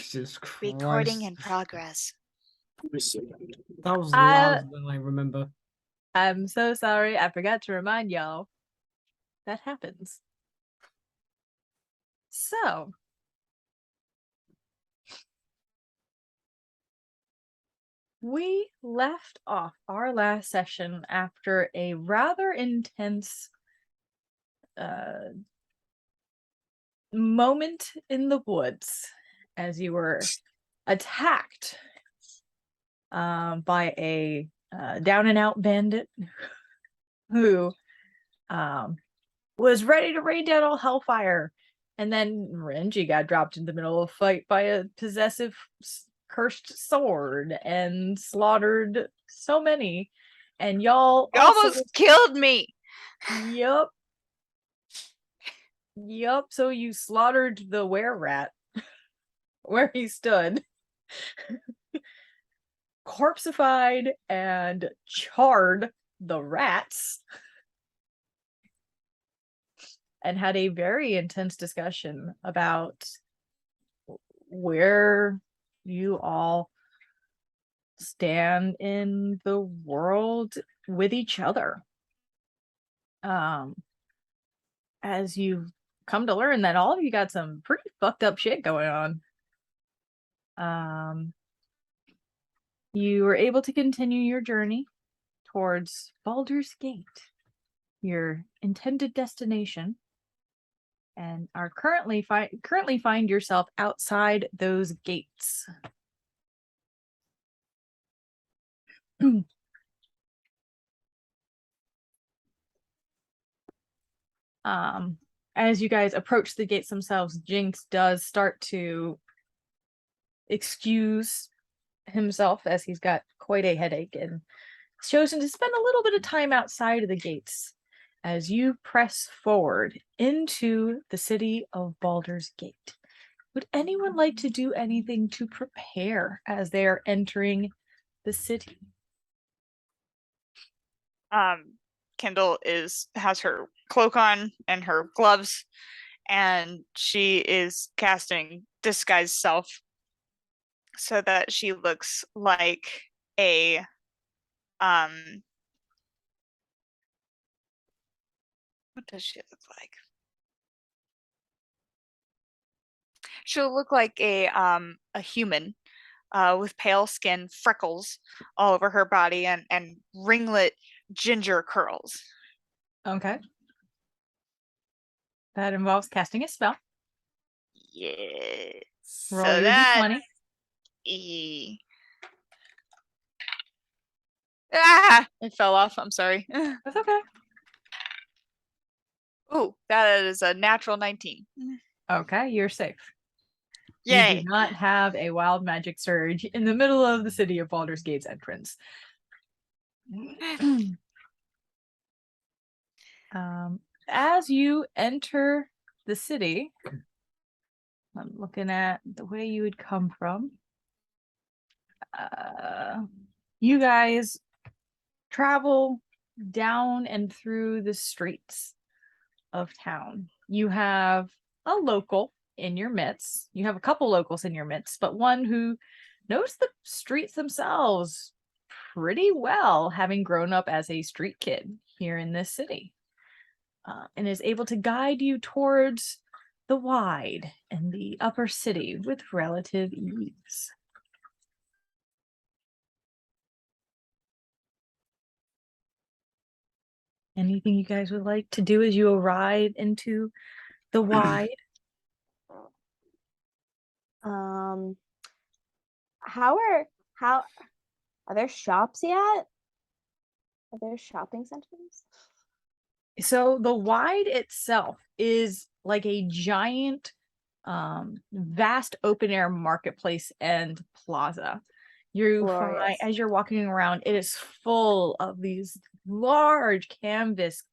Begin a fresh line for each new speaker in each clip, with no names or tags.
Jesus
Recording
Christ.
in progress.
That was louder than I remember.
I'm so sorry. I forgot to remind y'all. That happens. So, we left off our last session after a rather intense moment in the woods as you were attacked by a down and out bandit who was ready to rain down all hellfire. And then Renji got dropped in the middle of a fight by a possessive cursed sword and slaughtered so many. And y'all
You almost killed me.
Yup. So you slaughtered the were-rat where he stood. Corpseified and charred the rats. And had a very intense discussion about where you all stand in the world with each other. As you've come to learn that all of you got some pretty fucked up shit going on. You were able to continue your journey towards Baldur's Gate, your intended destination, and are currently find yourself outside those gates. As you guys approach the gates themselves, Jinx does start to excuse himself as he's got quite a headache and chosen to spend a little bit of time outside of the gates as you press forward into the city of Baldur's Gate. Would anyone like to do anything to prepare as they are entering the city?
Kendall has her cloak on and her gloves, and she is casting disguise self so that she looks like a what does she look like? She'll look like a human with pale skin, freckles all over her body, and ringlet ginger curls.
Okay. That involves casting a spell.
Yes.
Roll so your d20.
It fell off. I'm sorry.
That's okay.
Ooh, that is a natural 19.
Okay, you're safe.
Yay.
You do not have a wild magic surge in the middle of the city of Baldur's Gate's entrance. As you enter the city, I'm looking at the way you would come from. You guys travel down and through the streets of town. You have a local in your midst. You have a couple locals in your midst, but one who knows the streets themselves pretty well, having grown up as a street kid here in this city, and is able to guide you towards the wide and the upper city with relative ease. Anything you guys would like to do as you arrive into the wide?
How are there shops yet? Are there shopping centers?
So the wide itself is like a giant, vast open air marketplace and plaza. You find, as you're walking around, it is full of these large canvas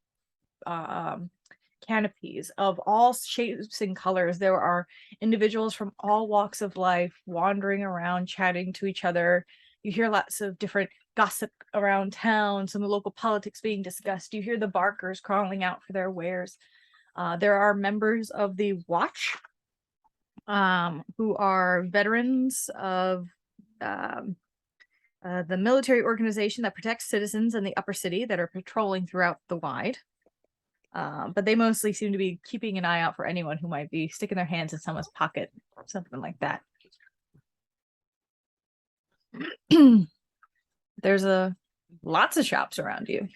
canopies of all shapes and colors. There are individuals from all walks of life wandering around, chatting to each other. You hear lots of different gossip around town, some of the local politics being discussed. You hear the barkers crawling out for their wares. There are members of the watch who are veterans of the military organization that protects citizens in the upper city that are patrolling throughout the wide. But they mostly seem to be keeping an eye out for anyone who might be sticking their hands in someone's pocket, something like that. There's lots of shops around you.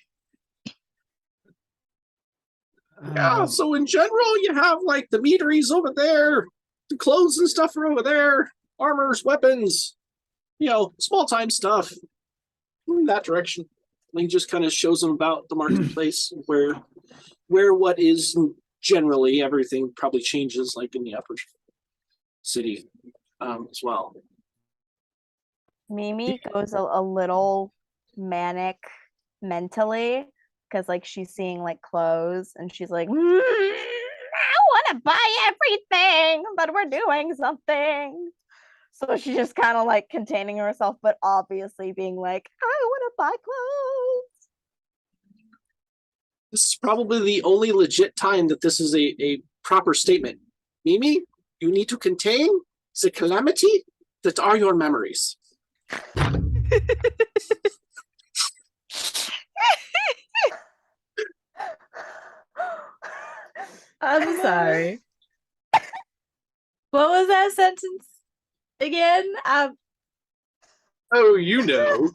Yeah, so in general, you have like the meaderies over there, the clothes and stuff are over there, armors, weapons, small time stuff in that direction. And he just kind of shows them about the marketplace where what is generally everything probably changes, like in the upper city as well.
Mimi goes a little manic mentally because like she's seeing like clothes and she's like, I want to buy everything, but we're doing something. So she's just kind of like containing herself, but obviously being like, I want to buy clothes.
This is probably the only legit time that this is a proper statement. Mimi, you need to contain the calamity that are your memories.
I'm sorry. What was that sentence again?
Oh, you know.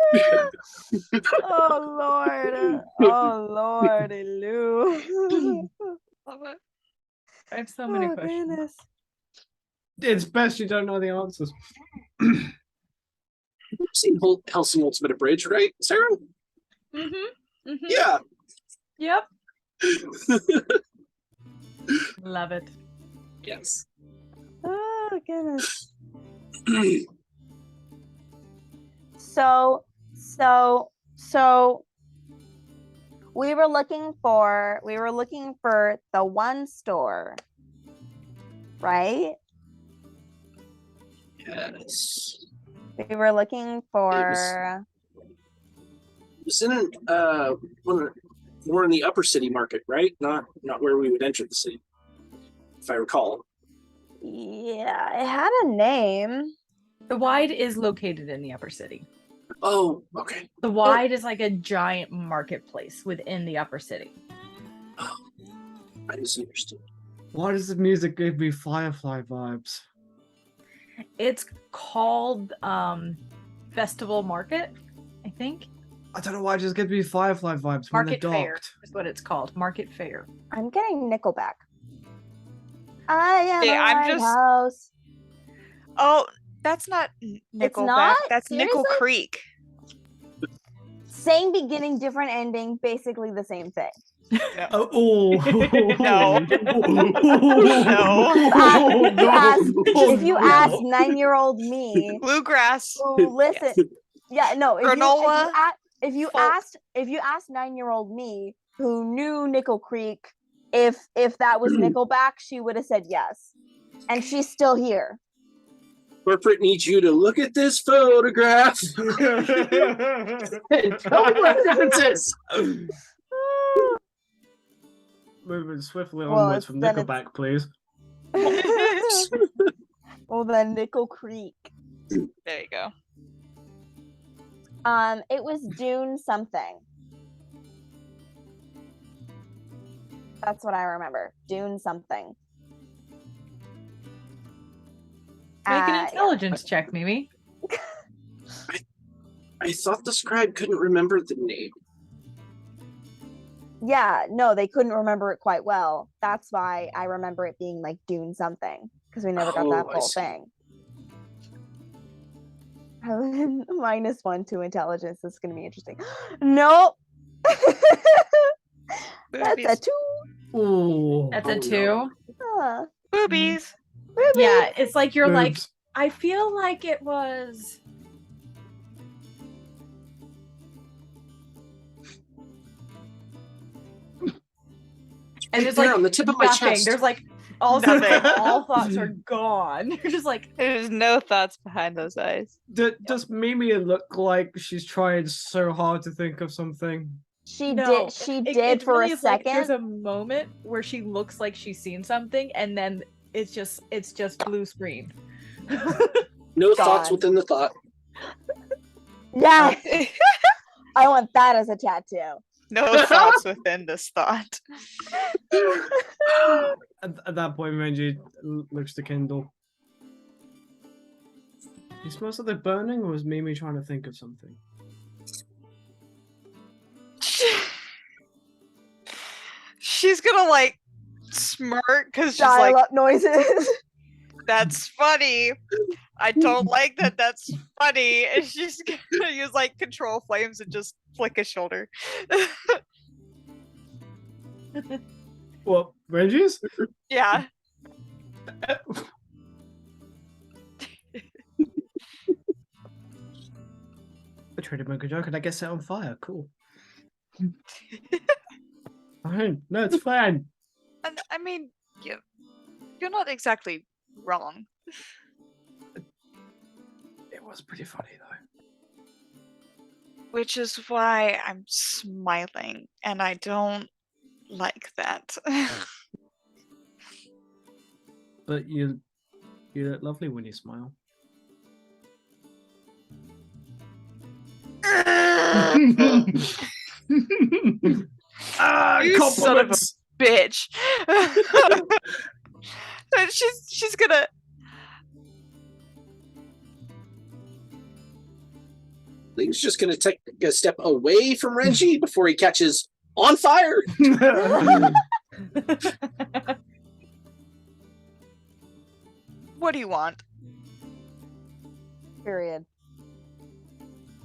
Oh Lord. Oh Lordy Lou.
I have so many
Oh,
questions.
goodness.
It's best you don't know the answers.
You've seen Helsing Ultimate Abridged, right, Sarah?
Mm-hmm. Mm-hmm.
Yeah.
Yep. Love it.
Yes.
Oh goodness. So we were looking for the one store, right?
Yes.
We were looking for
It was in more in the upper city market, right? Not where we would enter the city, if I recall.
yeah, it had a name.
The Wide is located in the upper city.
Oh, okay.
The Wide is like a giant marketplace within the upper city.
Oh, I misunderstood.
Why does the music give me Firefly vibes?
It's called Festival Market, I think.
I don't know why it just gives me Firefly vibes when they're
Market Fair
docked.
is what it's called. Market Fair.
I'm getting Nickelback. I am
Yeah,
a
I'm just-
lighthouse.
Oh, that's not Nickelback.
not?
That's Nickel
Seriously?
Creek.
Same beginning, different ending, basically the same thing.
Oh,
No.
If you ask 9-year-old me
Bluegrass.
who listen, yeah, no,
Granola,
if you
folk.
asked 9-year-old me who knew Nickel Creek, if that was Nickelback, she would have said yes, and she's still here.
Corporate needs you to look at this photograph. Tell me what the difference is.
Moving swiftly
Well,
onwards from
then
Nickelback, please.
Well, then Nickel Creek.
There you go.
It was Dune something. That's what I remember. Dune something.
Make an
Yeah.
intelligence check, Mimi.
I thought the scribe couldn't remember the name.
Yeah, no, they couldn't remember it quite well. That's why I remember it being like Dune something, because we never got that
Oh, I
whole
see.
thing. -1 to intelligence. This is going to be interesting. Nope. That's a
Boobies.
2.
Ooh.
That's
Oh,
a 2.
no.
Huh.
Boobies.
Yeah, it's like you're like,
Boobs.
I feel like it was. And there's
There
like
on the tip of my
nothing.
chest.
There's like all
Nothing.
all thoughts are gone. You're just like,
There's no thoughts behind those eyes.
Does Mimi look like she's trying so hard to think of something?
She
no.
did. She
It
did for
really
a
is like
second.
there's a moment where she looks like she's seen something, and then it's just blue screen.
No thoughts
God.
within the thought.
Yes, I want that as a tattoo.
No thoughts within this thought.
At that point, Renji looks to Kindle. He smells like they're burning, or is Mimi trying to think of something?
She's gonna like smirk because she's
Dial
like,
up noises.
that's funny. I don't like that. That's funny. And she's gonna use like control flames and just flick his shoulder.
What, Renji's?
Yeah.
I tried to make a joke and I get set on fire. Cool. Fine. No, it's fine.
And I mean, you're not exactly wrong.
It was pretty funny though.
Which is why I'm smiling, and I don't like that.
But you look lovely when you smile.
You son of a bitch. And she's gonna.
Link's just gonna take a step away from Renji before he catches on fire.
What do you want?
Period.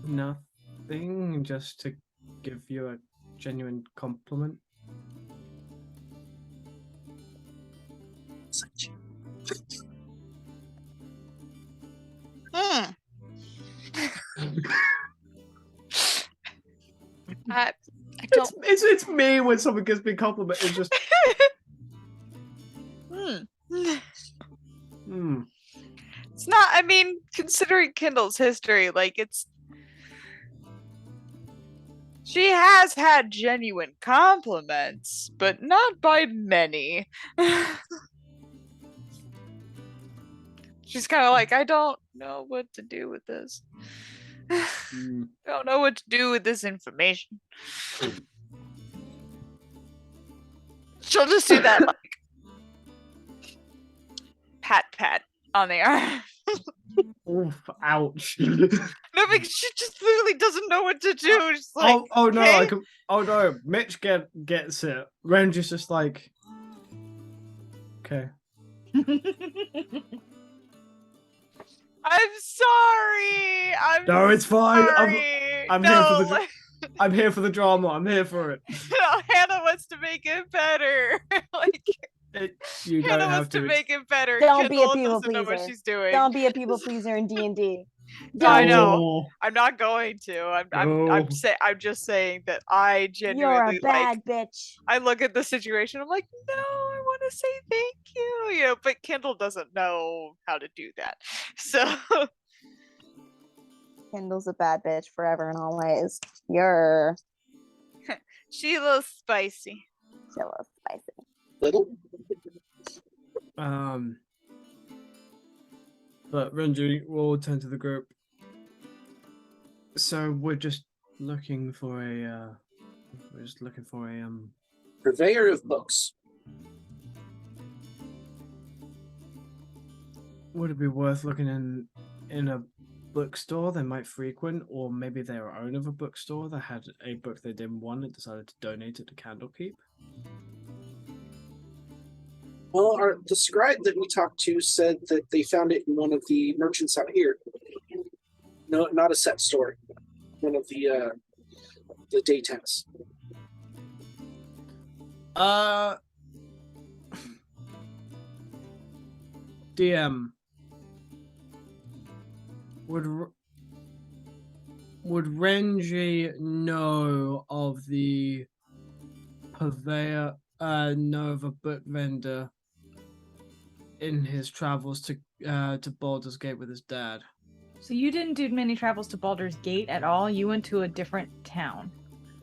Nothing, just to give you a genuine compliment.
Hmm. I don't.
It's me when someone gives me a compliment. It's just
It's not. I mean, considering Kindle's history, like she has had genuine compliments, but not by many. She's kind of like, I don't know what to do with this. Don't know what to do with this information. She'll just do that, like, pat on the arm.
oof, ouch.
No, because she just literally doesn't know what to do. She's like,
oh no,
okay.
oh no, Mitch gets it. Renji's just like, okay.
I'm sorry.
No, it's fine.
Sorry.
I'm
no,
here for the
like,
I'm here for the drama. I'm here for it.
no, Hannah wants to make it better. Like,
You
Hannah
don't have
wants to
to.
make it better.
Don't be a
Kindle
people
doesn't know what
pleaser.
she's doing.
Don't be a people pleaser in D&D.
I know.
Oh,
I'm not going to.
No.
I'm just saying that I
You're
genuinely
a bad
like.
bitch.
I look at the situation. I'm like, no, I want to say thank you. You know, but Kindle doesn't know how to do that. So
Kendall's a bad bitch forever and always. You're
she's a little spicy.
so spicy.
Little.
But Renji will turn to the group. So we're just looking for a
Purveyor of books.
Would it be worth looking in a bookstore they might frequent, or maybe they were owner of a bookstore that had a book they didn't want and decided to donate it to Candlekeep?
Well, the scribe that we talked to said that they found it in one of the merchants out here. No, not a set store. One of the day tents.
DM. Would Renji know of the purveyor? Know of a book vendor in his travels to Baldur's Gate with his dad.
So you didn't do many travels to Baldur's Gate at all. You went to a different town.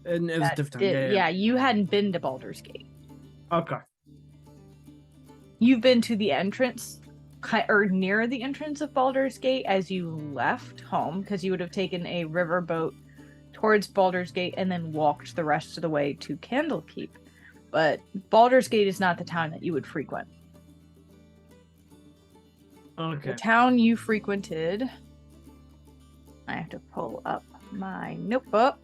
And it was a different time.
Yeah, you hadn't been to Baldur's Gate.
Okay.
you've been to the entrance or near the entrance of Baldur's Gate as you left home, because you would have taken a river boat towards Baldur's Gate and then walked the rest of the way to Candlekeep. But Baldur's Gate is not the town that you would frequent.
Okay.
The town you frequented, I have to pull up my notebook,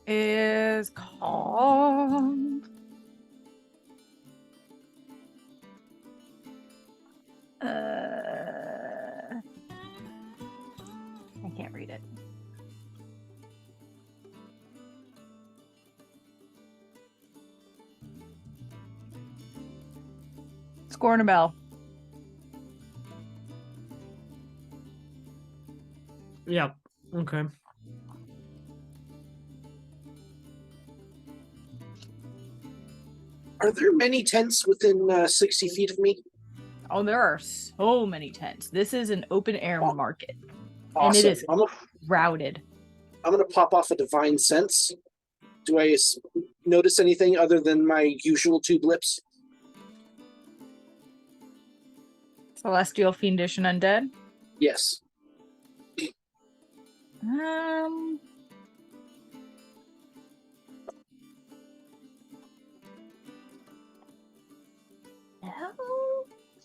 is called I can't read it. Scornabel.
Yeah. Okay.
Are there many tents within 60 feet of me?
Oh, there are so many tents. This is an open air market.
Awesome.
And it is
I'm
routed.
going to pop off a divine sense. Do I notice anything other than my usual 2 blips?
Celestial, fiendish, and undead.
Yes.
No,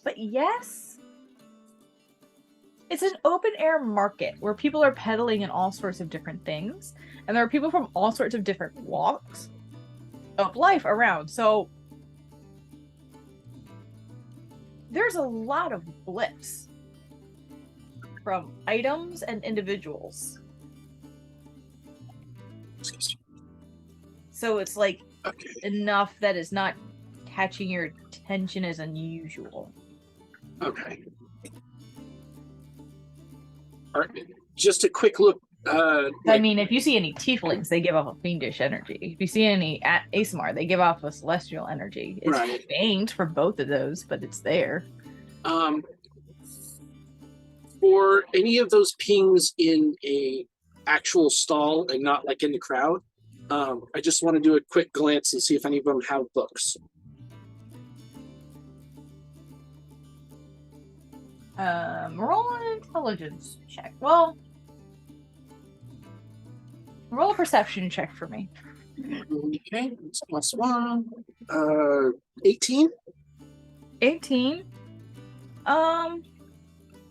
but yes. It's an open air market where people are peddling in all sorts of different things, and there are people from all sorts of different walks of life around. So there's a lot of blips from items and individuals. So it's like enough that is not catching your attention as unusual.
Okay. All right. Just a quick look.
I mean, if you see any tieflings, they give off a fiendish energy. If you see any ASMR, they give off a celestial energy. It's faint for both of those, but it's there.
For any of those pings in a actual stall and not like in the crowd, I just want to do a quick glance and see if any of them have books.
Roll an intelligence check. Well, roll a perception check for me.
Okay, it's +1. 18?
18.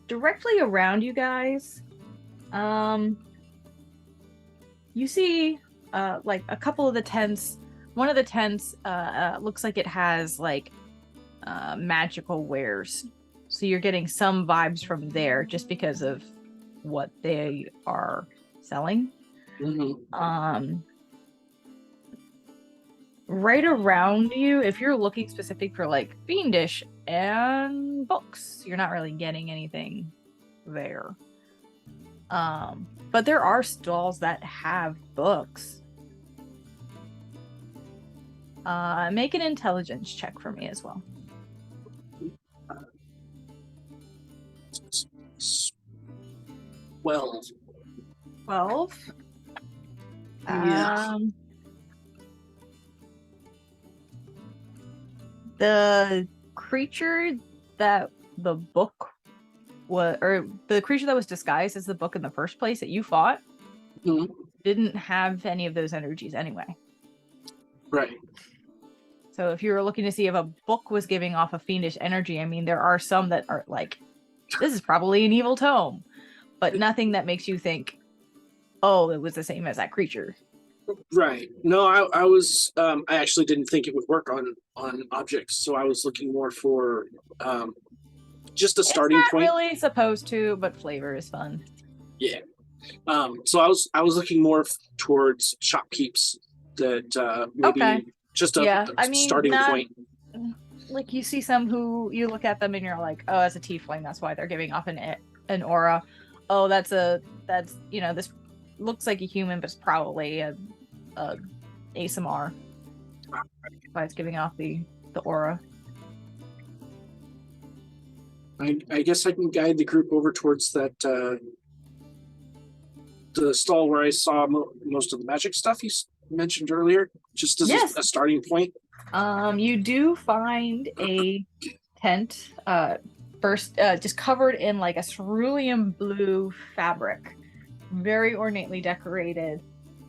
Directly around you guys, you see, like a couple of the tents. One of the tents, looks like it has like, magical wares. So you're getting some vibes from there just because of what they are selling.
Mm-hmm.
Right around you, if you're looking specific for like fiendish and books, you're not really getting anything there. But there are stalls that have books. Make an intelligence check for me as well.
12.
12.
Yeah.
The creature that the book was, or the creature that was disguised as the book in the first place that you fought, didn't have any of those energies anyway.
Right.
So if you were looking to see if a book was giving off a fiendish energy, I mean, there are some that are like, this is probably an evil tome, but nothing that makes you think, oh, it was the same as that creature.
Right. No, I was I actually didn't think it would work on objects, so I was looking more for just a starting
it's not
point.
Really supposed to, but flavor is fun.
Yeah. So I was looking more towards shopkeeps that maybe just a starting point.
Like you see some who you look at them and you're like, oh, as a tiefling, that's why they're giving off an aura. Oh, that's this looks like a human, but it's probably a ASMR. Why it's giving off the aura.
I guess I can guide the group over towards that the stall where I saw most of the magic stuff you mentioned earlier, just as a starting point.
You do find a tent, first, just covered in like a cerulean blue fabric, very ornately decorated.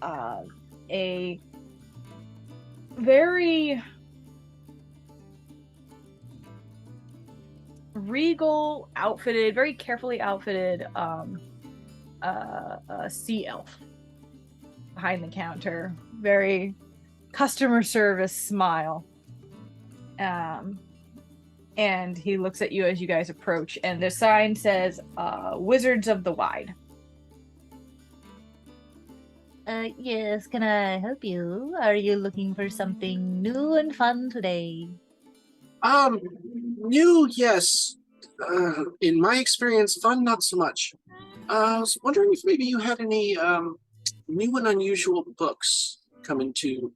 A very regal outfitted, very carefully outfitted sea elf behind the counter, very customer service smile. And he looks at you as you guys approach, and the sign says Wizards of the Wide. Yes, can I help you? Are you looking for something new and fun today?
New, yes. In my experience, fun, not so much. I was wondering if maybe you had any new and unusual books come into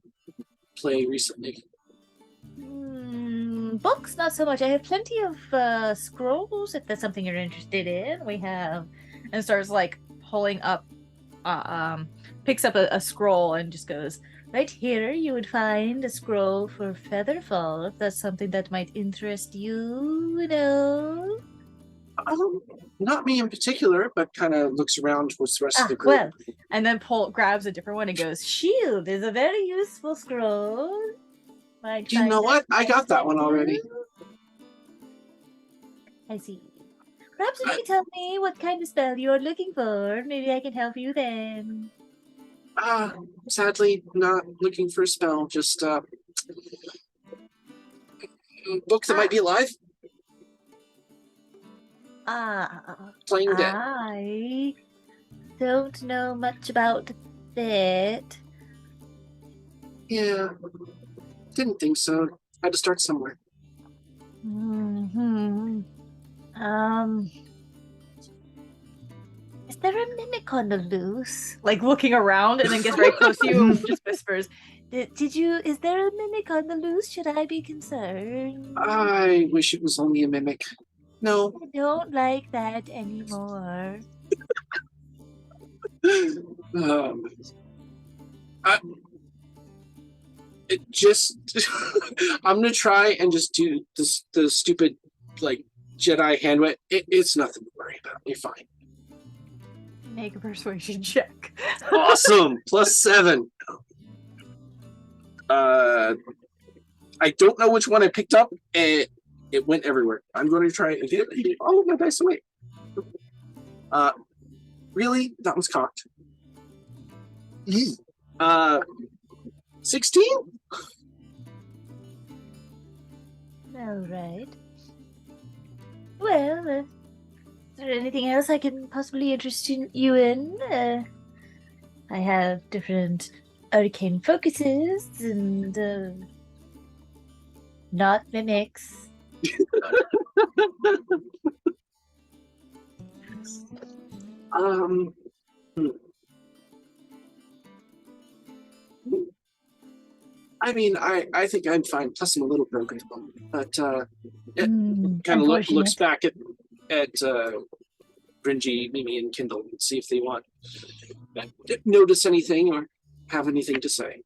play recently.
Books, not so much. I have plenty of scrolls, if that's something you're interested in. We have, and starts like pulling up, picks up a scroll and just goes, right here you would find a scroll for Featherfall, if that's something that might interest you, you know.
Not me in particular, but kind of looks around towards the rest of the group.
Well, and then grabs a different one and goes, Shield is a very useful scroll.
Do you know what? I got that one already.
I see. Perhaps you can tell me what kind of spell you're looking for. Maybe I can help you then.
Sadly, not looking for a spell. Just a book that might be alive. Playing dead.
I don't know much about that.
Yeah, didn't think so. Had to start somewhere.
Is there a mimic on the loose? Like looking around and then gets very close to you and just whispers, is there a mimic on the loose? Should I be concerned?
I wish it was only a mimic. No.
I don't like that anymore.
I'm gonna try and just do the stupid like Jedi hand wave. It's nothing to worry about. You're fine.
Make a persuasion check.
Awesome. +7. I don't know which one I picked up. It went everywhere. I'm going to try and get all of my dice away. Really? That one's cocked. 16?
All right. Well, is there anything else I can possibly interest you in? I have different arcane focuses and not mimics.
I mean, I think I'm fine. Plus, I'm a little broken, but it kind of looks back at Bringy, Mimi, and Kindle and see if they want notice anything or have anything to say.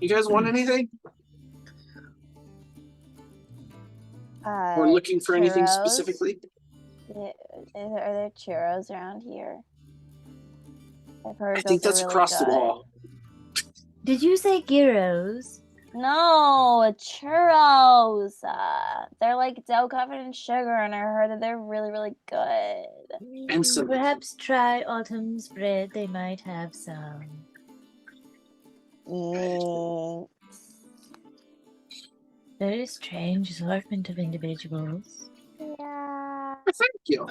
You guys want anything? Or looking for anything
churros?
Specifically?
Are there churros around here? I've heard
I think that's
really
across
good.
the wall.
Did you say gyros?
No, churros. They're like dough covered in sugar, and I heard that they're really, really good.
And some.
Perhaps try Autumn's bread. They might have some. Very strange assortment of individuals.
Yeah.
Thank you.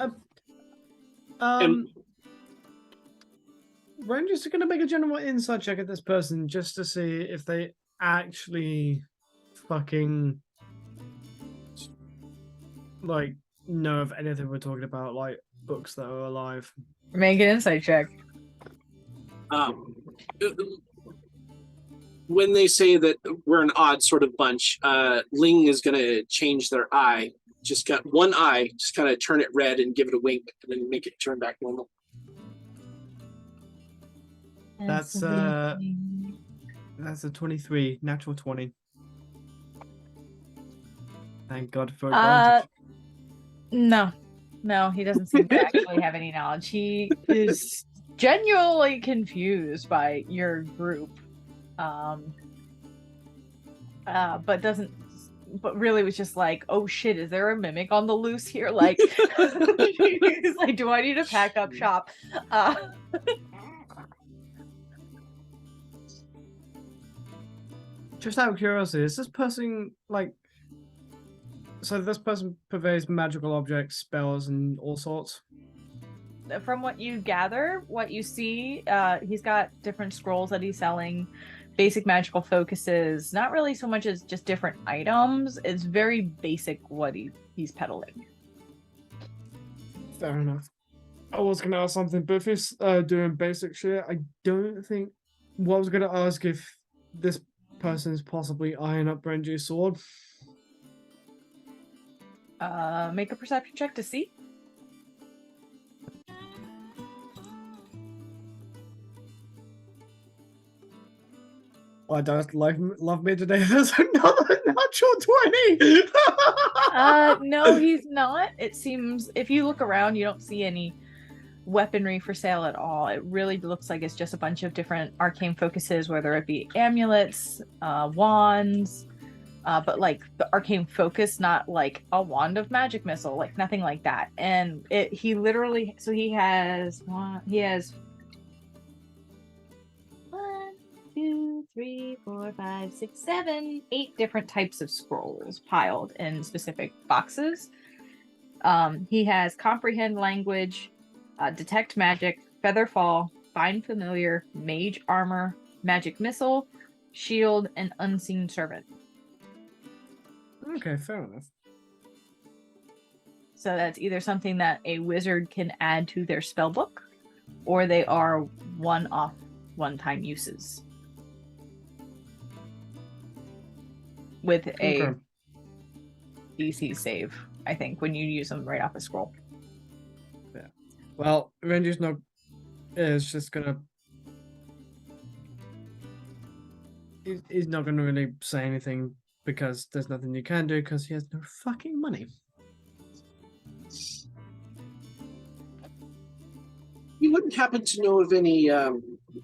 We're just going to make a general insight check at this person just to see if they actually fucking like know of anything we're talking about, like books that are alive.
Make an insight check.
When they say that we're an odd sort of bunch, Ling is going to change their eye. Just got one eye, just kind of turn it red and give it a wink, and then make it turn back normal.
That's That's a 23, natural 20. Thank God for
Uh,
advantage.
no, he doesn't seem to actually have any knowledge. He is genuinely confused by your group, but really was just like, oh shit, is there a mimic on the loose here? Like, he's like, do I need to pack up shop?
Just out of curiosity, is this person like? So this person purveys magical objects, spells, and all sorts.
From what you gather, what you see, he's got different scrolls that he's selling, basic magical focuses, not really so much as just different items. It's very basic what he's peddling.
Fair enough. I was gonna ask something, but if he's doing basic shit, I don't think. What I was gonna ask if this person is possibly eyeing up Renji's sword.
Make a perception check to see.
I don't love me today. There's another natural 20.
No, he's not. It seems if you look around, you don't see any weaponry for sale at all. It really looks like it's just a bunch of different arcane focuses, whether it be amulets, wands, but like the arcane focus, not like a wand of magic missile, like nothing like that. And he literally, so he has 1, 2, 3, 4, 5, 6, 7, 8 different types of scrolls piled in specific boxes. He has comprehend language, detect magic, feather fall, find familiar, mage armor, magic missile, shield, and unseen servant.
Okay, fair enough.
So that's either something that a wizard can add to their spell book, or they are one-off, one-time uses. With a DC save, I think, when you use them right off a scroll.
Yeah. Well, Renji's not is just gonna. He's not gonna really say anything because there's nothing you can do because he has no fucking money.
You wouldn't happen to know of any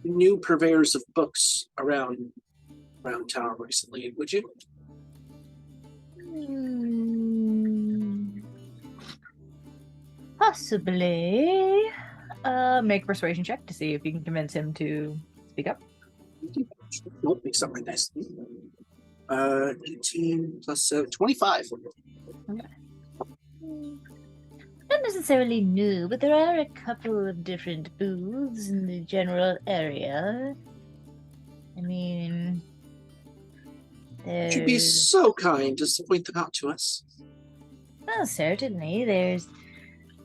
new purveyors of books around town recently, would you?
Possibly. Make a persuasion check to see if you can convince him to speak up.
Nope, make something nice. 18 plus 7, 25.
Okay. Not necessarily new, but there are a couple of different booths in the general area. I mean,
Would you be so kind as to point them out to us?
Well, certainly.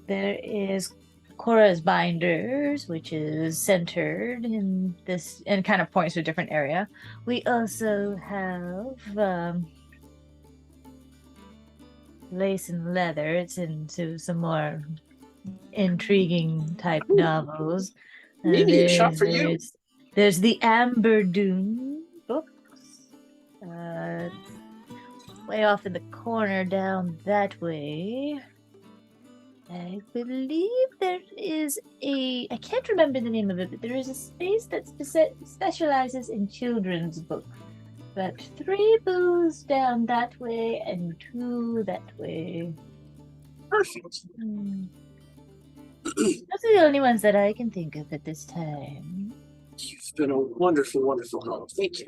There is Cora's Binders, which is centered in this, and kind of points to a different area. We also have Lace and Leather. It's into some more intriguing type novels.
Maybe a shop for you.
There's the Amber Dune books. Way off in the corner down that way. I believe there is I can't remember the name of it, but there is a space that specializes in children's books. But 3 booths down that way and 2 that way.
Perfect.
Those are the only ones that I can think of at this time.
You've been a wonderful, wonderful help. Thank you.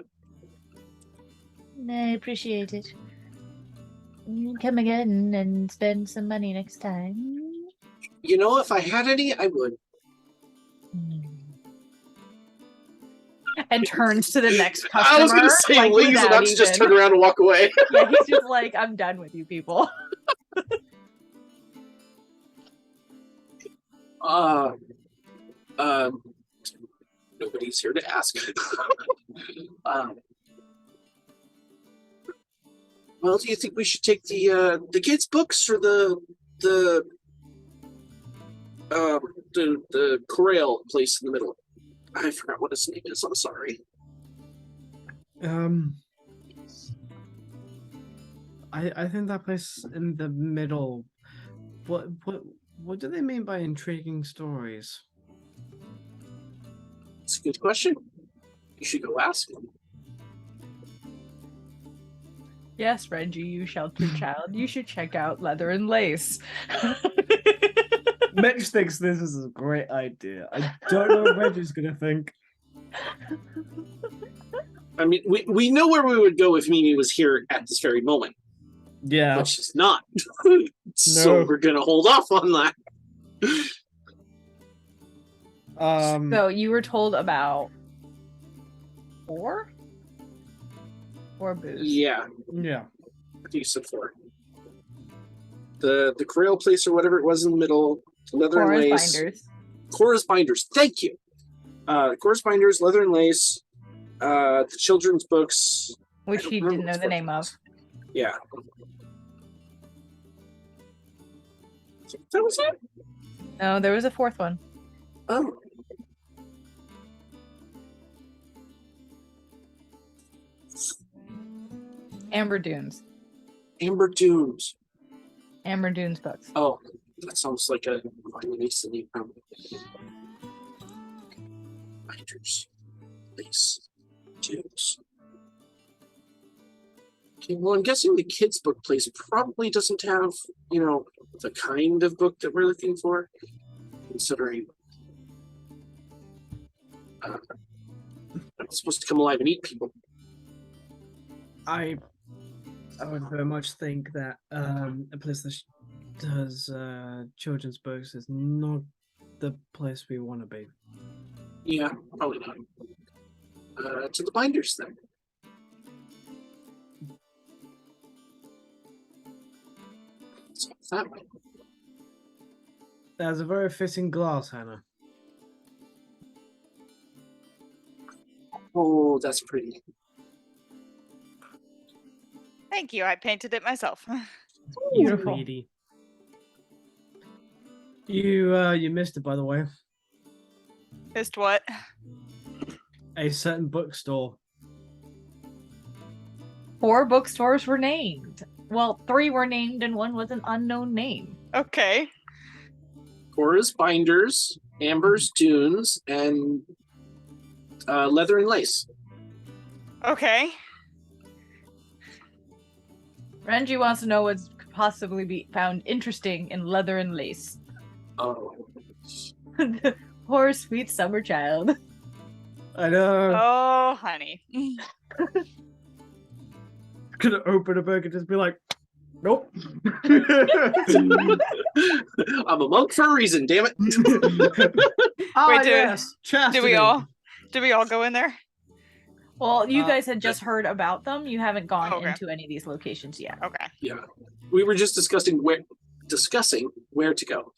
I appreciate it. Come again and spend some money next time.
You know, if I had any, I would.
And turns to the next customer.
I was going to say,
like,
leaves and that's just turn around and walk away.
Yeah, he's just like, I'm done with you people.
Nobody's here to ask. Well, do you think we should take the kids' books or the Corral place in the middle? I forgot what his name is. I'm sorry.
I think that place in the middle. What do they mean by intriguing stories?
It's a good question. You should go ask him.
Yes, Reggie, you sheltered child. You should check out Leather and Lace.
Mitch thinks this is a great idea. I don't know what Reggie's gonna think.
I mean, we know where we would go if Mimi was here at this very moment.
Yeah.
But she's not. So we're gonna hold off on that.
So you were told about 4 booths.
Yeah.
Yeah.
I think you said 4. The Grail place or whatever it was in the middle. Leather and Lace.
Binders.
Chorus Binders. Thank you. Chorus Binders, Leather and Lace, the children's books.
Which he didn't know the name of.
Yeah. That was it?
No, there was a 4th one.
Oh.
Amber Dunes.
Amber Dunes.
Amber Dunes books.
Oh, that sounds like a nice name. Binders. Lace. Dunes. Okay, well, I'm guessing the kids' book place probably doesn't have, the kind of book that we're looking for, considering I'm supposed to come alive and eat people.
I would very much think that a place that does children's books is not the place we want to be.
Yeah, probably not. To the Binders then. So that way.
That's a very fitting glass, Hannah.
Oh, that's pretty.
Thank you. I painted it myself.
Beautiful.
Sweetie. You missed it, by the way.
Missed what?
A certain bookstore.
4 bookstores were named. Well, 3 were named and 1 was an unknown name.
Okay.
Cora's Binders, Amber's Dunes, and Leather and Lace.
Okay.
Renji wants to know what could possibly be found interesting in Leather and Lace.
Oh.
Poor sweet summer child.
I know.
Oh, honey.
Could open a book and just be like, nope.
I'm a monk for a reason, damn it.
Wait,
yes.
Did we all go in there?
Well, you guys had just heard about them. You haven't gone
Okay.
into any of these locations yet.
Okay.
Yeah. We were just discussing where to go.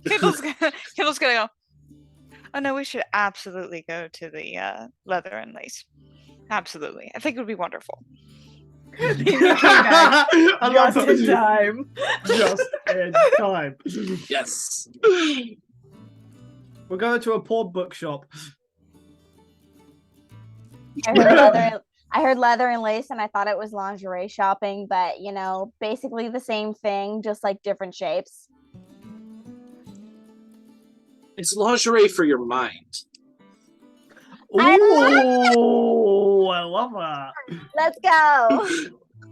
Kindle's gonna go. Oh no, we should absolutely go to the Leather and Lace. Absolutely. I think it would be wonderful.
I love
Just
that.
in time.
Just in time.
Yes.
We're going to a poor bookshop.
I heard leather and lace, and I thought it was lingerie shopping, but basically the same thing, just like different shapes.
It's lingerie for your mind.
I
Oh, I love that.
Let's go.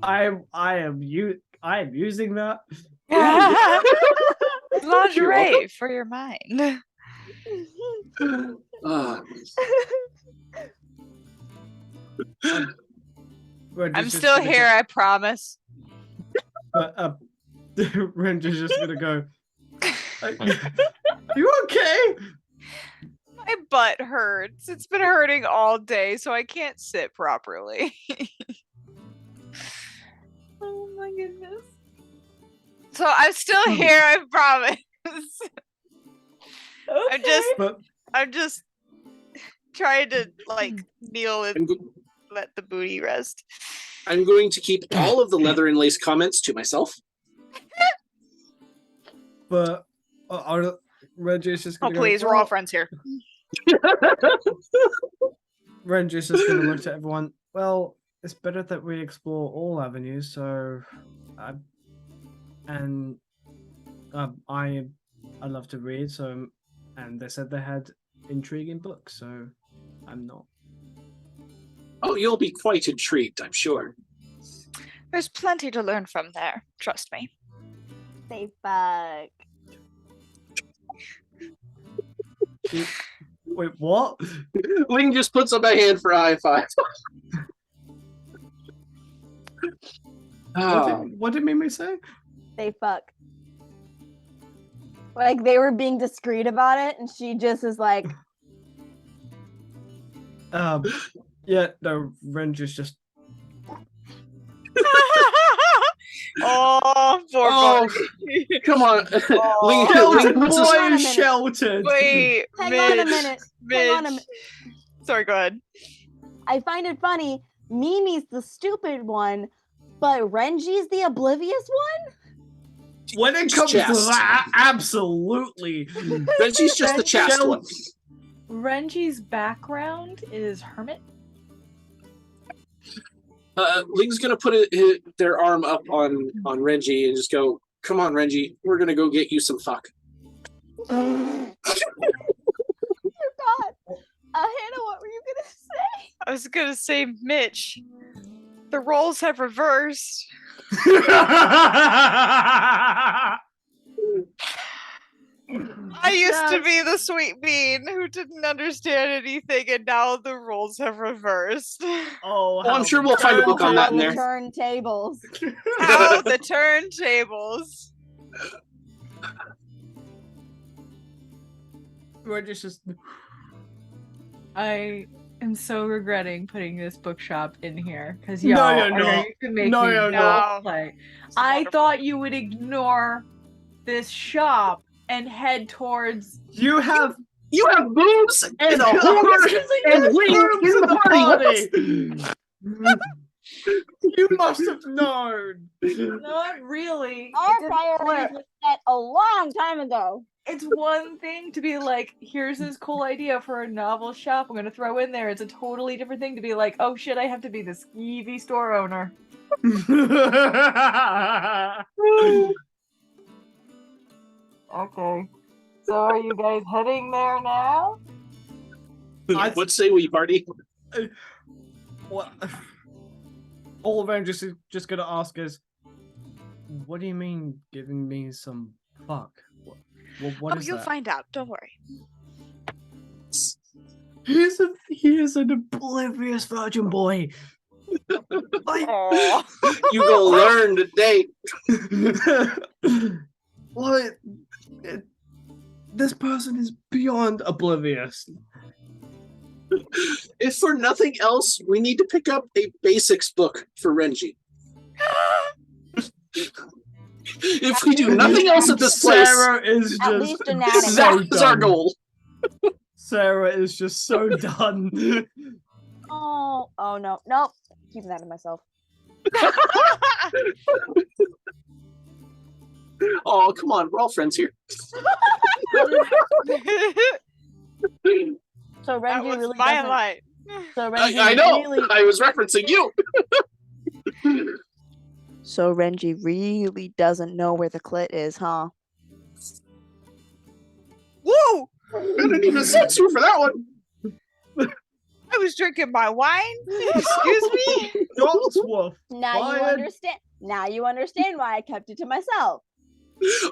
I am using that.
Lingerie for your mind. I'm still here, I promise.
But Ranger's just gonna go. Are you okay?
My butt hurts. It's been hurting all day, so I can't sit properly.
Oh my goodness.
So I'm still here, I promise.
Okay.
I'm just trying to kneel and let the booty rest.
I'm going to keep all of the leather and lace comments to myself.
But Reggie's just
Oh
gonna
please,
go,
we're all friends here.
Renji's just gonna look at everyone. Well, it's better that we explore all avenues. So, I love to read. So, and they said they had intriguing books. So, I'm not.
Oh, you'll be quite intrigued, I'm sure.
There's plenty to learn from there. Trust me.
Say fuck.
Wait, what?
Ling just puts up a hand for a high five.
What did Mimi say?
Say fuck. Like they were being discreet about it, and she just is like,
Yeah, no, Renji's just.
Oh, poor boy.
Come on. Ling
Sheltered
puts his-
boy
Hang on a
is
minute.
sheltered.
Wait,
hang
Mitch,
on a minute. Hang on a
Mitch.
minute.
Sorry, go ahead.
I find it funny. Mimi's the stupid one, but Renji's the oblivious one?
When it comes to
Chast.
that, absolutely.
Reggie's just the chast one.
Renji's background is hermit.
Ling's gonna put their arm up on Renji and just go, "Come on, Renji, we're gonna go get you some fuck."
Oh God. Hannah, what were you gonna say?
I was gonna say, Mitch, the roles have reversed. I used to be the sweet bean who didn't understand anything, and now the roles have reversed.
Oh,
I'm sure we'll find a book on that in there.
Turntables.
How the turntables.
Renji's just.
I am so regretting putting this bookshop in here because
No,
y'all
you're
are
not.
going to make
No,
me
you're
not
not.
play.
It's
I
wonderful.
thought you would ignore this shop and head towards.
You have
You have boobs and a whore and Ling in the party.
You must have known.
Not really.
Our
It didn't
priorities
click.
were set a long time ago.
It's one thing to be like, here's this cool idea for a novel shop I'm going to throw in there. It's a totally different thing to be like, oh shit, I have to be the skeevy store owner. Okay. So are you guys heading there now?
What say we, party?
What? All I'm just gonna ask is, what do you mean giving me some fuck? What is
You'll
that?
find out. Don't worry.
He is an oblivious virgin boy.
Aww.
You will learn today.
What? This person is beyond oblivious.
If for nothing else, we need to pick up a basics book for Renji. If we do nothing else at this place,
Sarah is
At
just
least anatomy.
so
that is our
done.
goal.
Sarah is just so done.
Oh no. Nope. Keeping that to myself.
Oh, come on, we're all friends here.
So
That
Renji
was
really
my
doesn't.
line.
So Renji
I know.
really.
I was referencing you.
So Renji really doesn't know where the clit is, huh?
Woo!
I didn't even censor for that one.
I was drinking my wine. Excuse me.
Shots were
Now you
fired.
understand. Now you understand why I kept it to myself.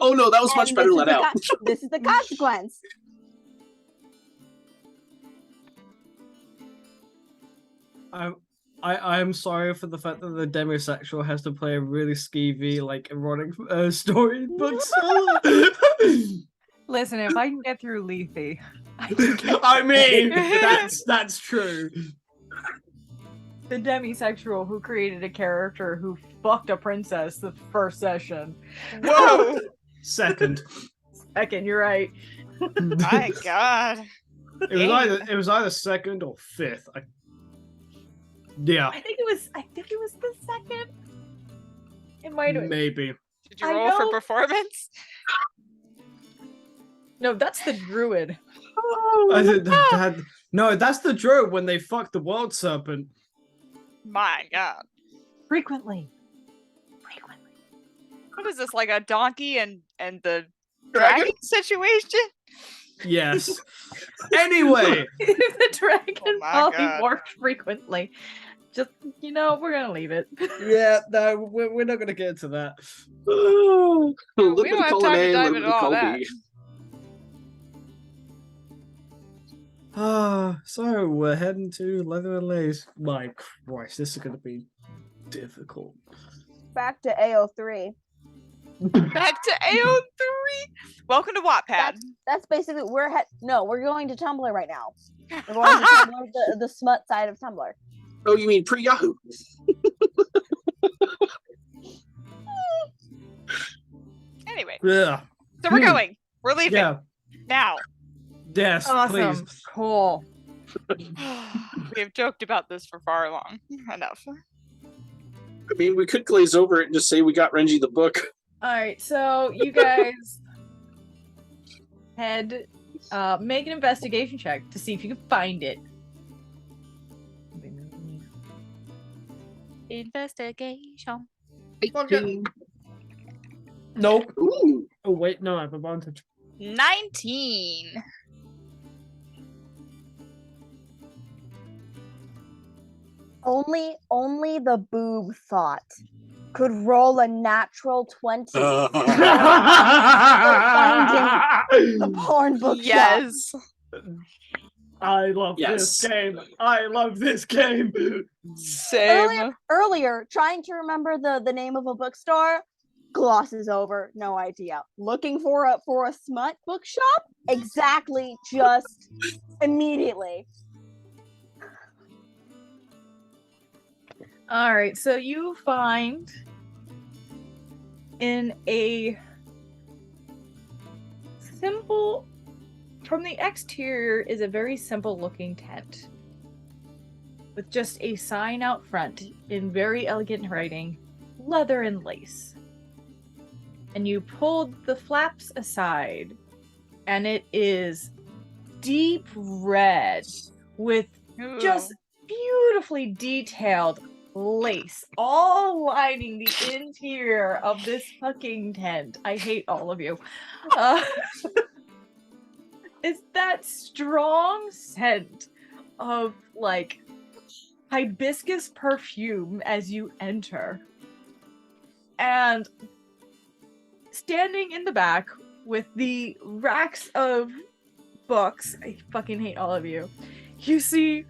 Oh no, that was much
And
better
this
let
is the
out.
this is the consequence.
I am sorry for the fact that the demisexual has to play a really skeevy, like erotic storybook.
Listen, if I can get through Lethe,
I mean, that's true.
the demisexual who created a character who fucked a princess the first session.
Whoa.
Second,
Second, you're right.
My God.
it was either second or fifth. Yeah,
I think it was the second. It might have.
maybe.
Did you
I
roll for
know.
performance?
No, that's the druid.
No, that's the druid when they fuck the world serpent.
My God.
Frequently.
What is this, like a donkey and the
Dragon?
dragon situation?
Yes. Anyway.
The dragon
my God.
polymorphed frequently. Just, we're gonna leave it.
Yeah, no, we're not gonna get into that.
Oh,
We don't have time to dive into all that.
So we're heading to Leather and Lace. My Christ, this is gonna be difficult.
Back to AO3.
Back to AO3. Welcome to Wattpad.
That's basically we're going to Tumblr right now. We're going to Tumblr, the smut side of Tumblr.
Oh, you mean pre-Yahoo?
Anyway,
Yeah.
so we're going. We're leaving
Yeah.
now.
Yes,
Awesome.
please.
Cool.
We have joked about this for far long enough.
I mean, we could glaze over it and just say we got Renji the book.
Alright, so you guys make an investigation check to see if you can find it.
Investigation.
Okay. Nope.
Ooh.
Oh wait, no, I have advantage.
19.
Only the boob thought could roll a natural 20. The porn book.
Yes.
I love this game. I love this game.
Same.
Earlier, trying to remember the name of a bookstore, glosses over, no idea. Looking for a smut bookshop, exactly, just immediately.
All right, so you find in a simple, from the exterior is a very simple looking tent with just a sign out front in very elegant writing, leather and lace. And you pulled the flaps aside and it is deep red with just beautifully detailed lace all lining the interior of this fucking tent. I hate all of you. It's that strong scent of like hibiscus perfume as you enter. And standing in the back with the racks of books, I fucking hate all of you. You see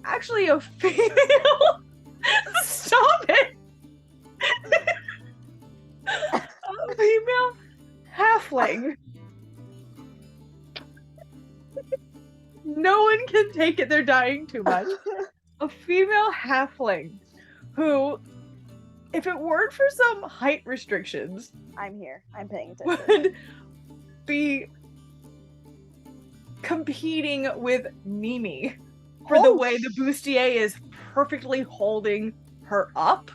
actually a female. Stop it. A female halfling. No one can take it, they're dying too much. A female halfling who, if it weren't for some height restrictions,
I'm here. I'm paying attention.
would be competing with Mimi for the way the bustier is perfectly holding her up.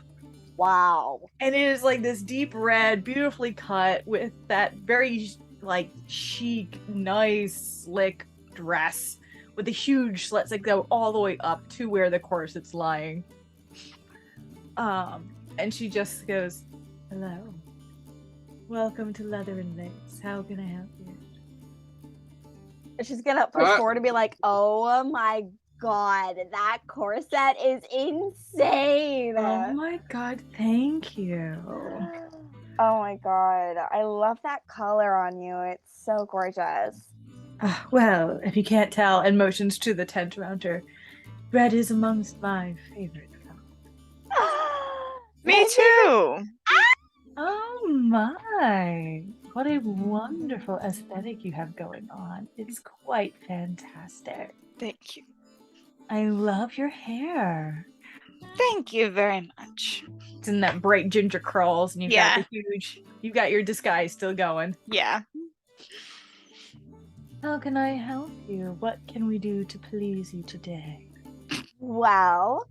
Wow.
And it is like this deep red, beautifully cut with that very like chic, nice, slick dress with the huge slits that go all the way up to where the corset's lying. And she just goes, "Hello. Welcome to Leather and Lace. How can I help you?"
She's gonna push forward and be like, "Oh my god, that corset is insane!"
Oh my god, thank you.
Oh my god, I love that color on you. It's so gorgeous.
Well, if you can't tell, and motions to the tent around her, red is amongst my favorite colors.
Me too.
Oh my! What a wonderful aesthetic you have going on. It's quite fantastic.
Thank you.
I love your hair.
Thank you very much.
It's in that bright ginger curls, and you've got your disguise still going.
Yeah.
How can I help you? What can we do to please you today?
Well,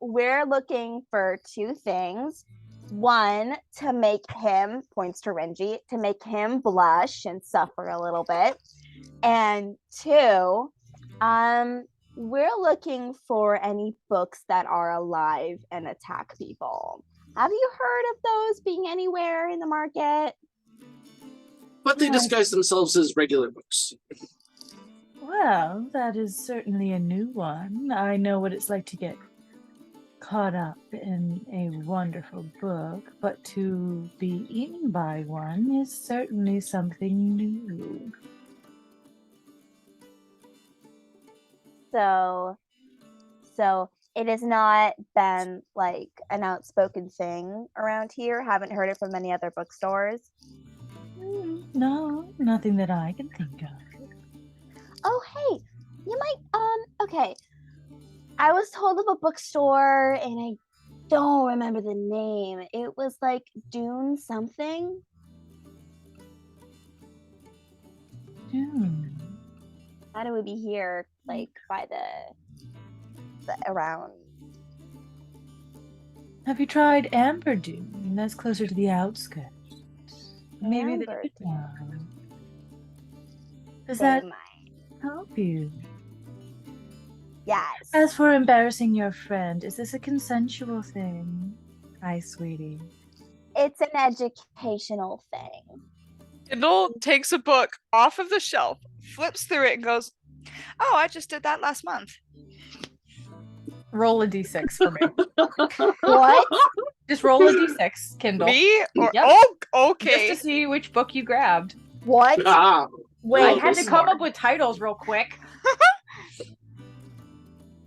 we're looking for two things. one, to make him, points to Renji, to make him blush and suffer a little bit. And two, we're looking for any books that are alive and attack people. Have you heard of those being anywhere in the market?
But they disguise themselves as regular books.
Well, that is certainly a new one. I know what it's like to get caught up in a wonderful book, but to be eaten by one is certainly something new.
So it has not been like an outspoken thing around here. Haven't heard it from any other bookstores.
No, nothing that I can think of.
Oh, hey, you might, okay. I was told of a bookstore and I don't remember the name. It was like Dune something.
Dune.
Thought it would be here, like by the around.
Have you tried Amber Dune? That's closer to the outskirts. Maybe
Amber
the
Dune.
Does
They
that
might.
help you?
Yes.
As for embarrassing your friend, is this a consensual thing? Hi, sweetie.
It's an educational thing.
Kendall takes a book off of the shelf, flips through it, and goes, "Oh, I just did that last month."
Roll a d6 for me.
What?
Just roll a d6, Kindle.
Me? Or
Yep.
oh, okay.
Just to see which book you grabbed.
What?
Ah,
Wait,
I had
this
to come
smart.
up with titles real quick.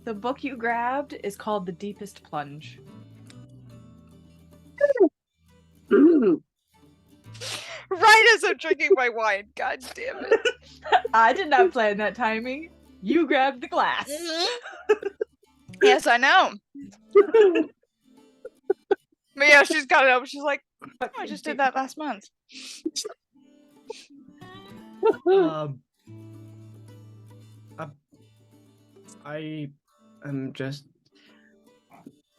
The book you grabbed is called The Deepest Plunge.
Mm.
Right as I'm drinking my wine. God damn it.
I did not plan that timing. You grabbed the glass.
Yes, I know. But yeah, she's got it up. She's like, "Oh, I just did that last month."
I am just.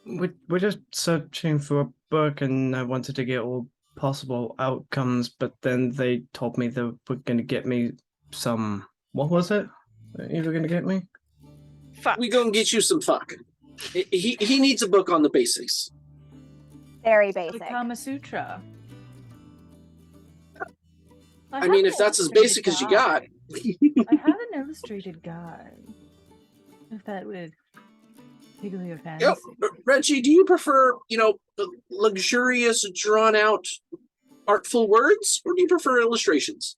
We're just searching for a book, and I wanted to get all possible outcomes, but then they told me they were going to get me some. What was it? You were going to get me?
Fuck.
We go and get you some fuck. He needs a book on the basics.
Very
The
basic.
Kama Sutra.
I mean, if that's as basic as you got.
I have an illustrated guide. If that would tickle your fancy.
Reggie, do you prefer, luxurious, drawn out, artful words, or do you prefer illustrations?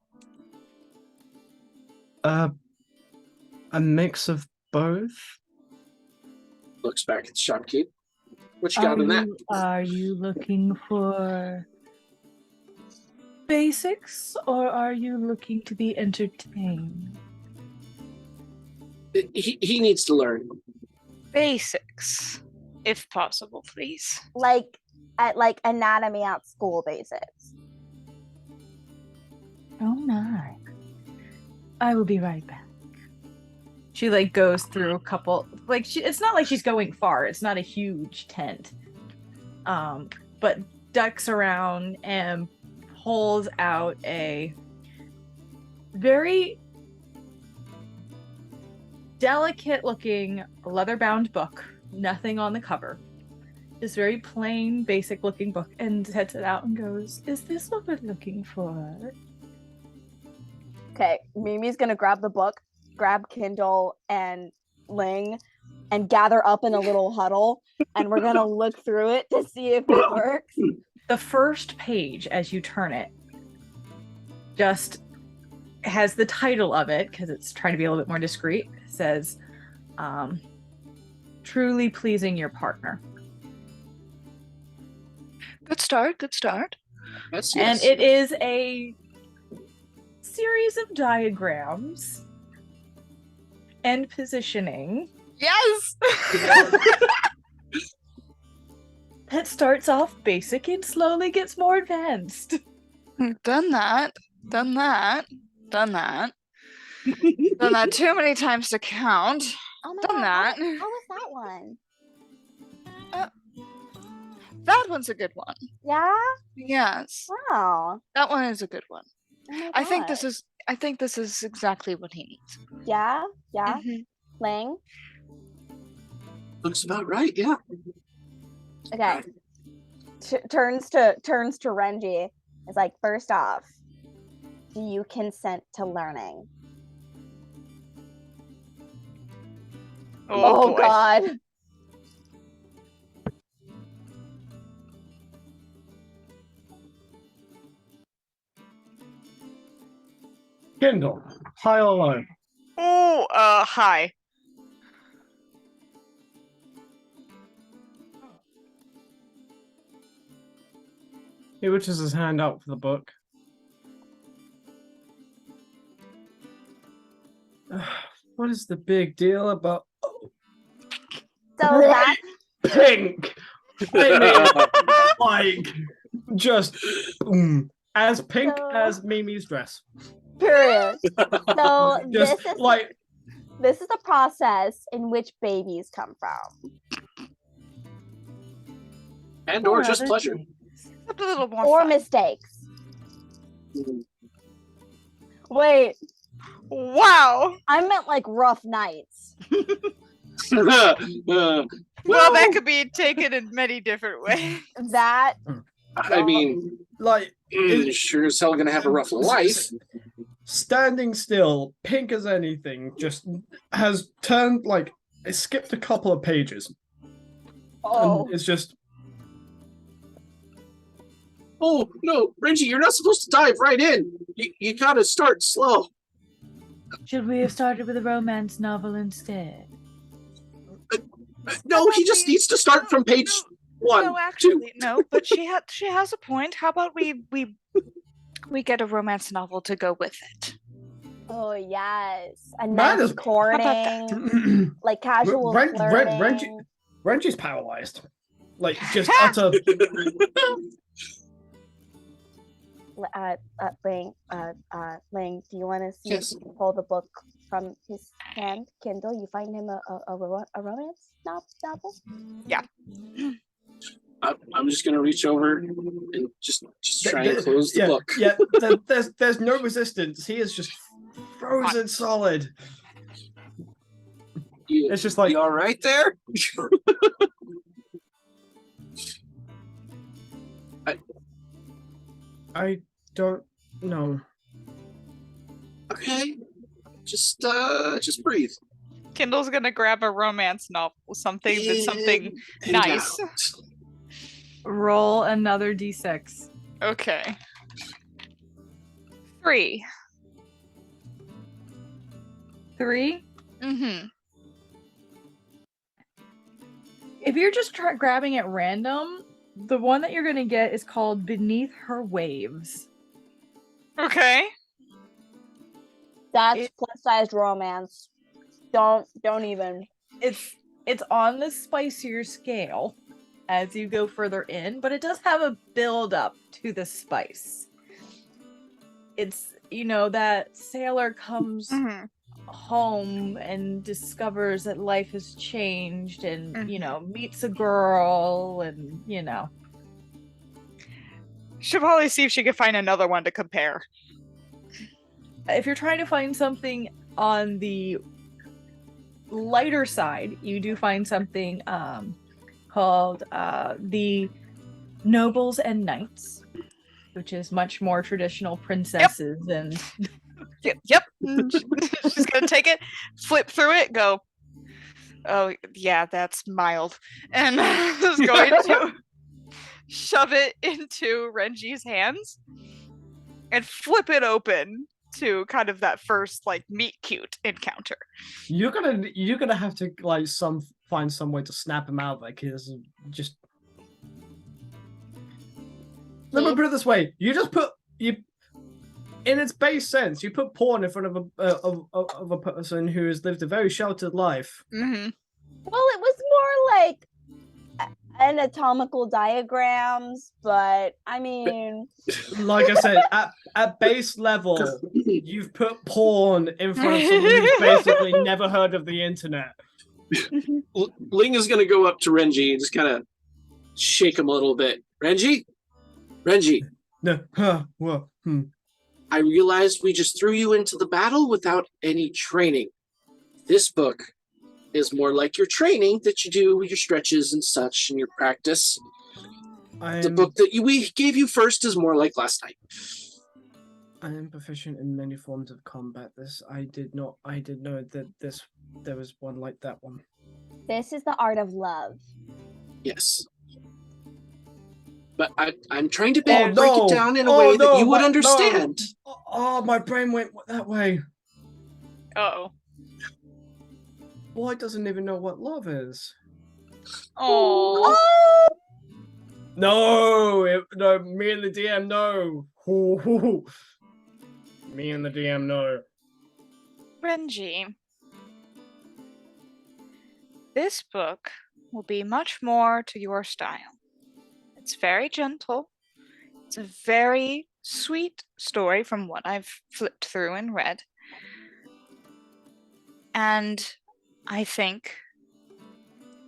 A mix of both.
Looks back at the shopkeep. What you got in that?
Are you looking for basics, or are you looking to be entertained?
He needs to learn.
Basics, if possible, please.
Like at like anatomy at school basics.
Oh my. I will be right back. She like goes through a couple, like it's not like she's going far. It's not a huge tent. But ducks around and pulls out a very delicate looking leather-bound book. Nothing on the cover. This very plain, basic looking book, and sets it out and goes, "Is this what we're looking for?"
Okay, Mimi's gonna grab the book, grab Kindle and Ling, and gather up in a little huddle, and we're gonna look through it to see if it works.
The first page, as you turn it, just has the title of it, because it's trying to be a little bit more discreet. It says, "Truly Pleasing Your Partner."
Good start, good start.
Yes.
And it is a series of diagrams and positioning
Yes!
that starts off basic and slowly gets more advanced.
Done that. Done that. Done that. Done that too many times to count.
Oh my
Done
god,
that.
What was that one?
That one's a good one.
Yeah.
Yes,
Wow.
that one is a good one.
Oh my
I think
God.
this is exactly what he needs.
Yeah. Yeah.
Mhm.
Lang.
Looks about right. Yeah.
Okay. Turns to Renji. It's like, first off, do you consent to learning?
Oh, boy.
God.
Kindle, high or low?
Oh, hi.
He reaches his hand out for the book. What is the big deal about
So that
pink? I mean, like, just as pink
So-
as Mimi's dress.
period. So
Just
this is the process in which babies come from.
And or just pleasure.
Except a little more
Or
fun.
mistakes. Wait,
Wow.
I meant like rough nights.
Well, that could be taken in many different ways.
That
I mean,
like
sure as hell gonna have a rough life.
standing still, pink as anything, just has turned like it skipped a couple of pages. And it's just
Oh no, Renji, you're not supposed to dive right in. You gotta start slow.
Should we have started with a romance novel instead?
No, he just needs to start from page one.
No, actually, no. But she has a point. How about we get a romance novel to go with it?
oh yes, a
That
nice
is-
courting, like casual flirting.
Renji's paralyzed. Like just utter
Ling, do you want to see
Yes.
if you can pull the book from his hand? Kindle, you find him a romance novel?
Yeah.
I'm just gonna reach over and just try and close the book.
Yeah, there's no resistance. He is just frozen solid. It's just like
You all right there?
I don't know.
Okay, just breathe.
Kindle's gonna grab a romance novel, something
And
nice.
out.
Roll another d6.
Okay. 3.
3.
Mm-hmm.
If you're just grabbing at random, the one that you're going to get is called Beneath Her Waves.
Okay.
That's plus-sized romance. Don't even.
It's on the spicier scale as you go further in, but it does have a build up to the spice. It's, that sailor comes
Mm-hmm.
home and discovers that life has changed and,
Mhm.
meets a girl and,
Should probably see if she can find another one to compare.
if you're trying to find something on the lighter side, you do find something called The Nobles and Knights, which is much more traditional princesses and
Yep. She's gonna take it, flip through it, go, oh yeah, that's mild, and is going to shove it into Renji's hands and flip it open to kind of that first like meet cute encounter.
You're gonna have to find some way to snap him out of it, because just let me put it this way: in its base sense, you put porn in front of a person who has lived a very sheltered life.
Mm-hmm.
Well, it was more like anatomical diagrams, but I mean,
Like I said, at base level, you've put porn in front of someone who's basically never heard of the internet.
Ling is gonna go up to Renji and shake him a little bit. Renji?
No, well,
I realized we just threw you into the battle without any training. This book is more like your training that you do, your stretches and such, and your practice. The book that we gave you first is more like last night.
I am proficient in many forms of combat. I did know that there was one like that one.
This is the art of love.
Yes. But I'm trying to break it down in a way that you would understand.
No. Oh, my brain went that way.
Uh-oh.
Boy doesn't even know what love is.
Oh.
No, me and the DM, no. Me and the DM, no.
Renji, this book will be much more to your style. It's very gentle. It's a very sweet story from what I've flipped through and read. And I think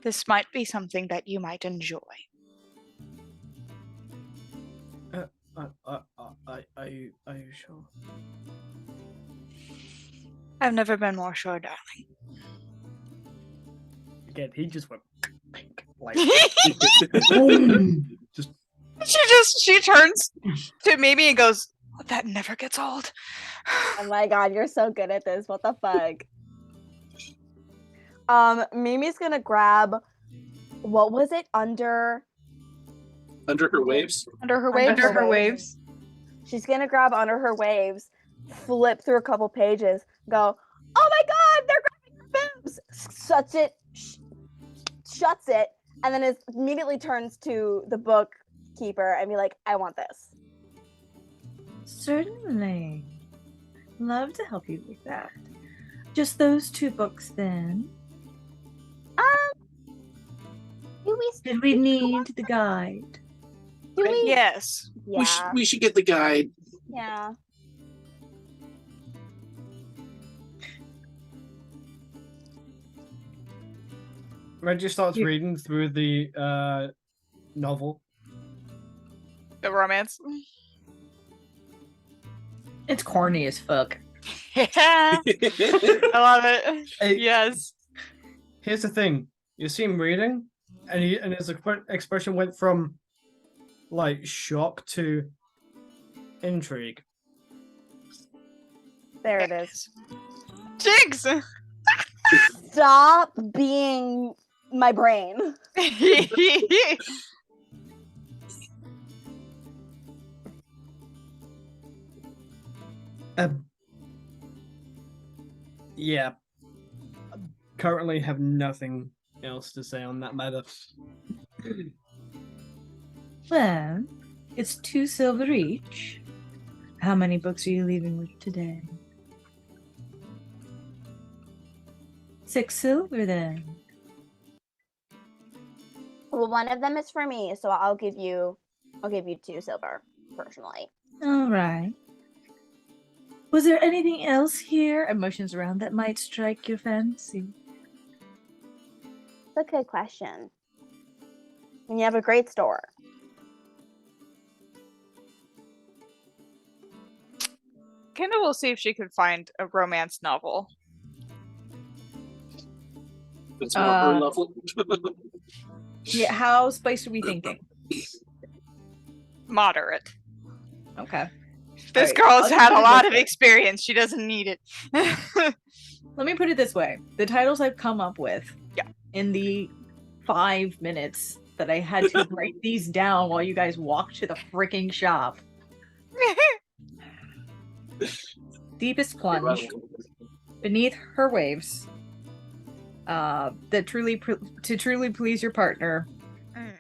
this might be something that you might enjoy.
Are you sure?
I've never been more sure, darling.
Again, he just went pink. Like, just.
She turns to Mimi and goes, oh, that never gets old.
Oh my god, you're so good at this. What the fuck? Mimi's gonna grab, what was it? Under
her waves?
Under her waves?
Under her waves.
She's gonna grab Under Her Waves, flip through a couple pages, go, oh my god, they're grabbing her boobs! Shuts it, and then immediately turns to the bookkeeper and be like, I want this.
Certainly. Love to help you with that. Just those 2 books then? Did we need the guide?
Yes.
Yeah.
We should get the guide.
Yeah.
Reggie starts reading through the novel.
The romance.
It's corny as fuck.
Yeah. I love it.
Hey,
Yes.
Here's the thing. You see him reading, and his expression went from like shock to intrigue.
There it is.
Jigs!
Stop being my brain.
Yeah. Currently have nothing else to say on that matter.
Well, it's 2 silver each. How many books are you leaving with today? 6 silver then.
Well, one of them is for me, so I'll give you 2 silver, personally.
All right. Was there anything else here? Emotions around that might strike your fancy?
It's a good question. And you have a great store.
Kendall will see if she can find a romance novel.
It's more her level.
Yeah, how spicy are we thinking?
Moderate.
Okay.
This
Alright,
girl's
I'll
had
put
a
it
lot
this
of
way.
experience. She doesn't need it.
Let me put it this way. The titles I've come up with in the 5 minutes that I had to write these down while you guys walked to the freaking shop. Deepest Plunge, Beneath Her Waves, to truly please your partner,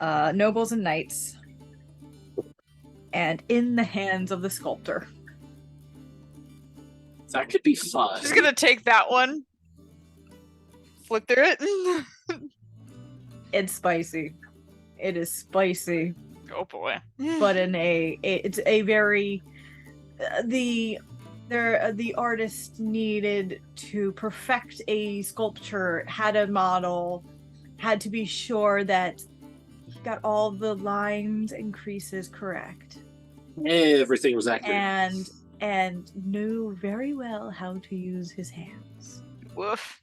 Nobles and Knights, and In the Hands of the Sculptor.
That could be fun.
She's gonna take that one, flip through it.
It's spicy. It is spicy,
Oh boy.
but it's a very the artist needed to perfect a sculpture, had a model, had to be sure that got all the lines and creases correct.
Everything was accurate.
And knew very well how to use his hands.
Woof.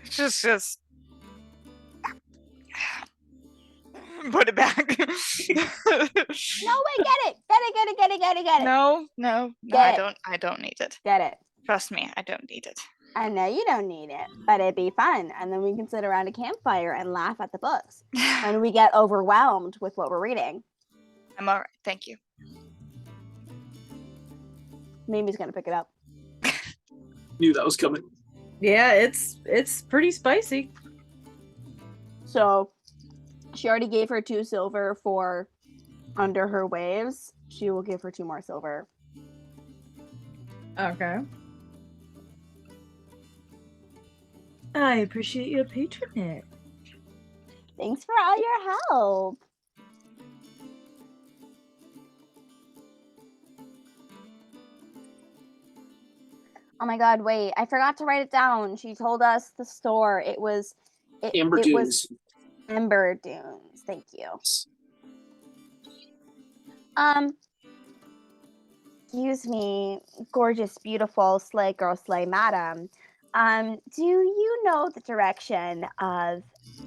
Just put it back.
No way, get it.
No,
Get it.
I don't need it.
Get it.
Trust me, I don't need it.
I know you don't need it, but it'd be fun. And then we can sit around a campfire and laugh at the books when we get overwhelmed with what we're reading.
I'm all right, thank you.
Mimi's gonna pick it up.
Knew that was coming.
Yeah, it's pretty spicy.
So she already gave her 2 silver for Under Her Waves. She will give her 2 more silver.
Okay. I appreciate your patronage.
Thanks for all your help. Oh my god, wait. I forgot to write it down. She told us the store. It was
Amber Dunes.
Ember Dunes. Thank you. Excuse me, gorgeous, beautiful, slay girl, slay madam. Do you know the direction of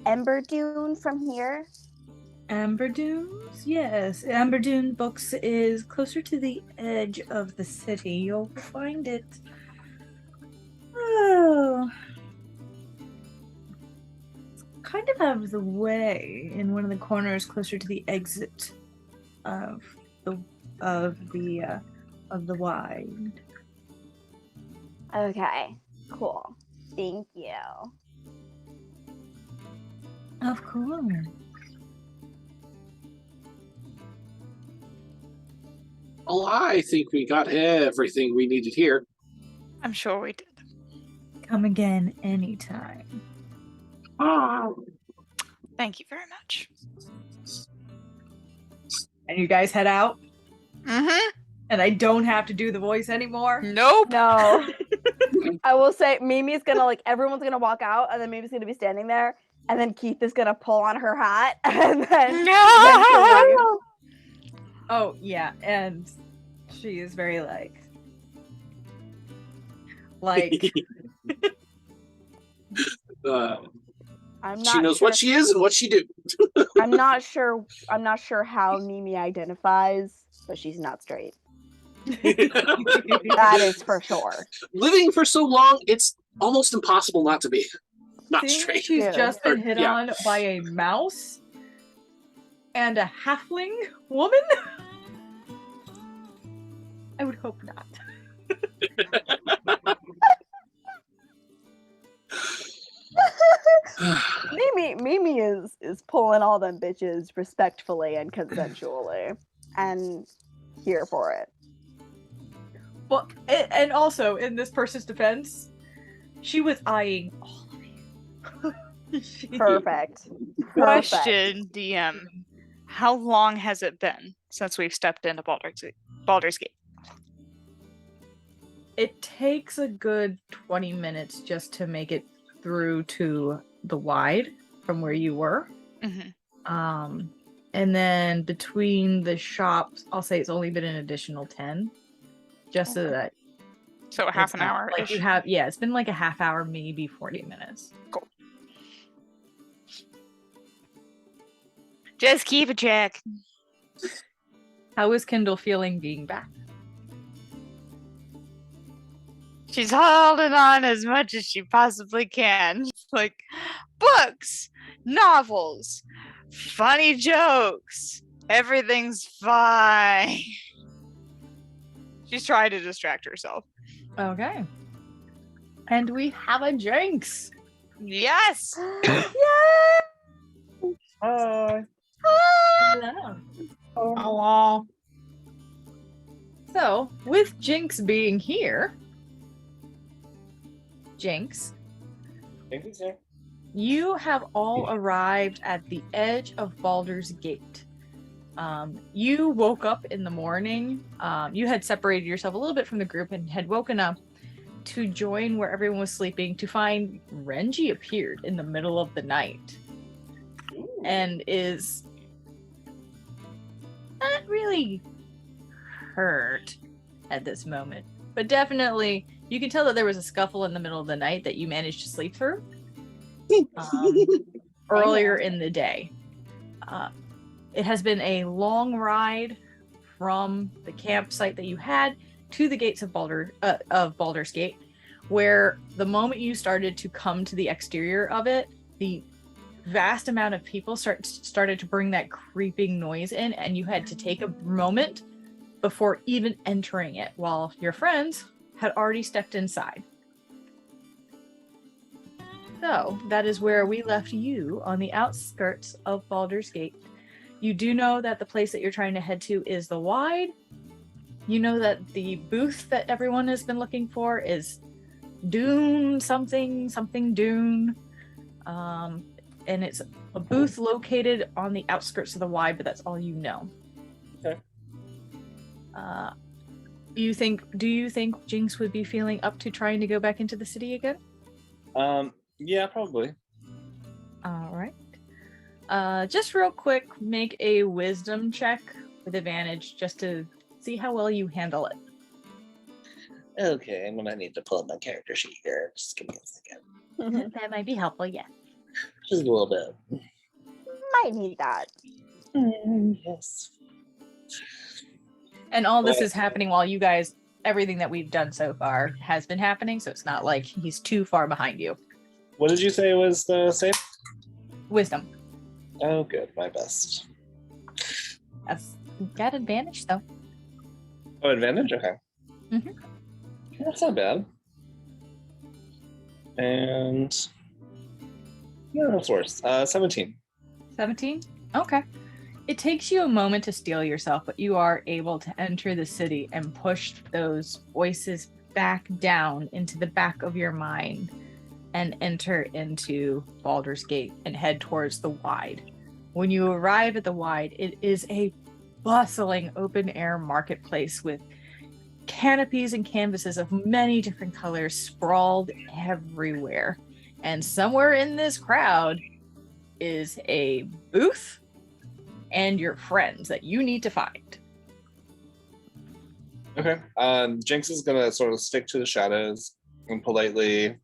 Ember Dune from here?
Amber Dunes? Yes. Amber Dune Books is closer to the edge of the city. You'll find it. Oh. It's kind of out of the way in one of the corners closer to the exit of the wide.
Okay, cool. Thank you.
Of course.
Well, I think we got everything we needed here.
I'm sure we did.
Come again anytime.
Thank you very much.
And you guys head out?
Mm-hmm.
And I don't have to do the voice anymore?
Nope.
No. I will say Mimi's gonna everyone's gonna walk out and then Mimi's gonna be standing there and then Keith is gonna pull on her hat and then
No.
Oh yeah, and she is very like
I'm not
she knows
sure,
what she is and what she do.
I'm not sure how Mimi identifies, but she's not straight. That is for sure.
Living for so long, it's almost impossible not to be. Not
seeing
straight.
she's
Yeah.
just been hit
Yeah.
on by a mouse and a halfling woman? I would hope not.
Mimi is pulling all them bitches respectfully and consensually, and here for it.
Well, and also in this person's defense, she was eyeing all of you.
Perfect.
Question, DM. How long has it been since we've stepped into Baldur's Gate?
It takes a good 20 minutes just to make it through to the wide from where you were.
Mm-hmm.
And then between the shops, I'll say it's only been an additional 10. Just so that
So a half an hour.
like you have, yeah, it's been like a half hour, maybe 40 minutes.
Cool. Just keep a check.
How is Kindle feeling being back?
She's holding on as much as she possibly can. Like books, novels, funny jokes. Everything's fine. She's trying to distract herself.
Okay. And we have a Jinx.
Yes.
Hello.
Hello.
So, with Jinx being here, Jinx, you have all arrived at the edge of Baldur's Gate. You woke up in the morning. You had separated yourself a little bit from the group and had woken up to join where everyone was sleeping to find Renji appeared in the middle of the night and is not really hurt at this moment, but definitely you can tell that there was a scuffle in the middle of the night that you managed to sleep through earlier in the day. It has been a long ride from the campsite that you had to the gates of Baldur's Gate, where the moment you started to come to the exterior of it, the vast amount of people started to bring that creeping noise in, and you had to take a moment before even entering it, while your friends had already stepped inside. So that is where we left you, on the outskirts of Baldur's Gate. You do know that the place that you're trying to head to is the Wide. You know that the booth that everyone has been looking for is Dune something Dune. And it's a booth located on the outskirts of the Wide, but that's all you know.
Okay.
Do you think Jinx would be feeling up to trying to go back into the city again?
Yeah, probably.
All right. Just real quick, make a wisdom check with advantage just to see how well you handle it.
Okay, I'm gonna need to pull up my character sheet here. Just give me a second.
That might be helpful, yeah.
Just a little bit.
Might need that.
Yes.
And all this is happening while you guys, everything that we've done so far has been happening, so it's not like he's too far behind you.
What did you say was the save?
Wisdom.
Oh, good. My best.
That's got advantage though.
Oh, advantage? Okay.
Mhm.
That's not bad. And yeah, that's worse. 17.
17? Okay. It takes you a moment to steel yourself, but you are able to enter the city and push those voices back down into the back of your mind and enter into Baldur's Gate and head towards the Wide. When you arrive at the Wide, it is a bustling open-air marketplace with canopies and canvases of many different colors sprawled everywhere. And somewhere in this crowd is a booth and your friends that you need to find.
Okay. Jinx is gonna sort of stick to the shadows and politely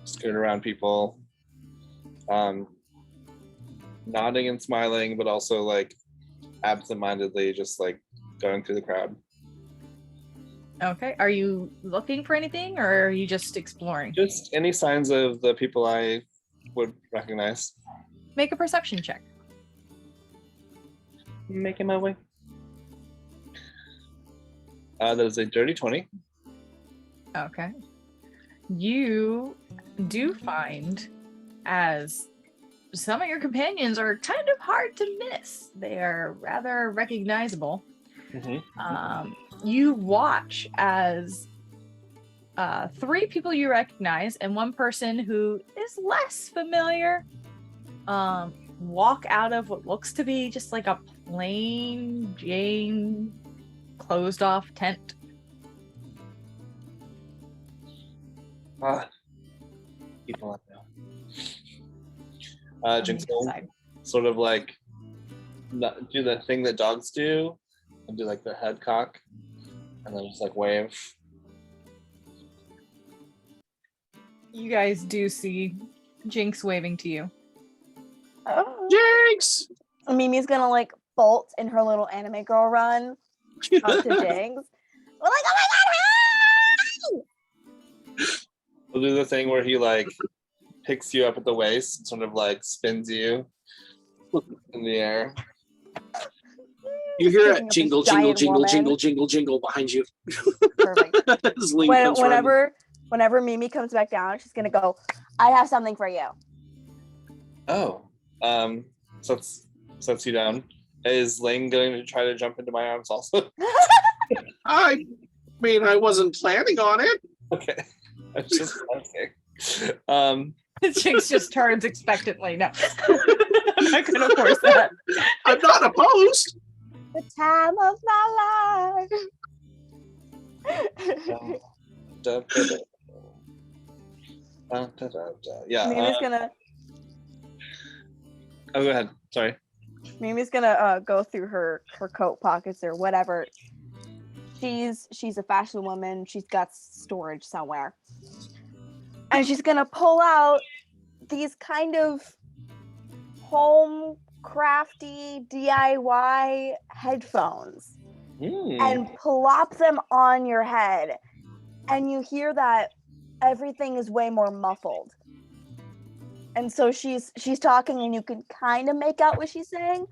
skirt around people, nodding and smiling, but also like absent-mindedly just like going through the crowd.
Okay. Are you looking for anything or are you just exploring?
Just any signs of the people I would recognize.
Make a perception check.
Making my way. That is a dirty 20.
Okay. You do find, as some of your companions are kind of hard to miss, they are rather recognizable.
Mm-hmm.
You watch as 3 people you recognize and one person who is less familiar walk out of what looks to be just like a plain Jane closed off tent.
People up now. Jinx will sort of like do the thing that dogs do and do like the head cock and then just like wave.
You guys do see Jinx waving to you.
Oh.
Jinx!
Mimi's gonna like bolt in her little anime girl run up to Jinx. We're like, oh my god, hi!
He'll do the thing where he like picks you up at the waist and sort of like spins you in the air.
You hear
Picking
it
up
jingle,
this
jingle,
giant
jingle,
woman.
jingle, jingle, jingle behind you.
Perfect.
As Ling comes running.
Whenever Mimi comes back down, she's gonna go, I have something for you.
Oh. Sets you down. Is Ling going to try to jump into my arms also?
I mean, I wasn't planning on it.
Okay. I was just asking.
Jinx just turns expectantly. No. I'm not gonna force that.
I'm not opposed.
The time of my life.
Yeah.
Mimi's gonna
Oh, go ahead. Sorry.
go through her coat pockets or whatever. She's a fashion woman. She's got storage somewhere, and she's gonna pull out these kind of home crafty DIY headphones and plop them on your head, and you hear that everything is way more muffled. And so she's talking, and you can kind of make out what she's saying.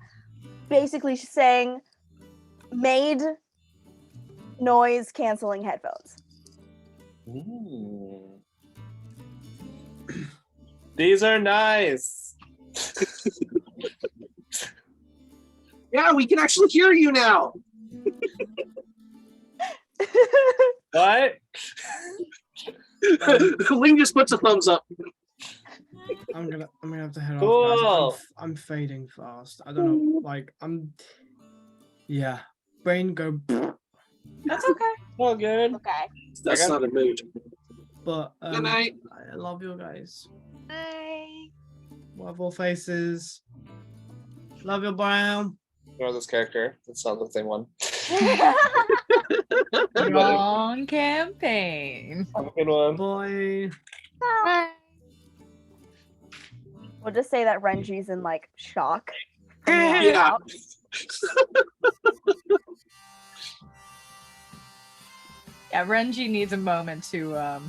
Basically, she's saying, "Made noise canceling headphones."
These are nice.
Yeah, we can actually hear you now.
What?
Ling just puts a thumbs up.
I'm gonna have to head
Cool.
off, guys. I'm fading fast. I don't know, like yeah. Brain go.
That's okay.
All good.
Okay.
That's not a mood.
But
Good night.
I love you guys.
Bye.
Love all faces. Love you, Brown.
Ignore this character. That's not the same one.
Long campaign.
Have a good one.
Boy.
Bye.
We'll just say that Renji's in like shock.
Yeah.
Yeah, Renji needs a moment to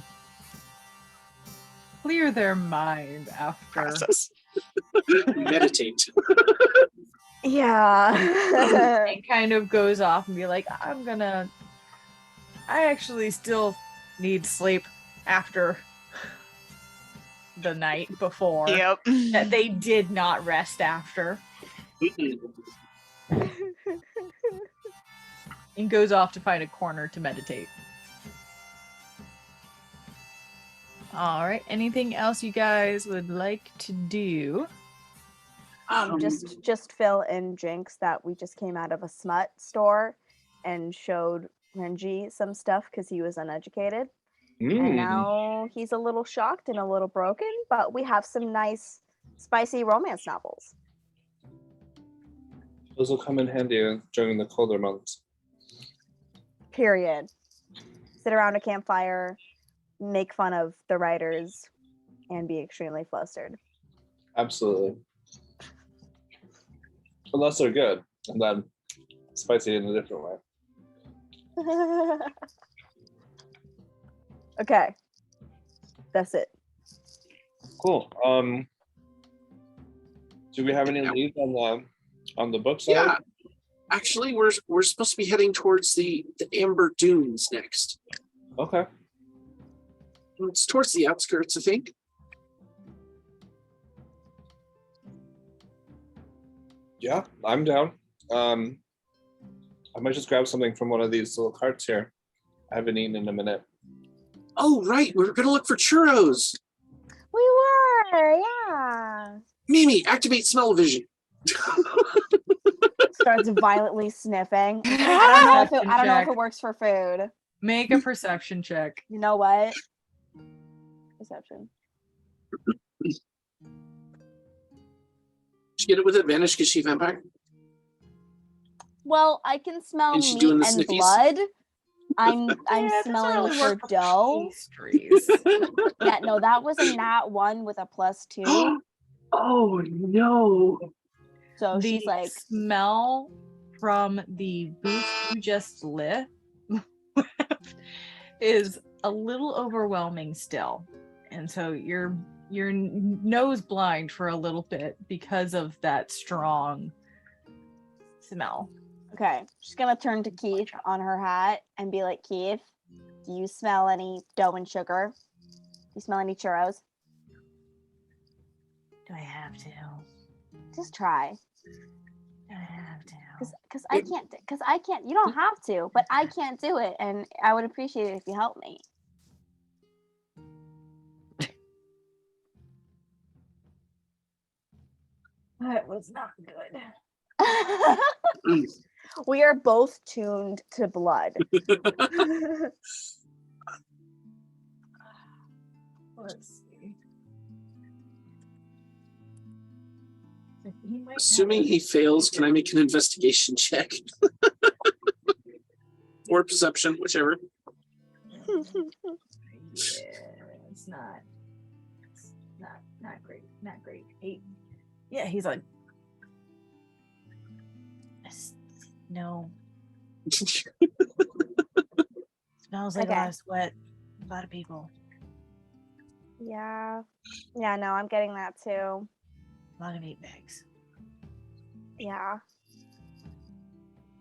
clear their mind after.
Process.
Meditate.
Yeah.
And kind of goes off and be like, I actually still need sleep after the night before.
Yep.
That they did not rest after. And goes off to find a corner to meditate. All right. Anything else you guys would like to do?
Just fill in Jinx that we just came out of a smut store and showed Renji some stuff because he was uneducated. And now he's a little shocked and a little broken, but we have some nice, spicy romance novels.
Those will come in handy during the colder months.
Period. Sit around a campfire, make fun of the writers, and be extremely flustered.
Absolutely. Unless they're good, and then spicy in a different way.
Okay. That's it.
Cool. Do we have any leads on the book side?
Yeah. Actually, we're supposed to be heading towards the Amber Dunes next.
Okay.
It's towards the outskirts, I think.
Yeah, I'm down. I might just grab something from one of these little carts here. I haven't eaten in a minute.
Oh, right. We're going to look for churros.
We were, yeah.
Mimi, activate smell-o-vision.
Starts violently sniffing. I don't know if it works for food.
Make a perception check.
You know what? Perception.
She get it with advantage because she's vampire?
Well, I can smell
And she's
meat
doing the
and
sniffies?
blood. I'm
Yeah, it doesn't
smelling
really
for
work for
dough.
pastries.
Yeah, no, that was a nat 1 with a +2.
Oh, no.
So
The
she's like,
smell from the booth you just lit is a little overwhelming still, and so you're nose blind for a little bit because of that strong smell.
okay, she's gonna turn to Keith on her hat and be like, Keith, do you smell any dough and sugar? Do you smell any churros?
Do I have to?
Just try.
Do I have to?
Because I can't, you don't have to, but I can't do it, and I would appreciate it if you help me.
That was not good.
We are both tuned to blood.
Let's see. He might have
Assuming
a-
he fails, can I make an investigation check? Or perception, whichever.
Yeah, it's not great. Not great. 8. Yeah, he's like, no. Smells like a
Okay.
lot of sweat. A lot of people.
Yeah. Yeah, no, I'm getting that too.
A lot of 8 bags.
Yeah.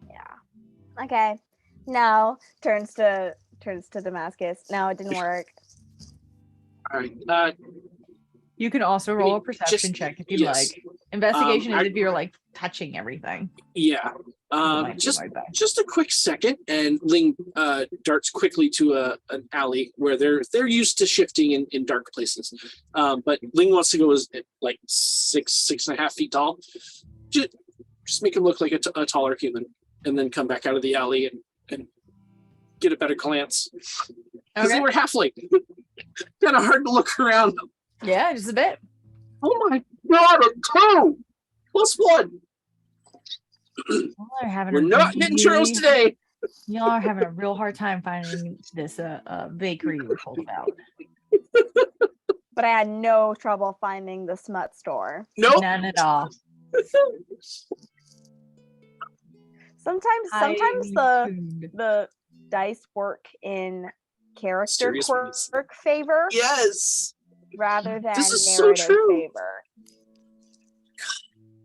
Yeah. Okay. No. Turns to Damascus. No, it didn't work.
All right.
You can also roll a perception
just-
check if you'd
yes.
like. Investigation is
I-
if you're like touching everything.
Yeah.
Might be
Just
like that.
just a quick second, and Ling darts quickly to an alley where they're used to shifting in dark places. But Ling wants to go as like 6.5 feet tall. Just make him look like a taller human, and then come back out of the alley and get a better glance. Because they were halfling. Kind of hard to look around.
Yeah, just a bit.
Oh my god, a 2 plus 1.
Y'all are having
We're
a
not getting churros
really-
today.
Y'all are having a real hard time finding this bakery you were told about.
But I had no trouble finding the smut store.
Nope.
None at all.
Sometimes
Highly
the
tuned.
dice work in character
Serious ones.
quirk favor
Yes.
rather than
This is so
narrative
true.
favor.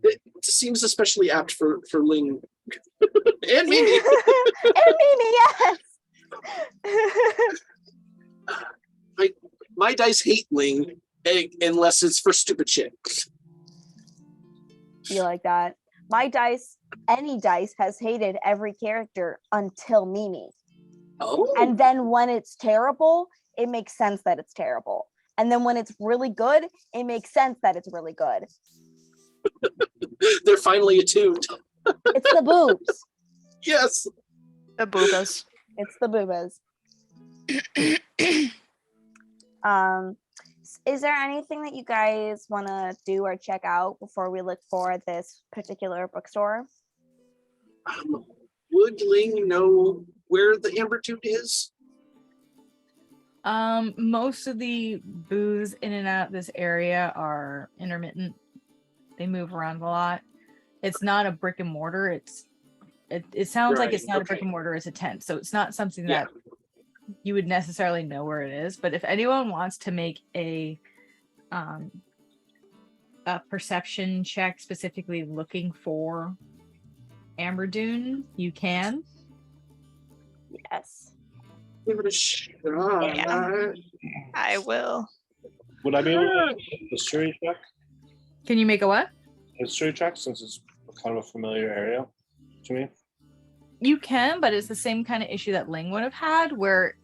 It seems especially apt for Ling and Mimi.
And Mimi, yes.
My dice hate Ling unless it's for stupid shit.
You like that? My dice, any dice, has hated every character until Mimi.
Oh.
And then when it's terrible, it makes sense that it's terrible. And then when it's really good, it makes sense that it's really good.
They're finally attuned.
It's the boobs.
Yes.
The boobas.
It's the boobas. Is there anything that you guys want to do or check out before we look for this particular bookstore?
Would Ling know where the Amber Tube is?
Most of the booths in and out of this area are intermittent. They move around a lot. It's not a brick and mortar. It sounds like
Right,
it's not a brick
okay.
and mortar, it's a tent. So it's not something
Yeah.
that you would necessarily know where it is. But if anyone wants to make a perception check specifically looking for Amber Dune, you can.
Yes.
Give it a shot.
Yeah. I will.
Would I be able to make a history check?
Can you make a what?
History check, since it's kind of a familiar area to me.
You can, but it's the same kind of issue that Ling would have had, where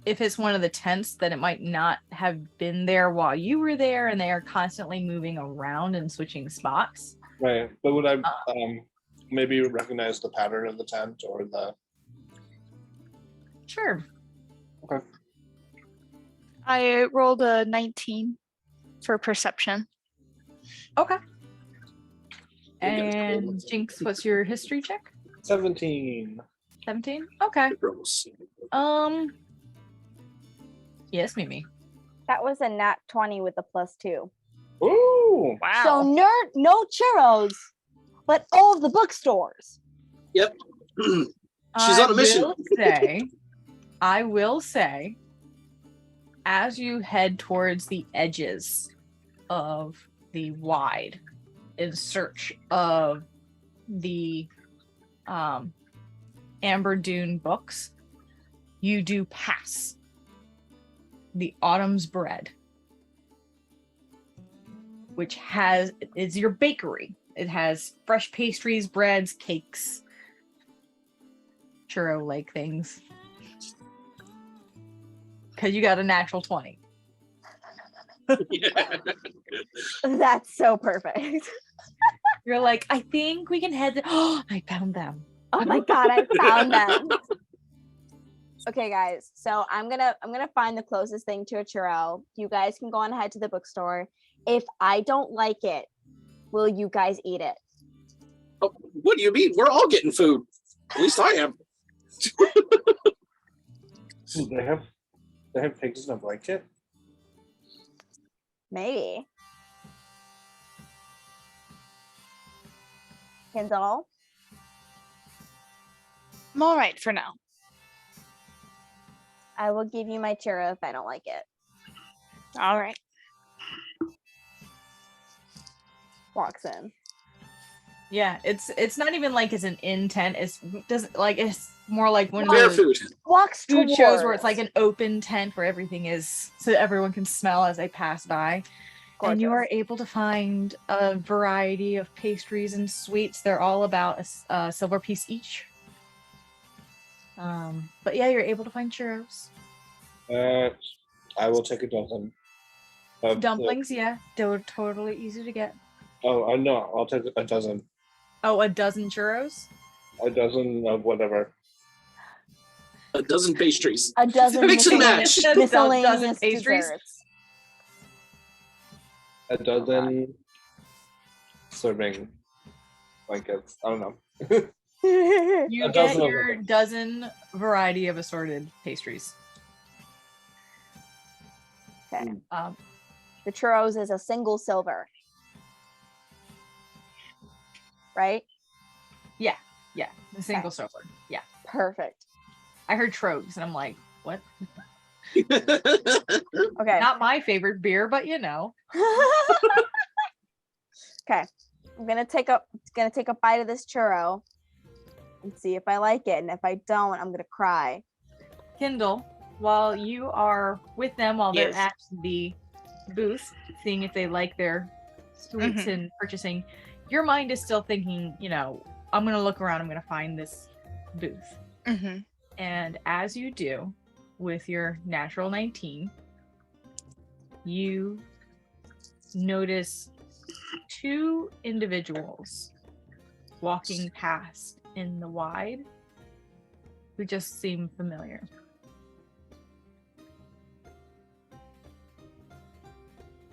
if it's one of the tents, then it might not have been there while you were there, and they are constantly moving around and switching spots.
Right, but would I maybe recognize the pattern of the tent or the?
Sure.
Okay.
I rolled a 19 for perception.
Okay. And Jinx, what's your history check?
17.
17? Okay.
Gross.
Yes, Mimi.
That was a nat 20 with a +2.
Ooh!
Wow.
So no churros, but all of the bookstores.
Yep. She's on a mission.
I will say, as you head towards the edges of the wide in search of the Amber Dune books, you do pass the Autumn's Bread, which is your bakery. It has fresh pastries, breads, cakes, churro-like things. Because you got a natural 20.
Yeah.
That's so perfect.
You're like, I think we can head. Oh, I found them.
Oh my god, I found them. Okay, guys. So I'm gonna find the closest thing to a churro. You guys can go on ahead to the bookstore. If I don't like it, will you guys eat it?
Oh, what do you mean? We're all getting food. At least I am.
They have pigs in a blanket.
Maybe. Kindle?
I'm all right for now.
I will give you my churro if I don't like it.
All right.
Walks in.
Yeah, it's not even like it's an intent. It's more like one of
Fair
those
food.
Walks
food
towards.
shows where it's like an open tent where everything is so that everyone can smell as they pass by. And you are
Gorgeous.
able to find a variety of pastries and sweets. They're all about a silver piece each. But yeah, you're able to find churros.
I will take a dozen. of the-
Dumplings, yeah, they're totally easy to get.
Oh, I know. I'll take a dozen.
Oh, a dozen churros?
A dozen of whatever.
A dozen pastries.
A dozen
Mix and match.
miscellaneous
Dozen pastries?
desserts.
A dozen serving blankets. I don't know.
You
A
get
dozen of
your
them.
dozen variety of assorted pastries.
Okay.
Um,
The churros is a single silver. Right?
yeah, the single silver. Yeah.
Perfect.
I heard trogs and I'm like, what?
Okay.
Not my favorite beer, but you know.
Okay. I'm gonna take a bite of this churro and see if I like it. And if I don't, I'm gonna cry.
Kindle, while you are with them while they're
Yes.
at the booth, seeing if they like their sweets
Mhm.
and purchasing, your mind is still thinking, you know, I'm gonna look around, I'm gonna find this booth.
Mm-hmm.
And as you do, with your natural 19, you notice two individuals walking past in the wide who just seem familiar.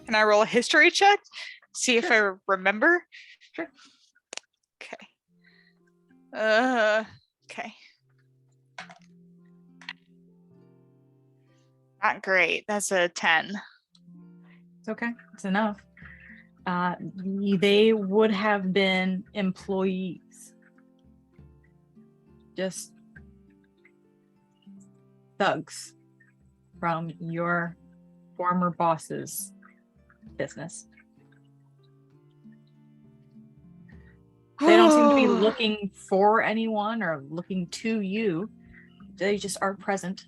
Can I roll a history check? See if I remember?
Sure.
Okay. Okay. Not great. That's a 10.
It's okay. It's enough. They would have been employees. Just thugs from your former boss's business. They don't seem to be looking for anyone or looking to you. They just are present.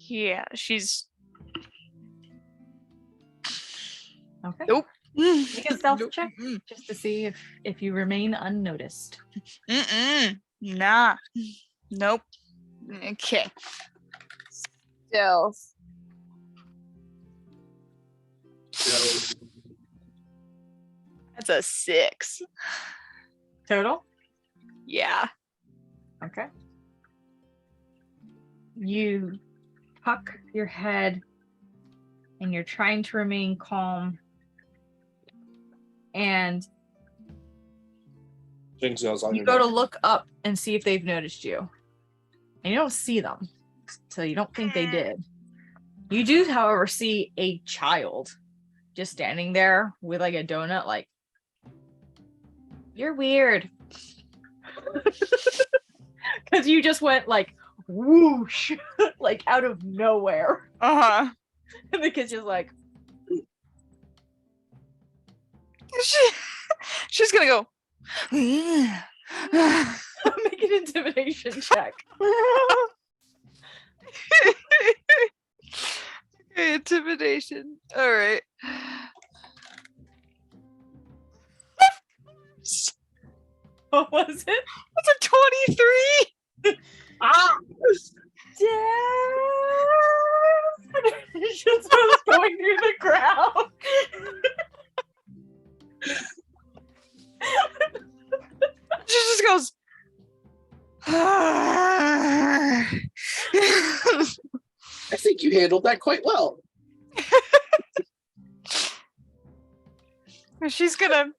Yeah, she's.
Okay.
Nope.
Make a stealth
Nope.
check just to see if you remain unnoticed.
Nah. Nope. Okay. Stealth. That's a 6.
Total?
Yeah.
Okay. You tuck your head and you're trying to remain calm. And
Jinx goes on
you
your
go to
neck.
look up and see if they've noticed you. And you don't see them. So you don't think they did. You do, however, see a child just standing there with like a donut, like, you're weird. Because you just went like whoosh, like out of nowhere.
Uh-huh.
And the kid's just like,
She's gonna go.
make an intimidation check.
Okay, intimidation. All right.
What was it?
That's a 23.
Ah!
It just was going through the crowd.
She just goes.
I think you handled that quite well.
She's gonna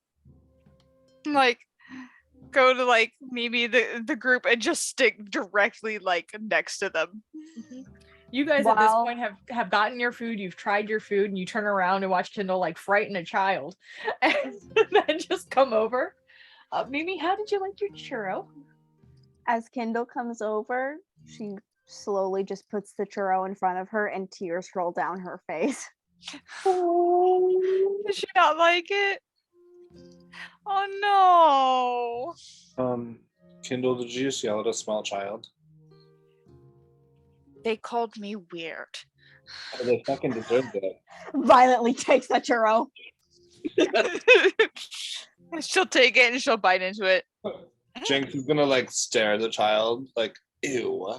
like go to like maybe the group and just stick directly like next to them.
You guys at this
Wow.
point have gotten your food, you've tried your food, and you turn around and watch Kindle like frighten a child and then just come over. Mimi, how did you like your churro?
As Kindle comes over, she slowly just puts the churro in front of her and tears roll down her face.
Did she not like it? Oh no.
Kindle, did you just yell at a small child?
They called me weird.
Oh, they fucking deserved it.
Violently takes the churro.
She'll take it and she'll bite into it.
Jinx is gonna like stare at the child, like, ew.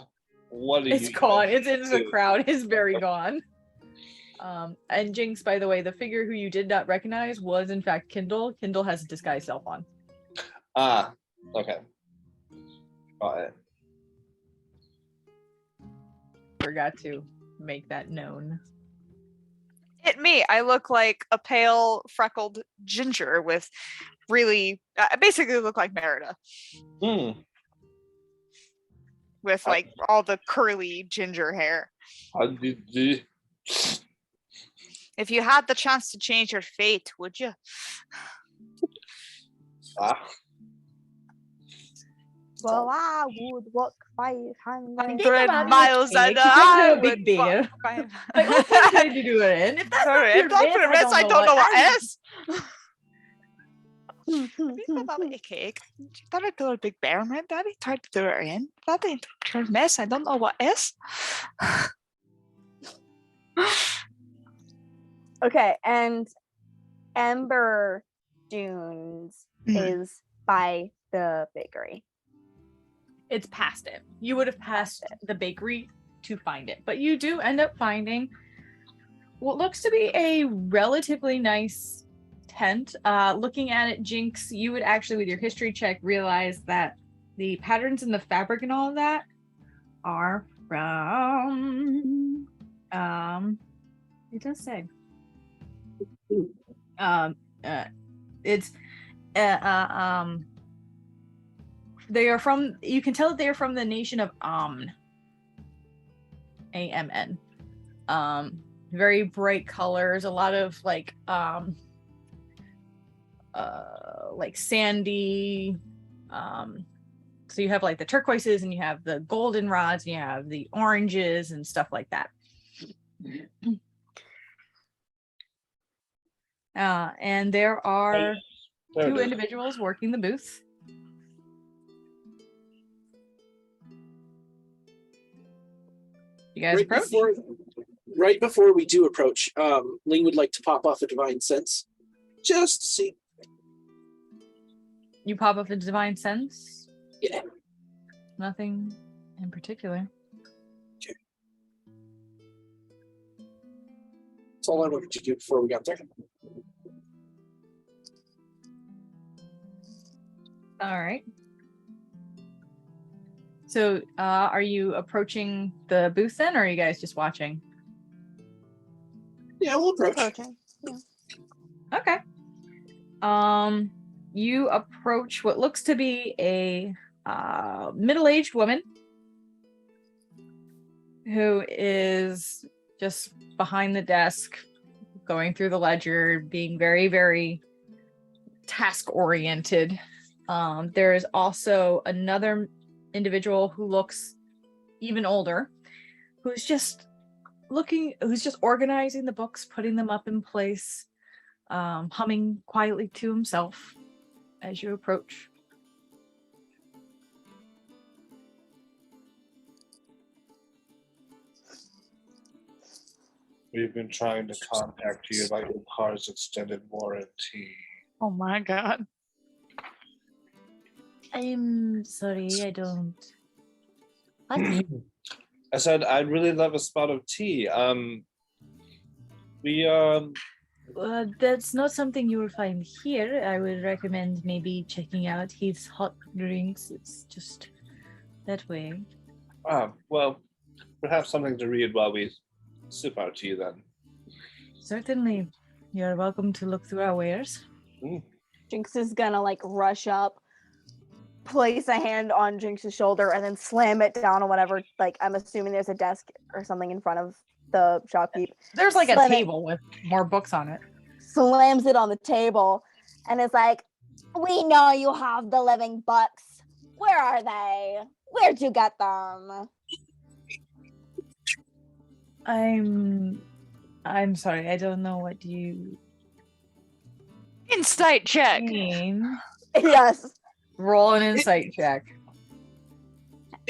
What are you?
It's gone. It's in the
do?
crowd. It's very gone. And Jinx, by the way, the figure who you did not recognize was in fact Kindle. Kindle has a disguised self on.
Ah, okay. Got it.
Forgot to make that known.
Hit me. I look like a pale, freckled ginger with really, I basically look like Merida with like all the curly ginger hair.
How did you?
If you had the chance to change your fate, would you?
Ah,
Well, I would walk 500
100
about
miles
your
and
cake, you turn into a
I
big
would
bear.
walk 500.
Like, what did you do it in? If that's
Sorry,
not
if not for this, I don't know what is. About a cake. That I do a big bear, man. Daddy tried to do it in. That ain't a mess. I don't know what is.
Okay, and Ember Dunes is by the bakery.
It's past it. You would have passed the bakery to find it, but you do end up finding what looks to be a relatively nice tent. Looking at it, Jinx, you would actually, with your history check, realize that the patterns in the fabric and all of that are from it does say it's they are from, you can tell that they are from the nation of Amn. AMN. Very bright colors, a lot of like sandy, so you have like the turquoises and you have the golden rods and you have the oranges and stuff like that. And there are two individuals working the booth. You guys approach?
Right before we do approach, Ling would like to pop off a divine sense, just to see.
You pop up a divine sense?
Yeah.
Nothing in particular.
Okay. That's all I wanted to do before we got there.
All right. So, are you approaching the booth then, or are you guys just watching?
Yeah, we'll approach.
Approaching.
Okay. You approach what looks to be a middle-aged woman who is just behind the desk, going through the ledger, being very, very task-oriented. There is also another individual who looks even older, who's just organizing the books, putting them up in place, humming quietly to himself as you approach.
We've been trying to contact you about your car's extended warranty.
Oh my god.
I'm sorry, I don't. What?
I said I'd really love a spot of tea.
That's not something you will find here. I would recommend maybe checking out his hot drinks. It's just that way.
Well, perhaps something to read while we sip our tea then.
Certainly. You're welcome to look through our wares.
Jinx is gonna like rush up, place a hand on Jinx's shoulder, and then slam it down on whatever. Like I'm assuming there's a desk or something in front of the shopkeep.
There's like a
Slam it.
table with more books on it.
Slams it on the table, and is like, "We know you have the living books. Where are they? Where'd you get them?"
I'm sorry, I don't know what you
Insight check.
mean.
Yes.
Roll an insight check.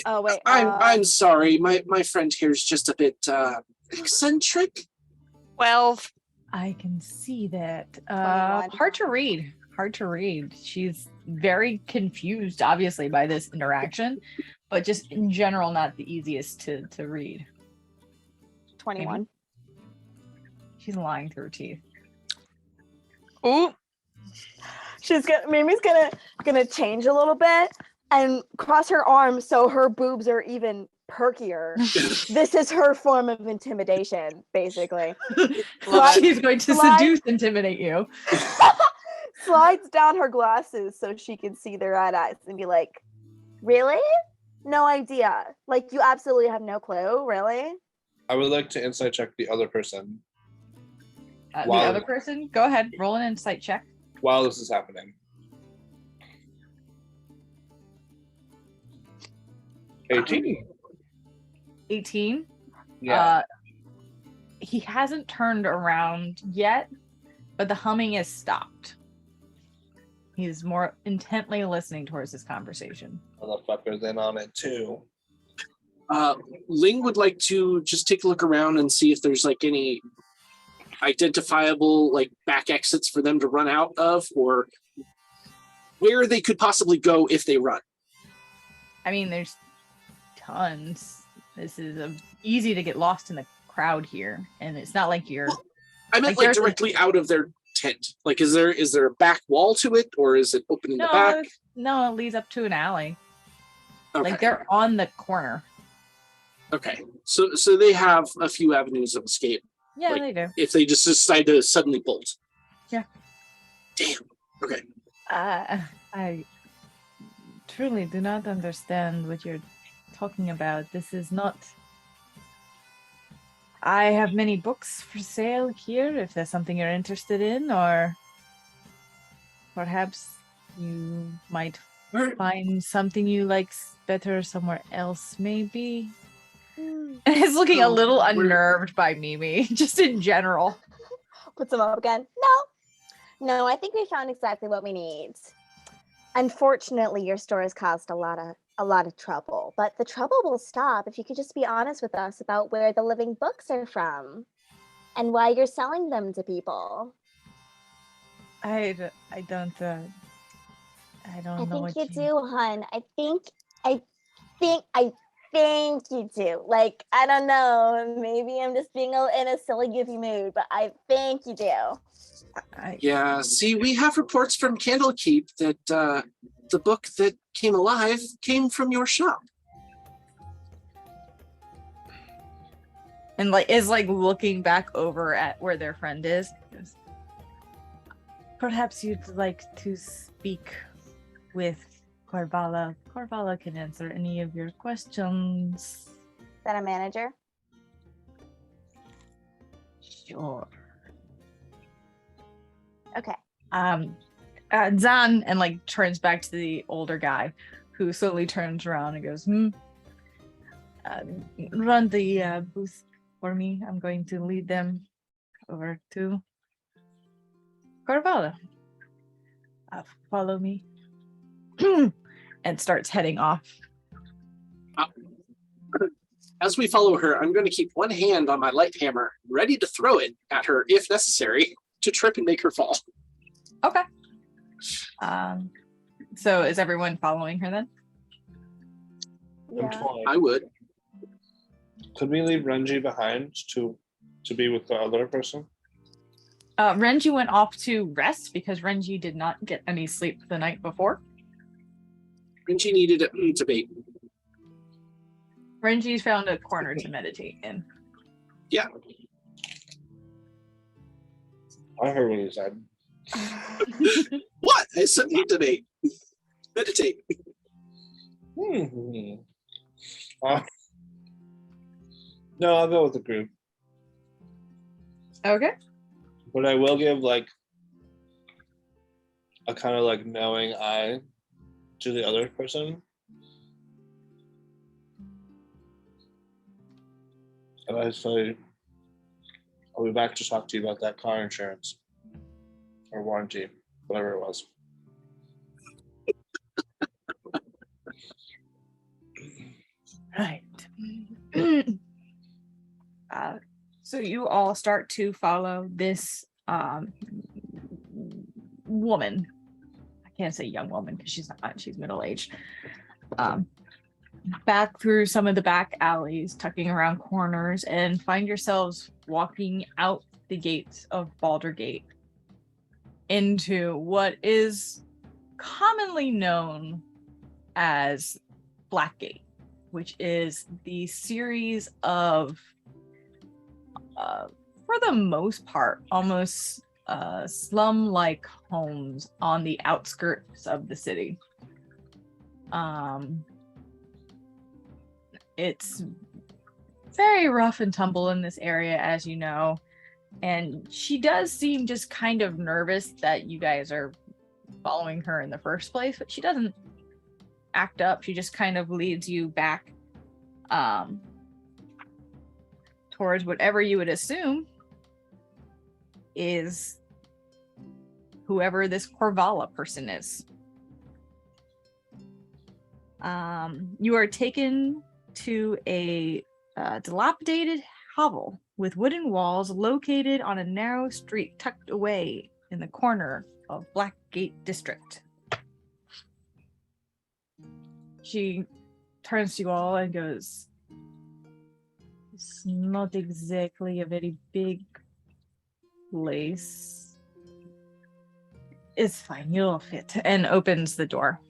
Oh wait.
I'm sorry. My friend here is just a bit eccentric.
12.
I can see that.
21.
Hard to read. Hard to read. She's very confused, obviously, by this interaction, but just in general, not the easiest to read.
21.
She's lying through her teeth.
Ooh.
Mimi's gonna change a little bit and cross her arms so her boobs are even perkier. This is her form of intimidation, basically.
She's going to seduce, intimidate you.
Slides down her glasses so she can see their red eyes and be like, "Really? No idea. Like you absolutely have no clue, really?"
I would like to insight check the other person
The
Wow.
other person, go ahead, roll an insight check.
while this is happening. 18.
18.
Yeah.
He hasn't turned around yet, but the humming has stopped. He's more intently listening towards this conversation.
Motherfucker's in on it too.
Ling would like to just take a look around and see if there's like any identifiable like back exits for them to run out of, or where they could possibly go if they run.
I mean, there's tons. This is easy to get lost in the crowd here, and it's not like you're.
Well, I meant
Like,
like
there's
directly out of their tent. Like, is there a back wall to it, or is it open in the back?
No, it leads up to an alley.
Okay.
Like they're on the corner.
Okay. So they have a few avenues of escape
Yeah,
Like-
they do.
if they just decide to suddenly bolt.
Yeah.
Damn. Okay.
I truly do not understand what you're talking about. This is not. I have many books for sale here if there's something you're interested in, or perhaps you might
Where-
find something you like better somewhere else, maybe. He's looking a little
Where-
unnerved by Mimi, just in general.
Puts them up again. No, I think we found exactly what we need. Unfortunately, your store has caused a lot of trouble, but the trouble will stop if you could just be honest with us about where the living books are from and why you're selling them to people.
I don't know
I
what
think you do, hun. I think you do. Like, I don't know. Maybe I'm just being in a silly, goofy mood, but I think you do.
Yeah. See, we have reports from Candlekeep that the book that came alive came from your shop.
And is looking back over at where their friend is. Goes, perhaps you'd like to speak with Corvala. Corvala can answer any of your questions.
Is that a manager?
Sure.
Okay.
Zan and turns back to the older guy, who slowly turns around and goes, run the booth for me. I'm going to lead them over to Corvala. Follow me. And starts heading off.
As we follow her, I'm going to keep one hand on my light hammer, ready to throw it at her if necessary to trip and make her fall.
Okay. So is everyone following her then?
I'm
Yeah.
toying.
I would.
Could we leave Renji behind to be with the other person?
Renji went off to rest because Renji did not get any sleep the night before.
And she needed it to bait.
Renji's found a corner to meditate in.
Yeah.
I heard what he said.
What? I said meditate. Meditate.
No, I'll go with the group.
Okay.
But I will give like a kind of like knowing eye to the other person. And I say, I'll be back to talk to you about that car insurance or warranty, whatever it was.
Right. So you all start to follow this woman. I can't say young woman because she's not, she's middle-aged. Back through some of the back alleys, tucking around corners, and find yourselves walking out the gates of Baldur Gate into what is commonly known as Blackgate, which is the series of, for the most part, almost slum-like homes on the outskirts of the city. It's very rough and tumble in this area, as you know, and she does seem just kind of nervous that you guys are following her in the first place, but she doesn't act up. She just kind of leads you back towards whatever you would assume is whoever this Corvala person is. You are taken to a dilapidated hovel with wooden walls located on a narrow street tucked away in the corner of Blackgate District. She turns to you all and goes, "It's not exactly a very big place. It's fine, you'll fit," and opens the door.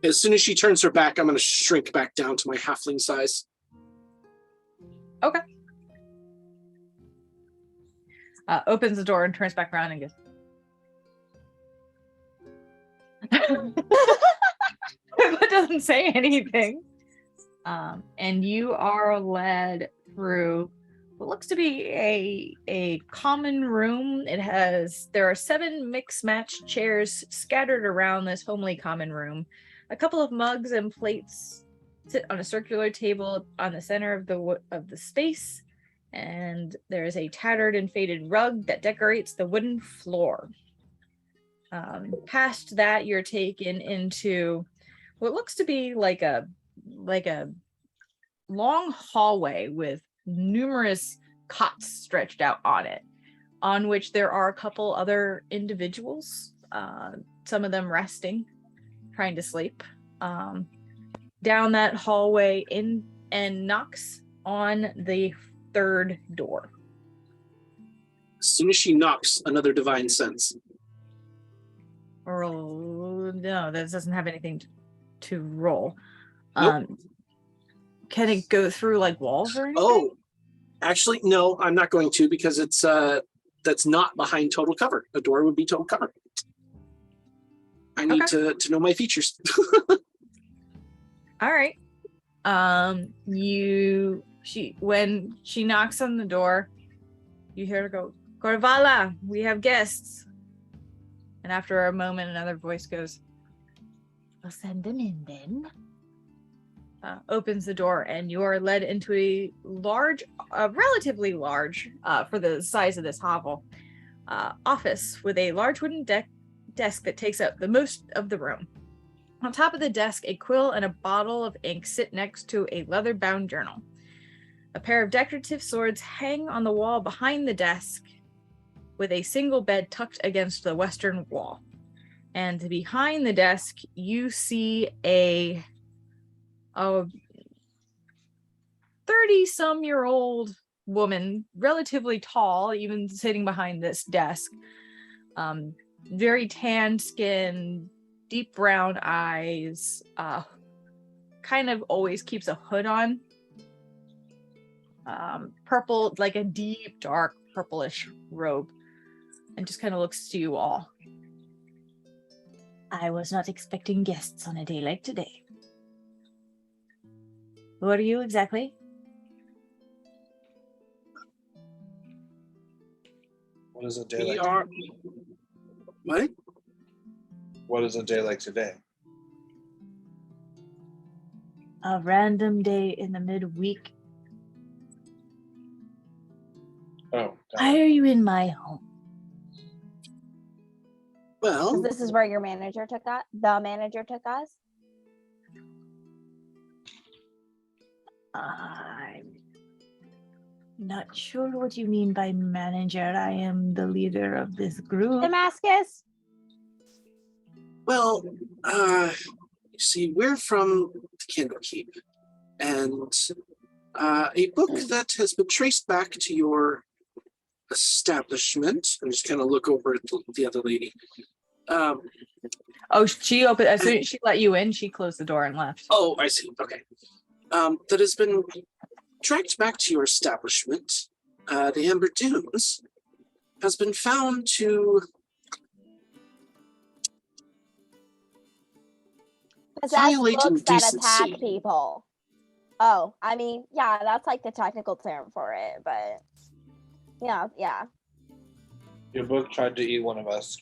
As soon as she turns her back, I'm going to shrink back down to my halfling size.
Okay. Opens the door and turns back around and goes, but doesn't say anything. And you are led through what looks to be a common room. There are 7 mix-match chairs scattered around this homely common room. A couple of mugs and plates sit on a circular table on the center of the space, and there is a tattered and faded rug that decorates the wooden floor. Past that, you're taken into what looks to be like a long hallway with numerous cots stretched out on it, on which there are a couple other individuals, some of them resting, trying to sleep. Down that hallway in and knocks on the 3rd door.
As soon as she knocks, another divine sense.
Roll. No, that doesn't have anything to roll.
Nope.
Can it go through like walls or anything?
Oh, actually, no, I'm not going to, because it's that's not behind total cover. A door would be total cover. I need to know my features.
All right. When she knocks on the door, you hear her go, "Corvala, we have guests." And after a moment, another voice goes, "I'll send them in then." Opens the door, and you are led into a relatively large, for the size of this hovel, office with a large wooden desk that takes up the most of the room. On top of the desk, a quill and a bottle of ink sit next to a leather-bound journal. A pair of decorative swords hang on the wall behind the desk, with a single bed tucked against the western wall. And behind the desk, you see a 30-some-year-old woman, relatively tall, even sitting behind this desk. Very tan skin, deep brown eyes, kind of always keeps a hood on. Purple, like a deep, dark, purplish robe. and just kind of looks to you all. I was not expecting guests on a day like today. Who are you exactly?
What is a day
We
like?
are. What?
What is a day like today?
A random day in the midweek.
Oh,
Why are you in my home?
Well,
This is where your manager took that. The manager took us.
I'm not sure what you mean by manager. I am the leader of this group.
Damascus.
well, you see, we're from Candlekeep, and a book that has been traced back to your establishment. I'm just kind of look over at the other lady.
Oh, she opened as soon as she let you in. She closed the door and left.
Oh, I see. Okay. That has been tracked back to your establishment. The Amber Dunes has been found to
Possess
violate
books that
indecency.
attack people. Oh, I mean, yeah, that's like the technical term for it, but yeah.
your book tried to eat one of us.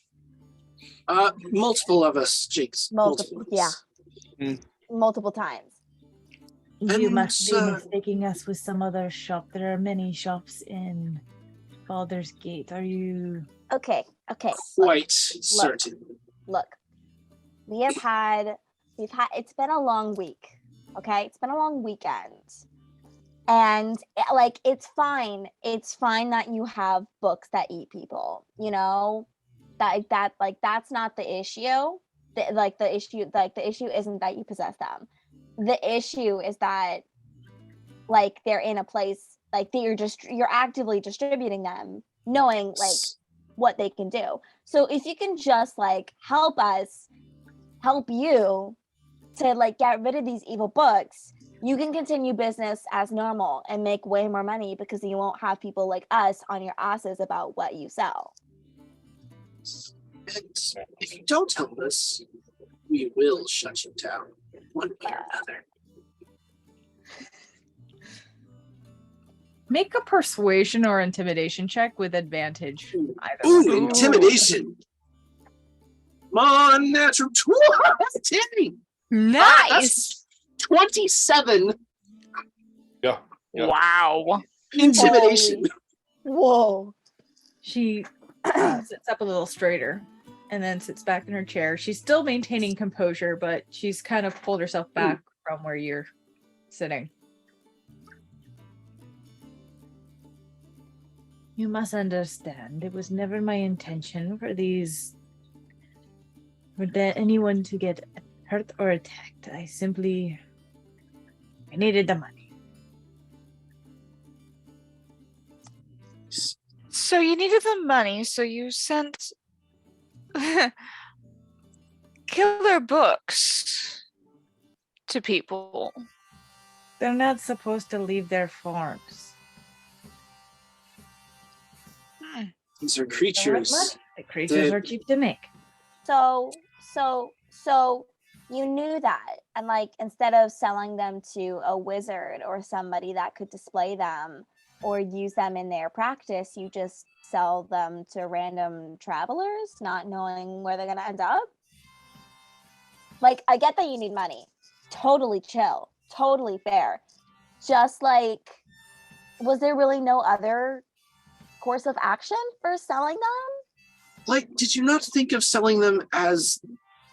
Multiple of us, Jakes.
Multiple,
of us.
multiple times.
You
And,
must be mistaking us with some other shop. There are many shops in Baldur's Gate. Are you?
Okay.
Quite certain.
Look, we've had. It's been a long week. Okay, it's been a long weekend, and it's fine. It's fine that you have books that eat people. You know, that's not the issue. The issue isn't that you possess them. The issue is that they're in a place that you're actively distributing them, knowing what they can do. So if you can just help you to get rid of these evil books, you can continue business as normal and make way more money because you won't have people like us on your asses about what you sell.
And if you don't help us, we will shut you down one way or another.
Make a persuasion or intimidation check with advantage.
Ooh, intimidation. Come on, natural 20.
Nice.
That's 27
Yeah.
Wow.
intimidation.
Whoa.
She sits up a little straighter and then sits back in her chair. She's still maintaining composure, but she's kind of pulled herself back from where you're sitting. You must understand, it was never my intention for anyone to get hurt or attacked. I needed the money.
So you needed the money, so you sent killer books to people.
They're not supposed to leave their farms.
These are creatures.
The creatures are cheap to make.
So you knew that, and instead of selling them to a wizard or somebody that could display them or use them in their practice, you just sell them to random travelers, not knowing where they're gonna end up. I get that you need money. Totally chill. Totally fair. Just was there really no other course of action for selling them?
Did you not think of selling them as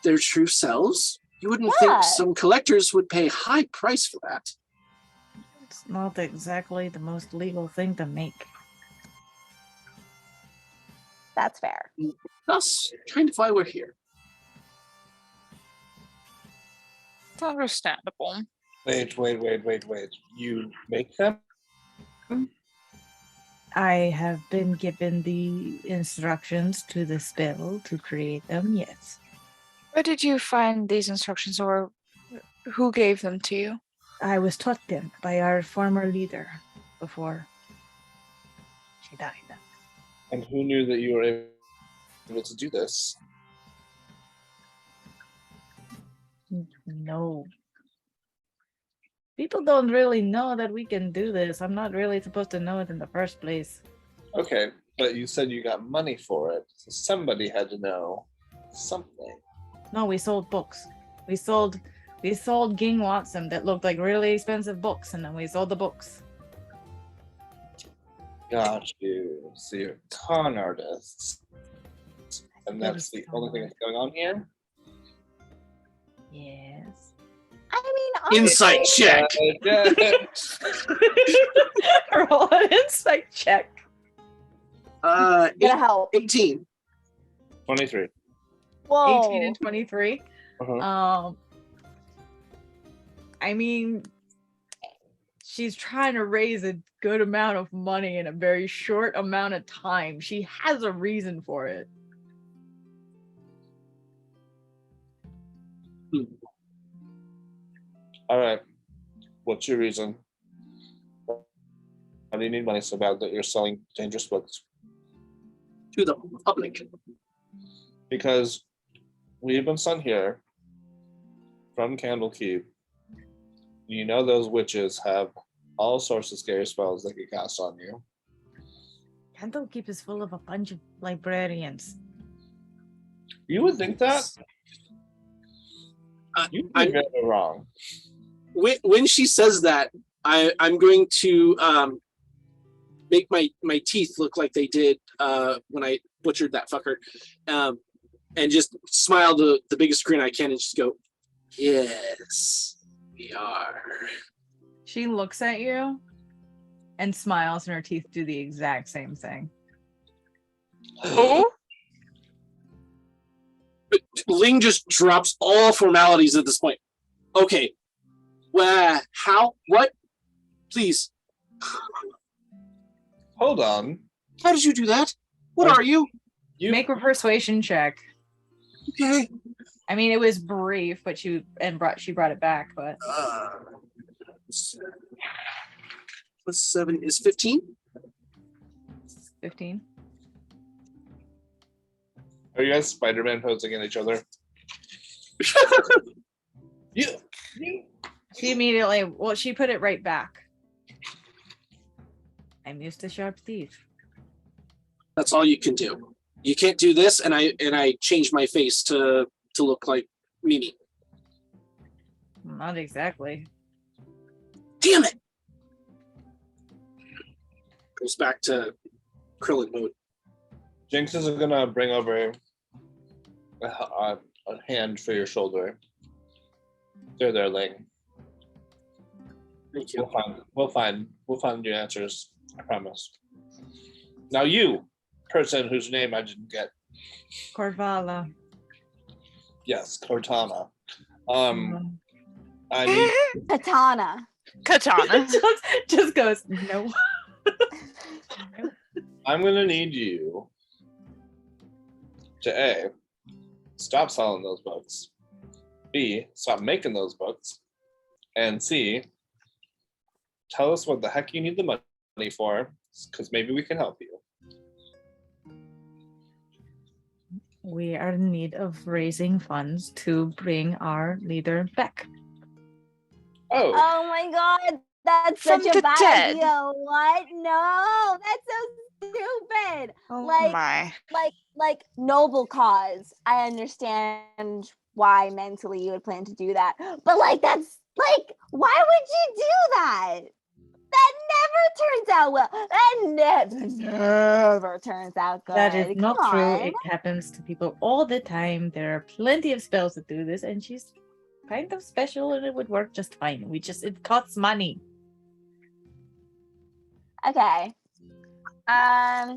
their true selves? You wouldn't think some collectors would pay a high price for that.
It's not exactly the most legal thing to make.
That's fair.
That's kind of why we're here.
It's understandable.
Wait. You make them?
I have been given the instructions to the spell to create them, yes.
Where did you find these instructions, or who gave them to you?
I was taught them by our former leader before she died.
And who knew that you were able able to do this.
No. People don't really know that we can do this. I'm not really supposed to know it in the first place.
Okay, but you said you got money for it, so somebody had to know something.
No, we sold books. We sold Ging Watson that looked like really expensive books, and then we sold the books.
Got you. So you're con artists. And
That
that's
is
the
con
only thing that's going on here?
Yes.
I mean,
Insight
honestly,
check.
Roll an insight check.
gonna help.
18.
23.
Whoa.
18 and 23.
Uh-huh.
I mean, she's trying to raise a good amount of money in a very short amount of time. She has a reason for it.
All right. What's your reason? Why do you need money so bad that you're selling dangerous books?
To the public.
Because we've been sent here from Candlekeep. You know those witches have all sorts of scary spells they can cast on you.
Candlekeep is full of a bunch of librarians.
You would think that? You'd be very wrong.
When she says that, I'm going to make my teeth look like they did when I butchered that fucker, and just smile the biggest grin I can and just go, yes, we are.
She looks at you and smiles, and her teeth do the exact same thing.
Oh,
Ling just drops all formalities at this point. Okay. Well, how? What? Please.
Hold on.
How did you do that? What are you?
You
Make a persuasion check.
Okay.
I mean, it was brief, but she brought it back. But
Plus 7 is 15.
15.
Are you guys Spider-Man posing at each other? You.
She immediately, she put it right back. I'm used to sharp teeth.
That's all you can do. You can't do this, and I changed my face to look like Mimi.
Not exactly.
Damn it! Goes back to Krillin mode.
Jinx is gonna bring over a hand for your shoulder. There, Ling.
Thank you.
We'll find your answers. I promise. Now you, person whose name I didn't get.
Corvala.
Yes, Cortana. I need
Katana.
Katana.
just goes, no.
I'm gonna need you to A, stop selling those books. B, stop making those books. And C, tell us what the heck you need the money for, because maybe we can help you.
We are in need of raising funds to bring our leader back.
Oh,
Oh my god, that's
From
such
the
a bad
dead.
idea. What? No, that's so stupid.
Oh
Like-
my.
Like noble cause. I understand why mentally you would plan to do that, but like that's like, why would you do that? That never turns out well. That never turns out good.
That is not
Come
true.
on.
It happens to people all the time. There are plenty of spells that do this, and she's kind of special, and it would work just fine. It costs money.
Okay.
I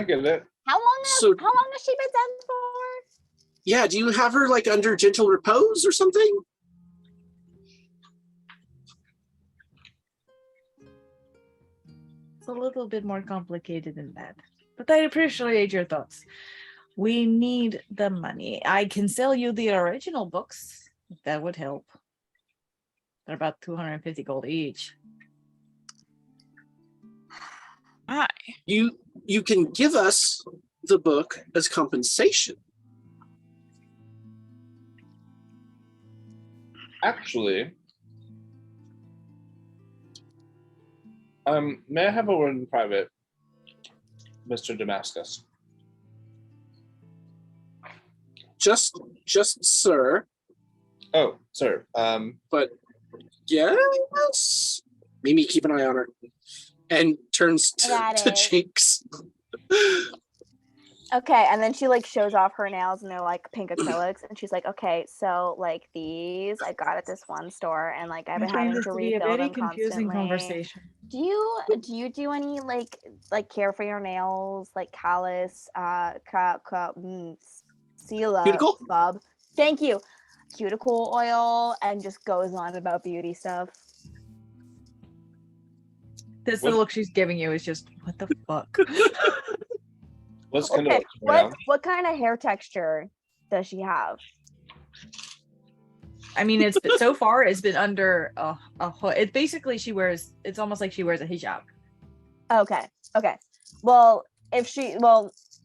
get it.
How long has she been dead for?
Yeah, do you have her like under gentle repose or something?
It's a little bit more complicated than that. But I appreciate your thoughts. We need the money. I can sell you the original books. If that would help. They're about 250 gold each.
My.
You can give us the book as compensation.
Actually, may I have a word in private, Mr. Damascus?
Just sir.
Oh, sir.
But yes. Mimi, keep an eye on her. And turns
Got
to
it.
Jinx.
Okay, and then she like shows off her nails and they're like pink acrylics, and she's like, okay, so like these I got at this one store, and like I've been
I find
having
this
to
to be a
refill
very
them
confusing
constantly.
conversation.
Do you do any like care for your nails, like callus, Sela,
Cuticle?
Bob? Thank you. Cuticle oil, and just goes on about beauty stuff.
This
What-
look she's giving you is just, what the fuck?
What's kind
Okay,
of
what kind of hair texture does she have?
I mean, it's been, so far it's been under a hood. It's basically it's almost like she wears a hijab.
Okay. Well,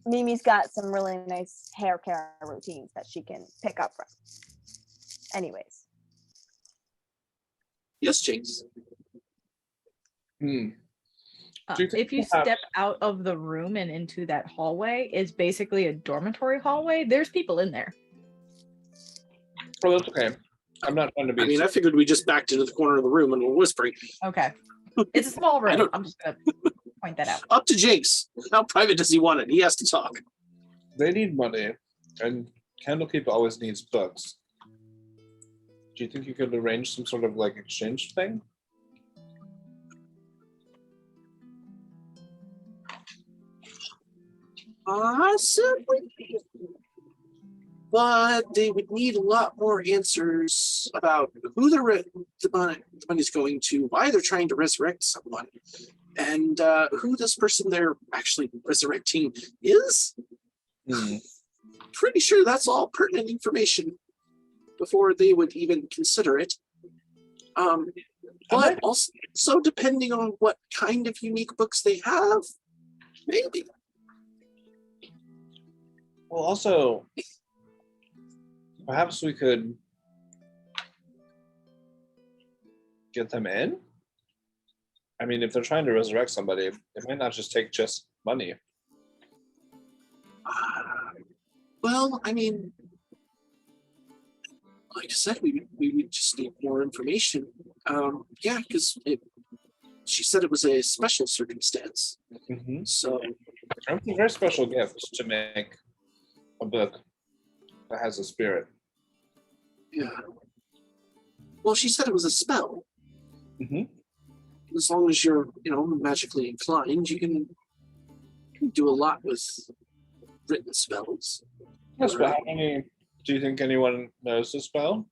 Mimi's got some really nice hair care routines that she can pick up from. Anyways.
Yes, Jinx.
Do you think
If you
perhaps-
step out of the room and into that hallway, it's basically a dormitory hallway. There's people in there.
Oh, that's okay. I'm not trying to be.
I mean, I figured we just backed into the corner of the room and we're whispering.
Okay. It's a small room.
don't-
I'm just gonna point that out.
Up to Jinx. How private does he want it? He has to talk.
They need money, and Candlekeep always needs books. Do you think you could arrange some sort of like exchange thing?
Possibly. But they would need a lot more answers about who the money's going to, why they're trying to resurrect someone, and who this person they're actually resurrecting is. Pretty sure that's all pertinent information before they would even consider it. But also depending on what kind of unique books they have, maybe.
Well, also, perhaps we could get them in. I mean, if they're trying to resurrect somebody, it might not just take just money.
Well, I mean, like I said, we would just need more information. Yeah, because she said it was a special circumstance. So
It's a very special gift to make a book that has a spirit.
yeah. Well, she said it was a spell.
Mm-hmm.
As long as you're, magically inclined, you can do a lot with written spells.
Yes, but how many? Do you think anyone knows the spell?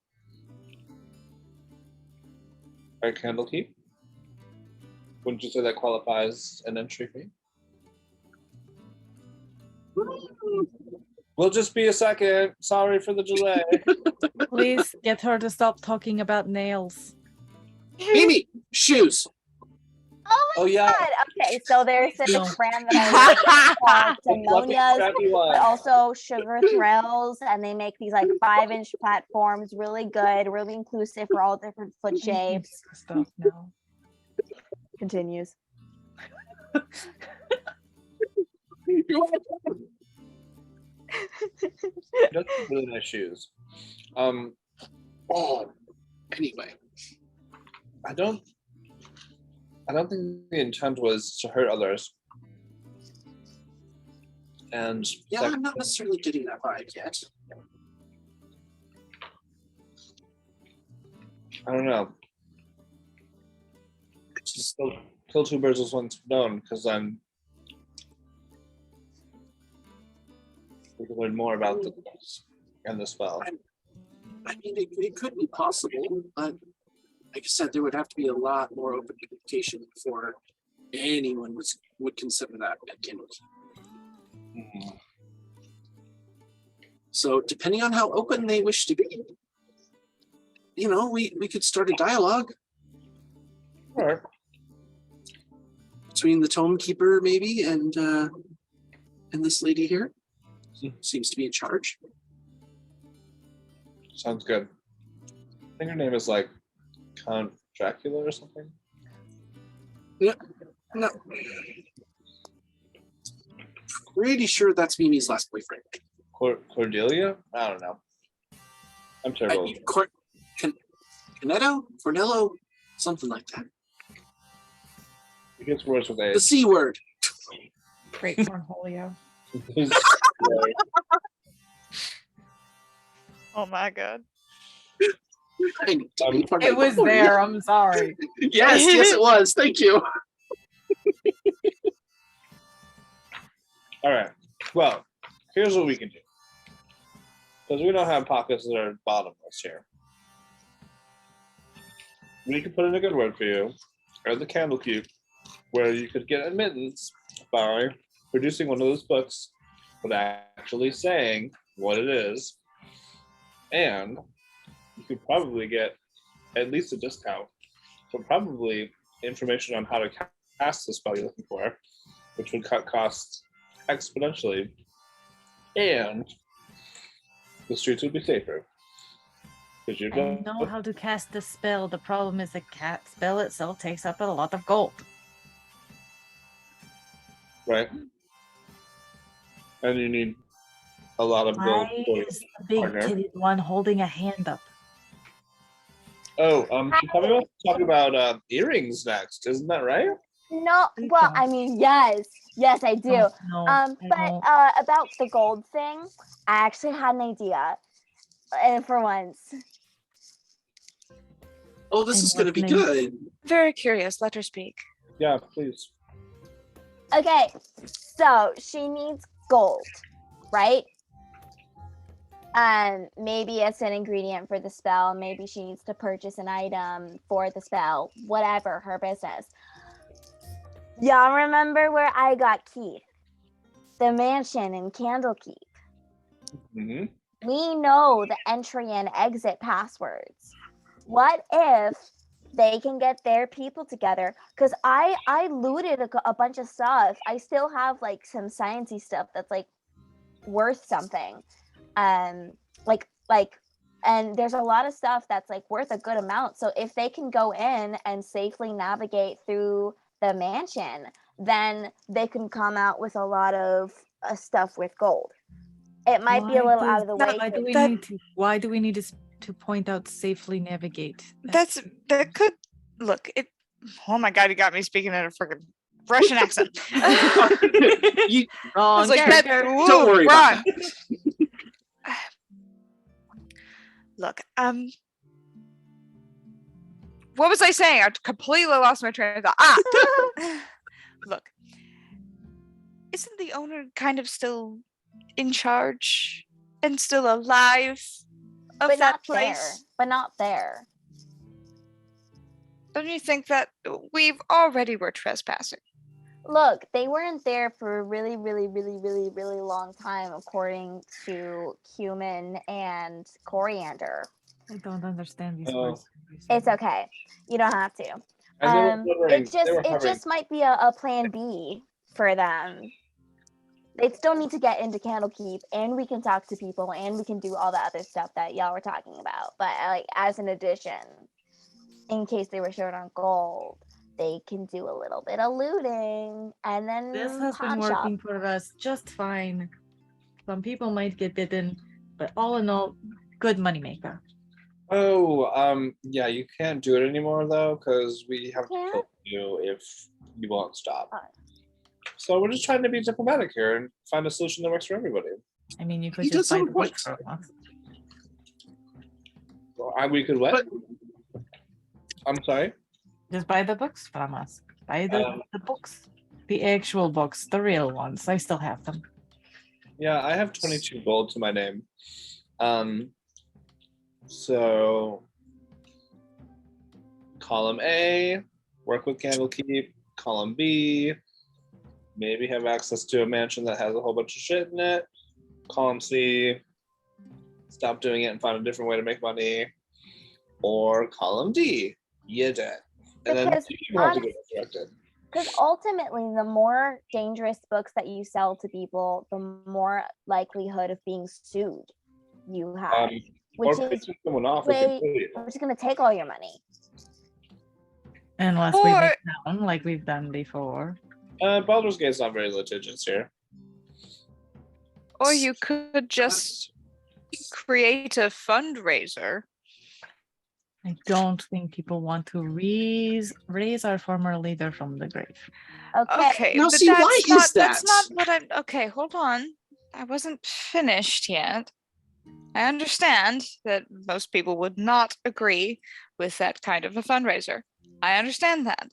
Or Candlekeep? Wouldn't you say that qualifies an entry fee? We'll just be a second. Sorry for the delay.
Please get her to stop talking about nails.
Mimi, shoes.
Oh yeah.
God. Okay, so there's this
No.
brand that I like called
Fluffy,
Simonia's,
scrappy one.
but also Sugar Thrills, and they make these like 5-inch platforms, really good, really inclusive for all different foot shapes.
Stuff now.
Continues.
That's really nice shoes.
Anyway.
I don't think the intent was to hurt others. And
Yeah, I'm not necessarily getting that vibe yet.
I don't know. Just kill two birds with one stone, because we can learn more about the books and the spell.
I mean, it could be possible, but like I said, there would have to be a lot more open communication before anyone would consider that a Candlekeep. So depending on how open they wish to be, we could start a dialogue
All right.
between the Tome Keeper maybe and And this lady here seems to be in charge.
Sounds good. I think her name is like Count Dracula or something.
No. Pretty sure that's Mimi's last boyfriend.
Cordelia? I don't know. I'm terrible.
Cornetto? Cornello? Something like that.
It gets worse with
The
age.
C word.
Great cornholio.
Oh my god.
I need to be part of
It was
the-
there. I'm sorry.
Yes, it was. Thank you.
All right. Well, here's what we can do. Because we don't have pockets that are bottomless here. We can put in a good word for you at the Candlekeep, where you could get admittance by producing one of those books, but actually saying what it is. And you could probably get at least a discount. So probably information on how to cast the spell you're looking for, which would cut costs exponentially. And the streets would be safer. Because you
I know how to cast the spell. The problem is the cat spell itself takes up a lot of gold.
right? And you need a lot of gold.
Why
for
is the big
partner.
titted one holding a hand up?
Oh, she probably wants to talk about earrings next, isn't that right?
No,
Please
well,
don't.
I mean, yes, I do.
No,
But about the gold thing, I actually had an idea, and for once.
Oh, this
And
is going to be
what's
good.
Very curious. Let her speak.
Yeah, please.
Okay, so she needs gold, right? Maybe it's an ingredient for the spell. Maybe she needs to purchase an item for the spell. Whatever, her business. Y'all remember where I got Keith? The mansion in Candlekeep.
Mm-hmm.
We know the entry and exit passwords. What if they can get their people together? Because I looted a bunch of stuff. I still have like some sciencey stuff that's like worth something. And there's a lot of stuff that's like worth a good amount. So if they can go in and safely navigate through the mansion, then they can come out with a lot of stuff with gold. It might be a little out of the way.
Why do we need to point out safely navigate?
That could look it. Oh my god, you got me speaking in a freaking Russian accent.
You,
Wrong.
It's like
character.
that.
Don't worry about
wrong. Look, what was I saying? I completely lost my train of thought. Look, isn't the owner kind of still in charge and still alive of
but
that
not
place?
there. But not there.
Don't you think that we've already were trespassing?
Look, they weren't there for a really, really, really, really, really long time, according to Cumin and Coriander.
I don't understand these
Oh.
words.
It's okay. You don't have to.
And they were wondering-
It
they were
just
hovering-
might be a plan B for them. They still need to get into Candlekeep, and we can talk to people, and we can do all the other stuff that y'all were talking about. But like as an addition, in case they were short on gold, they can do a little bit of looting, and then
This has been
pawn shop.
working for us just fine. Some people might get bitten, but all in all, good moneymaker.
Oh, yeah, you can't do it anymore though, because we have to
Can't?
kill you if you won't stop.
Oh.
So we're just trying to be diplomatic here and find a solution that works for everybody.
I mean, you could
He
just
does
buy
some
the books
points.
from us.
Well, we could what? I'm sorry.
Just buy the books from us. Buy the books. The actual books, the real ones. I still have them.
Yeah, I have 22 gold to my name. So column A, work with Candlekeep. Column B, maybe have access to a mansion that has a whole bunch of shit in it. Column C, stop doing it and find a different way to make money. Or column D, you're dead. And then
Because
you have to get resurrected.
Because ultimately, the more dangerous books that you sell to people, the more likelihood of being sued you have, which
or
is
pissing someone off who can sue you.
which is going to take all your money.
Unless we
Or-
make down like we've done before.
Baldur's Gate's not very litigious here.
Or you could just create a fundraiser.
I don't think people want to raise our former leader from the grave.
Okay.
Now,
but
see, why is
that's
that?
not what I'm. Okay, hold on. I wasn't finished yet. I understand that most people would not agree with that kind of a fundraiser. I understand that.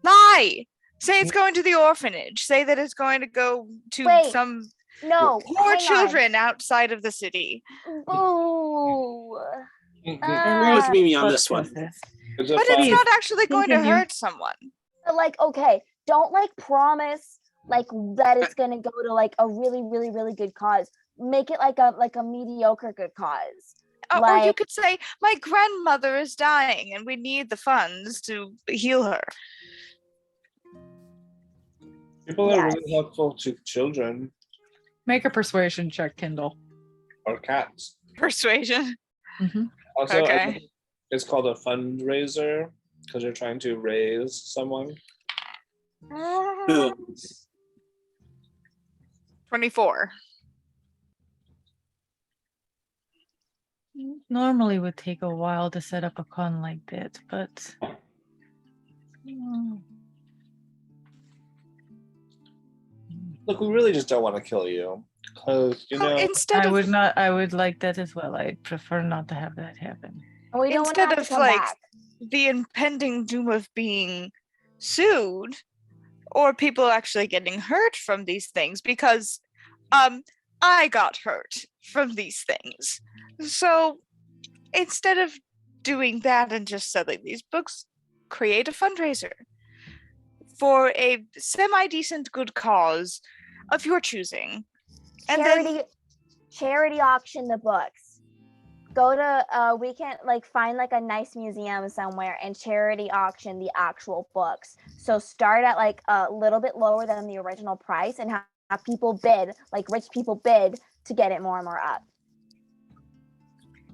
Lie! Say it's going to the orphanage. Say that it's going to go to
Wait,
some
No,
poor
hang
children outside of the city.
on. Boo.
I agree with Mimi on
What
this one.
process?
It's a
But
fun-
it's not actually going to
Continue.
hurt someone.
But like, okay, don't like promise like that it's gonna go to like a really, really, really good cause. Make it like a mediocre good cause.
Or you
Like-
could say, my grandmother is dying and we need the funds to heal her.
People are
Yes.
really helpful to children
Make a persuasion check, Kindle.
or cats.
Persuasion.
Also, I
Okay.
think it's called a fundraiser because you're trying to raise someone.
Ugh.
24.
Normally would take a while to set up a con like that, but
Look, we really just don't want to kill you because
Instead
I
of
would not. I would like that as well. I'd prefer not to have that happen.
And we don't want
Instead
to have
of,
to come
like,
back.
the impending doom of being sued or people actually getting hurt from these things, because I got hurt from these things. So instead of doing that and just selling these books, create a fundraiser for a semi-decent good cause of your choosing. And then
Charity auction the books. Go to we can like find like a nice museum somewhere and charity auction the actual books. So start at like a little bit lower than the original price and have people bid, like rich people bid to get it more and more up.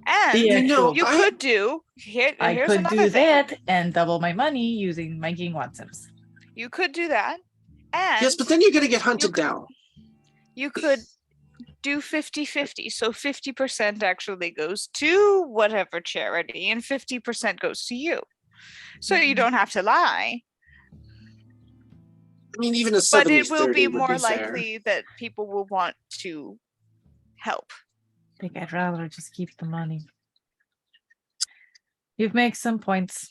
and
The actual-
you could do here's
I could
another
do
thing.
that and double my money using my King Watsons.
You could do that. And
Yes, but then you're gonna get hunted
could-
down.
you could do 50-50. So 50% actually goes to whatever charity and 50% goes to you. So you don't have to lie.
I mean, even a
But
70
it will be
would
more
be fair.
likely that people will want to help.
I think I'd rather just keep the money. You've made some points.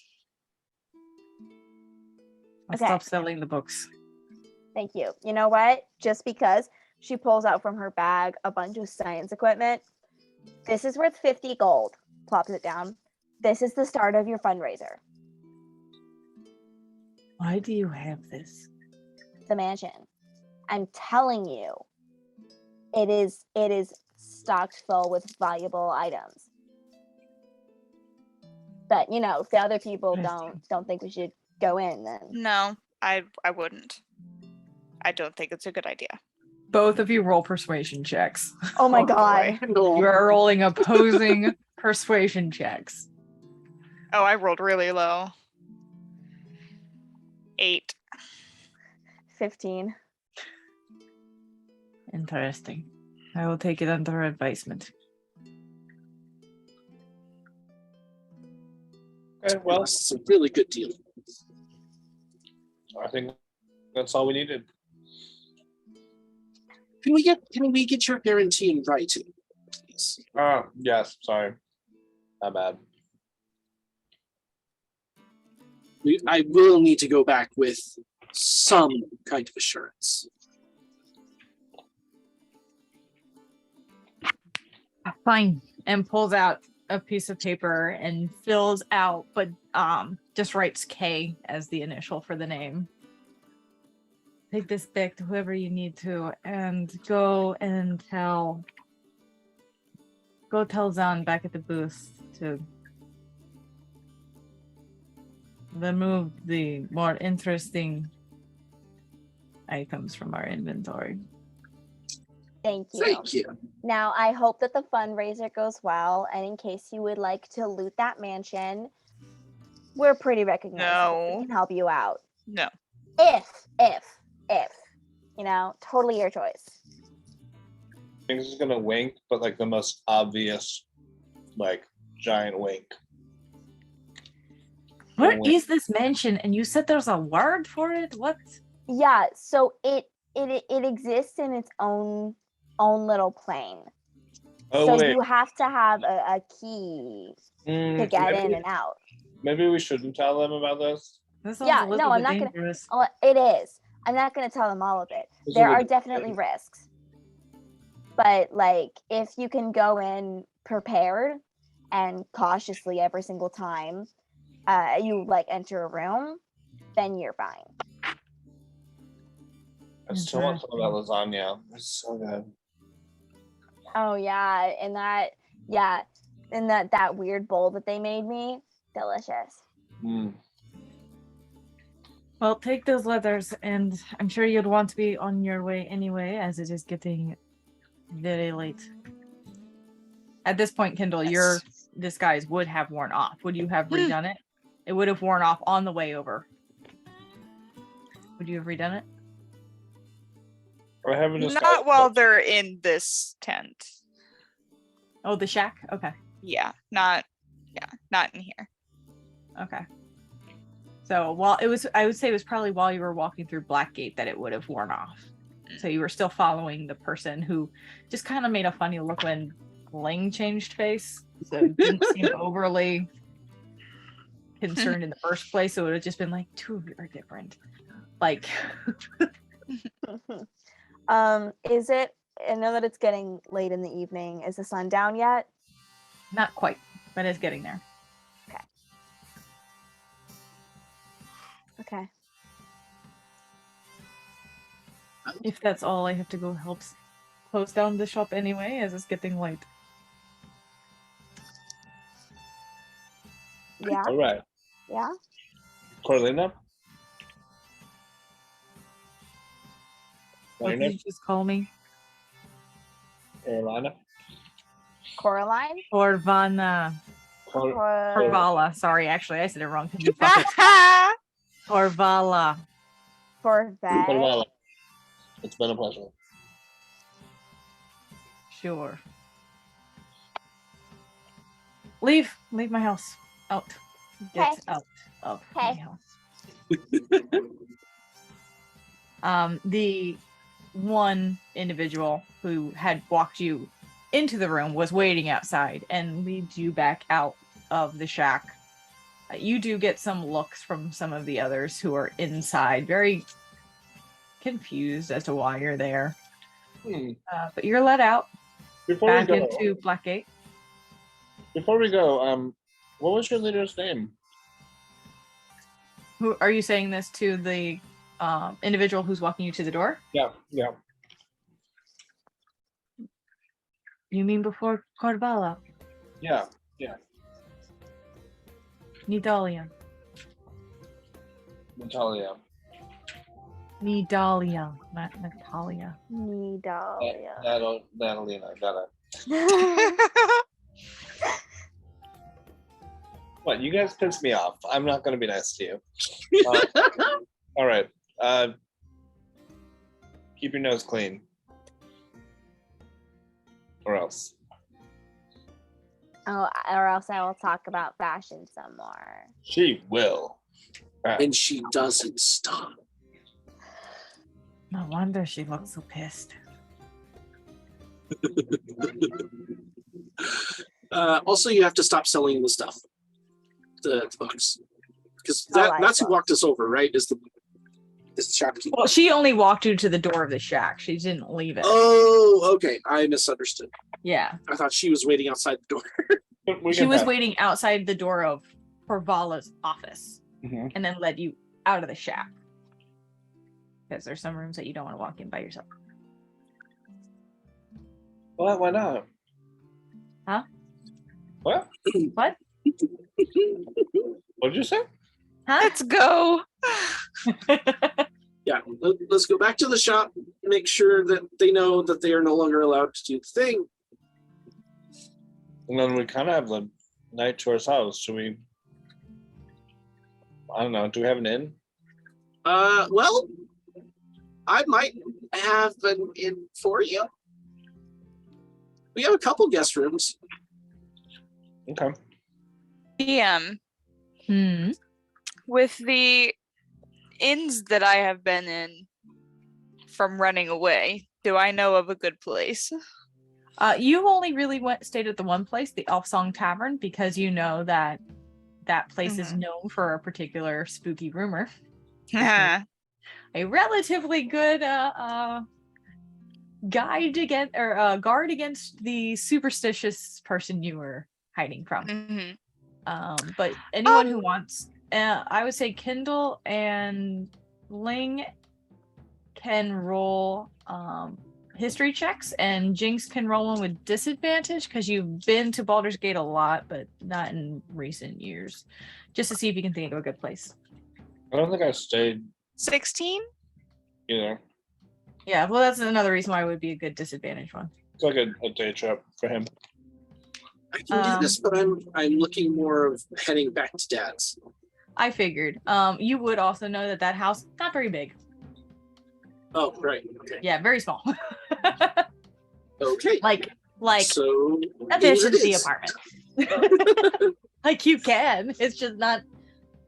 I'll
Okay.
stop selling the books.
Thank you. You know what? Just because she pulls out from her bag a bunch of science equipment. This is worth 50 gold. Plops it down. This is the start of your fundraiser.
Why do you have this?
The mansion. I'm telling you, it is stocked full with valuable items. But you know, if the other people don't think we should go in, then
No, I wouldn't. I don't think it's a good idea.
Both of you roll persuasion checks.
oh my
boy.
god.
You are rolling opposing persuasion checks.
Oh, I rolled really low. 8.
15.
Interesting. I will take it under advisement.
Okay, well,
It's a really good deal.
I think that's all we needed.
Can we get your guarantee in writing, please?
Yes, sorry. My bad.
I will need to go back with some kind of assurance.
Fine. And pulls out a piece of paper and fills out, but just writes K as the initial for the name. Take this back to whoever you need to and go tell Zan back at the booth to remove the more interesting items from our inventory.
Thank you.
Thank you.
Now, I hope that the fundraiser goes well, and in case you would like to loot that mansion, we're pretty recognizable. We
No.
can help you out.
No.
If, you know, totally your choice.
Things is gonna wink, but like the most obvious, like giant wink.
Where
wait.
is this mansion? And you said there's a word for it? What?
Yeah, so it exists in its own little plane.
Oh
so
wait,
you have to have a key to get in and out.
Maybe we shouldn't tell them about this.
This sounds
Yeah,
a little
no, I'm
bit
not gonna.
dangerous.
It is. I'm not gonna tell them all of it.
This is
There
a
are
good
definitely
idea.
risks, but like if you can go in prepared and cautiously every single time you like enter a room, then you're fine.
I still want some of that lasagna. It's so good.
Oh yeah, and that weird bowl that they made me, delicious.
Mm.
Well, take those letters, and I'm sure you'd want to be on your way anyway, as it is getting very late. At this point, Kindle, your disguise would have worn off. Would you have redone it? It would have worn off on the way over. Would you have redone it?
I haven't
Not while they're in this tent.
Oh, the shack? Okay.
Yeah, not in here.
Okay. So while I would say it was probably while you were walking through Blackgate that it would have worn off. So you were still following the person who just kind of made a funny look when Ling changed face. So it didn't seem overly concerned in the first place. So it would have just been like, two of you are different. Like
Is it, I know that it's getting late in the evening. Is the sun down yet?
not quite, but it's getting there.
Okay.
If that's all, I have to go help close down the shop anyway, as it's getting late.
Yeah.
All right,
Yeah.
Corlina.
What did you just call me?
Carolina.
Coraline?
Corvana. Corvala. Sorry, actually, I said it wrong. Because you fuckers. Corvala.
Corvette.
Corvala. It's been a pleasure.
Sure. Leave my house. Out. Get
Okay.
out of my
Okay.
house. The one individual who had walked you into the room was waiting outside and leads you back out of the shack. You do get some looks from some of the others who are inside, very confused as to why you're there. But you're let out back into Blackgate.
Before we go, what was your leader's name?
Who are you saying this to? The individual who's walking you to the door?
Yeah.
You mean before Corvala?
Yeah.
Nidalia.
Natalia.
Nidalia, not Natalia.
Nidalia.
Natalina, got it. What, you guys pissed me off. I'm not going to be nice to you. All right. Keep your nose clean. Or else.
Oh, or else I will talk about fashion some more.
She will.
And she doesn't stop.
No wonder she looks so pissed.
Also, you have to stop selling the stuff. The books. Because that's who walked us over, right? Is the shopkeeper.
Well, she only walked you to the door of the shack. She didn't leave it.
Oh, okay. I misunderstood.
Yeah.
I thought she was waiting outside the door.
She was waiting outside the door of Corvala's office
Mm-hmm.
and then led you out of the shack. Because there's some rooms that you don't want to walk in by yourself.
What? Why not?
Huh?
What?
What?
What did you say?
Huh?
Let's go.
Yeah, let's go back to the shop, make sure that they know that they are no longer allowed to do the thing.
And then we kind of have the night to ourselves. Should we? I don't know. Do we have an inn?
Well, I might have an inn for you. We have a couple guest rooms.
Okay.
DM, with the inns that I have been in from running away, do I know of a good place?
You only really stayed at the one place, the Elf Song Tavern, because you know that place is known for a particular spooky rumor. A relatively good guard against the superstitious person you were hiding from. But anyone who wants, I would say Kindle and Ling can roll history checks, and Jinx can roll one with disadvantage because you've been to Baldur's Gate a lot, but not in recent years, just to see if you can think of a good place.
I don't think I stayed
16?
either.
Yeah, well, that's another reason why it would be a good disadvantage one.
It's like a day trip for him.
I can do this, but I'm looking more of heading back to Dad's.
I figured. You would also know that house not very big.
Oh, right. Okay.
Yeah, very small.
Okay.
like
so
efficiency apartment. Like you can. It's just not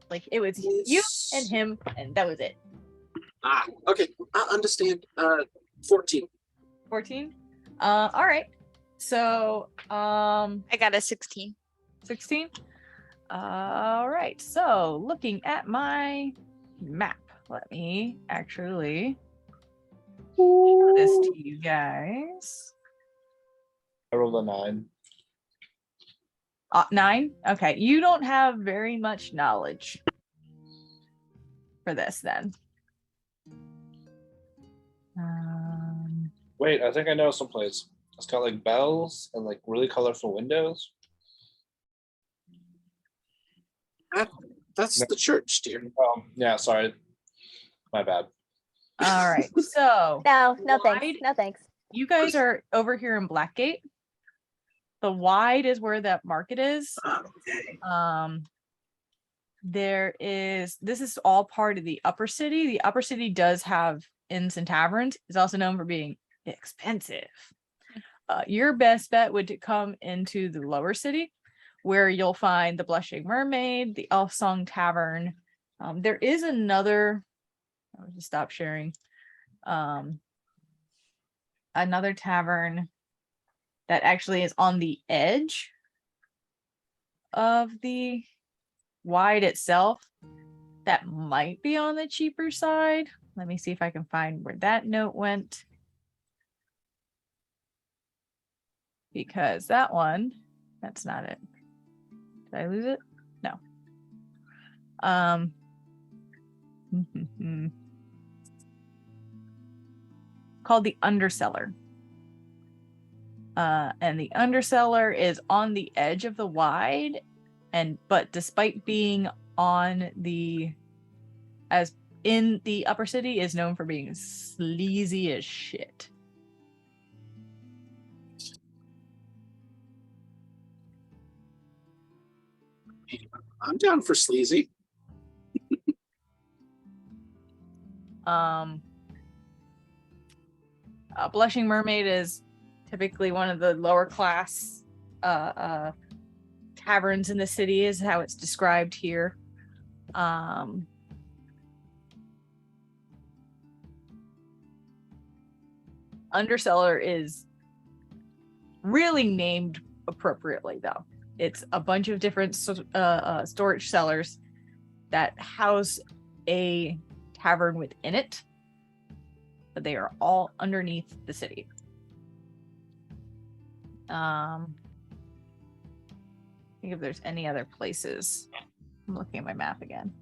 like it was you and him, and that was it.
Ah, okay. I understand. 14.
14. All right. So
I got a 16.
16. All right. So looking at my map, let me actually show this to you guys.
I rolled a 9.
9. Okay. You don't have very much knowledge for this then.
Wait, I think I know someplace. It's got like bells and like really colorful windows.
That's the church, dear.
Yeah, sorry. My bad.
All right. So
No,
Wide-
thanks. No thanks.
you guys are over here in Blackgate. The wide is where that market is.
Okay.
This is all part of the upper city. The upper city does have inns and taverns. It's also known for being expensive. Your best bet would to come into the lower city, where you'll find the Blushing Mermaid, the Elf Song Tavern. There is another. I'll just stop sharing. Another tavern that actually is on the edge of the wide itself. That might be on the cheaper side. Let me see if I can find where that note went. Because that one, that's not it. Did I lose it? No. Called the Underseller. And the Underseller is on the edge of the wide, but despite being on the as in the upper city, is known for being sleazy as shit.
I'm down for sleazy.
Blushing Mermaid is typically one of the lower class taverns in the city, is how it's described here. Underseller is really named appropriately, though. It's a bunch of different storage cellars that house a tavern within it, but they are all underneath the city. Think if there's any other places. I'm looking at my map again.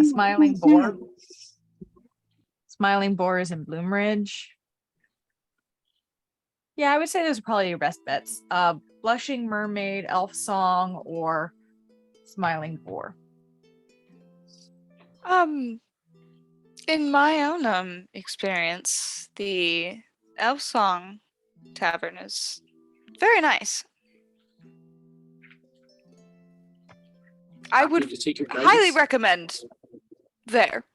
Smiling Boar. Smiling Boar is in Bloomridge. Yeah, I would say those are probably your best bets. Blushing Mermaid, Elf Song, or Smiling Boar.
In my own experience, the Elf Song Tavern is very nice. I
Happy
would
to take your
highly
guidance.
recommend there.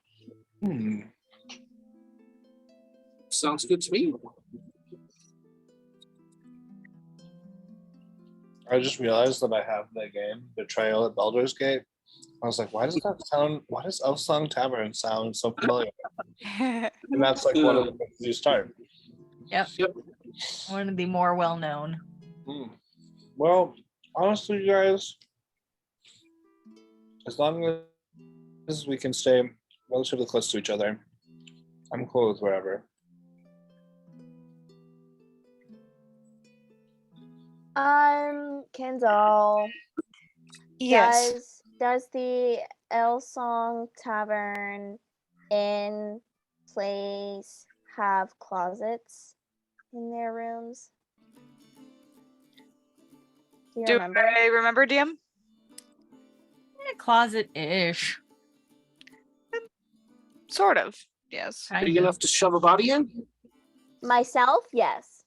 Sounds good to me.
I just realized that I have that game, Betrayal at Baldur's Gate. I was like, why does Elf Song Tavern sound so familiar? And that's like one of the places you start.
Yep. One of the more well-known.
Well, honestly, you guys, as long as we can stay relatively close to each other, I'm cool with wherever.
Kendall.
Yes.
Does the El Song Tavern in place have closets in their rooms? Do you
Do
remember?
I remember, DM?
Closet-ish.
Sort of. Yes.
Kind
Big
of.
enough to shove a body in?
Myself, yes.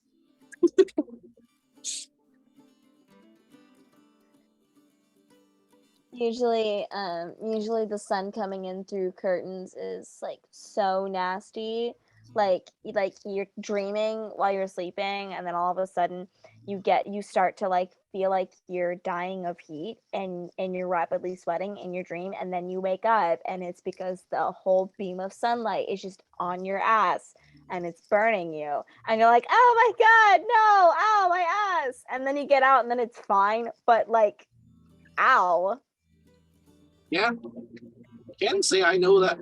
Usually the sun coming in through curtains is like so nasty. Like you're dreaming while you're sleeping, and then all of a sudden you start to like feel like you're dying of heat, and you're rapidly sweating in your dream, and then you wake up, and it's because the whole beam of sunlight is just on your ass and it's burning you, and you're like, oh my god, no, ow, my ass, and then you get out and then it's fine, but like, ow.
Yeah. Can say I know that.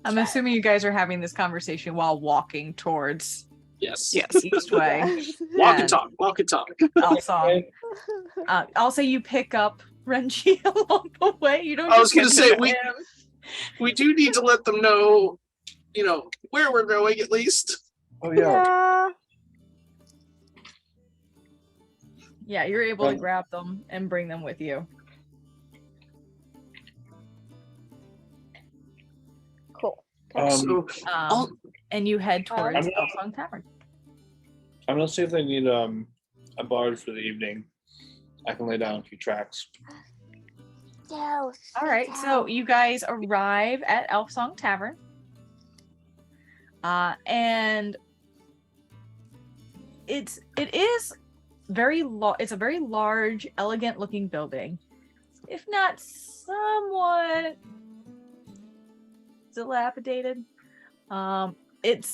I'm assuming you guys are having this conversation while walking towards
Yes.
East Way.
Walk
and
and talk.
Elf Song. Also, you pick up Renji along the way. You don't.
I was
just
gonna
get
say,
him.
we do need to let them know, where we're going at least.
Oh yeah.
Yeah.
Yeah, you're able to grab them and bring them with you.
Cool.
So,
And you head towards
I'm-
Elf Song Tavern.
I'm gonna see if they need a bard for the evening. I can lay down a few tracks.
All right, so you guys arrive at Elf Song Tavern, and it's a very large, elegant-looking building, if not somewhat dilapidated. It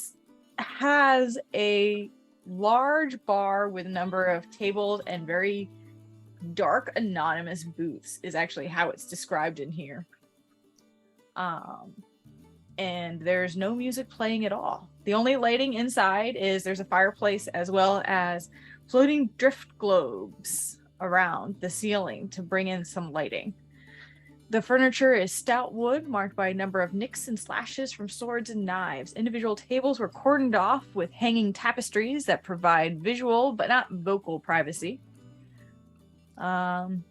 has a large bar with a number of tables and very dark anonymous booths is actually how it's described in here. And there's no music playing at all. The only lighting inside is there's a fireplace as well as floating drift globes around the ceiling to bring in some lighting. The furniture is stout wood marked by a number of nicks and slashes from swords and knives. Individual tables were cordoned off with hanging tapestries that provide visual but not vocal privacy. And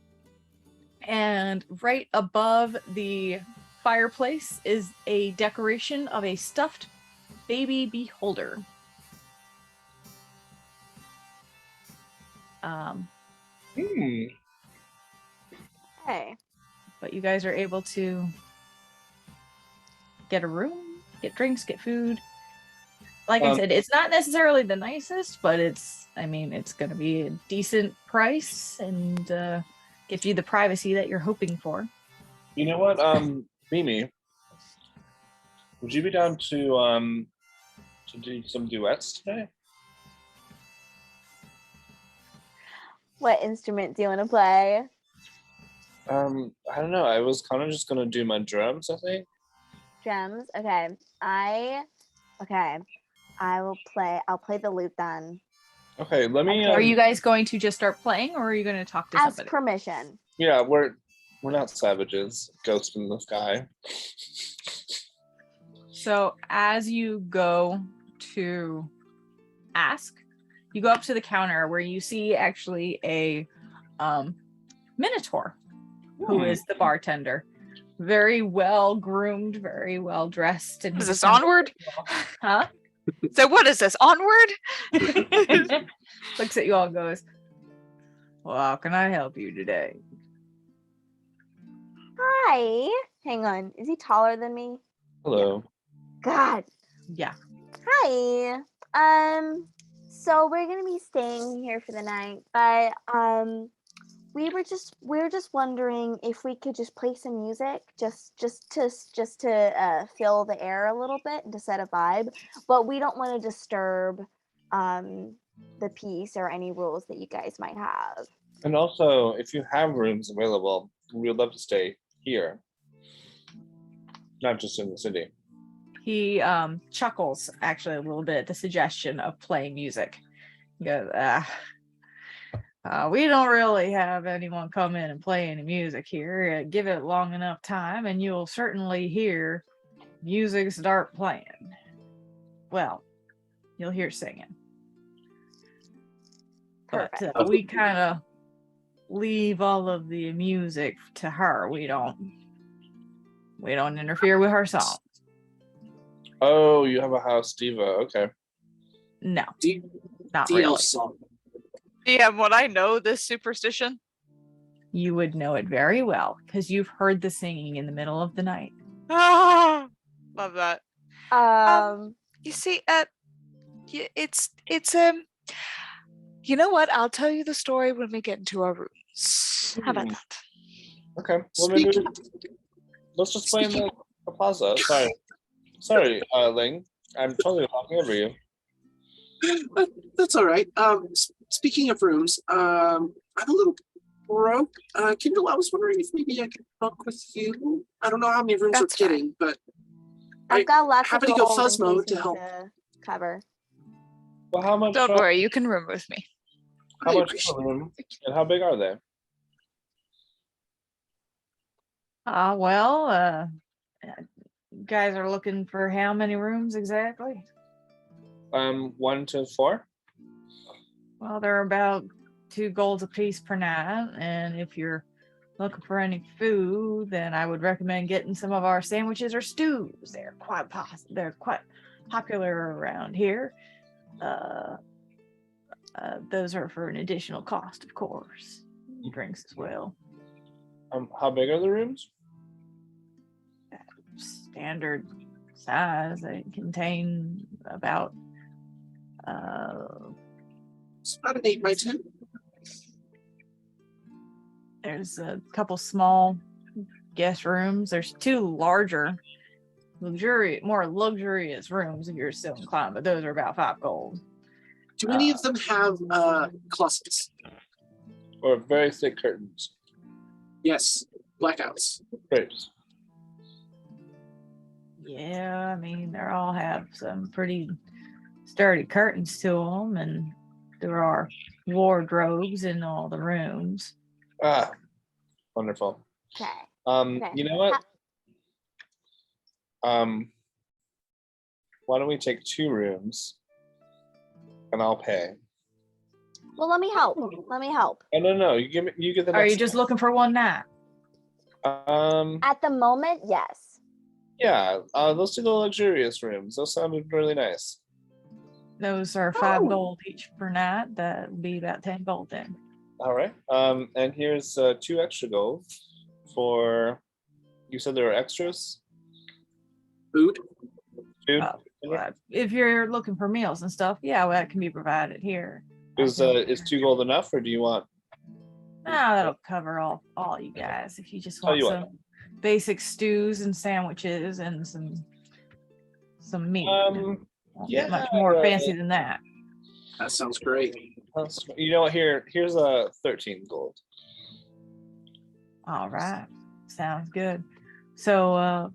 right above the fireplace is a decoration of a stuffed baby beholder.
Hey.
But you guys are able to get a room, get drinks, get food. Like I said, it's not necessarily the nicest, but it's going to be a decent price and give you the privacy that you're hoping for.
You know what, Mimi? Would you be down to do some duets today?
What instrument do you want to play?
I don't know. I was kind of just gonna do my drums, I think.
Drums? Okay. I'll play the lute then.
Okay, let me.
Are you guys going to just start playing, or are you going to talk to
Ask
somebody?
permission.
Yeah, we're not savages. Ghost in the sky.
So as you go to ask, you go up to the counter where you see actually a Minotaur, who is the bartender, very well groomed, very well dressed. And
Is
he
this
just kinda
onward?
huh?
So what is this? Onward?
Looks at you all and goes, well, how can I help you today?
Hi. Hang on. Is he taller than me?
Hello.
God.
Yeah.
Hi. So we're gonna be staying here for the night, but we were just wondering if we could just play some music, just to fill the air a little bit and to set a vibe, but we don't want to disturb the peace or any rules that you guys might have.
And also, if you have rooms available, we would love to stay here, not just in the city.
He chuckles actually a little bit at the suggestion of playing music. He goes, we don't really have anyone come in and play any music here. Give it long enough time and you'll certainly hear music start playing. Well, you'll hear singing.
Perfect.
But we kind of leave all of the music to her. We don't interfere with her song.
Oh, you have a house diva. Okay.
No,
D-
not
DL
really.
song.
DM, would I know this superstition?
You would know it very well because you've heard the singing in the middle of the night.
Ah, love that.
Um,
You see, it's you know what? I'll tell you the story when we get into our rooms. How about that?
Okay. Well, maybe let's just play in the plaza. Sorry, Ling. I'm totally talking over you.
That's all right. Speaking of rooms, I'm a little broke. Kindle, I was wondering if maybe I could talk with you. I don't know how many rooms
That's
we're getting, but
I've got lots
happy
of
to go
gold in
fuzz mode
case
to
we
help.
need to cover.
Well, how much?
Don't worry, you can room with me.
How
I
much
appreciate
per room? And how big are they?
You guys are looking for how many rooms exactly?
1 to 4.
Well, they're about 2 golds a piece per night, and if you're looking for any food, then I would recommend getting some of our sandwiches or stews. They're quite popular around here. Those are for an additional cost, of course. Drinks as well.
How big are the rooms?
Standard size. They contain about
It's about an 8 by 10.
there's a couple small guest rooms. There's 2 larger more luxurious rooms if you're so inclined, but those are about 5 gold.
Do any of them have closets?
Or very thick curtains?
Yes, blackouts.
Drapes.
Yeah, I mean, they all have some pretty sturdy curtains to them, and there are wardrobes in all the rooms.
Ah, wonderful.
Okay.
You know what? Why don't we take 2 rooms, and I'll pay.
Well, let me help.
Oh, no. You get the.
Are you
next
just
one.
looking for one night?
At the moment, yes.
Yeah. Let's do the luxurious rooms. Those sounded really nice.
Those are 5 gold each per night. That would be about 10 gold then.
All right. And here's 2 extra gold for. You said there were extras.
Food.
Food.
If you're looking for meals and stuff, yeah, well, that can be provided here.
Is 2 gold enough, or do you want?
No, that'll cover all you guys. If you just want some basic stews and sandwiches and some meat. Won't get much more fancy than that.
That sounds great.
You know what? Here's a 13 gold.
All right, sounds good. So,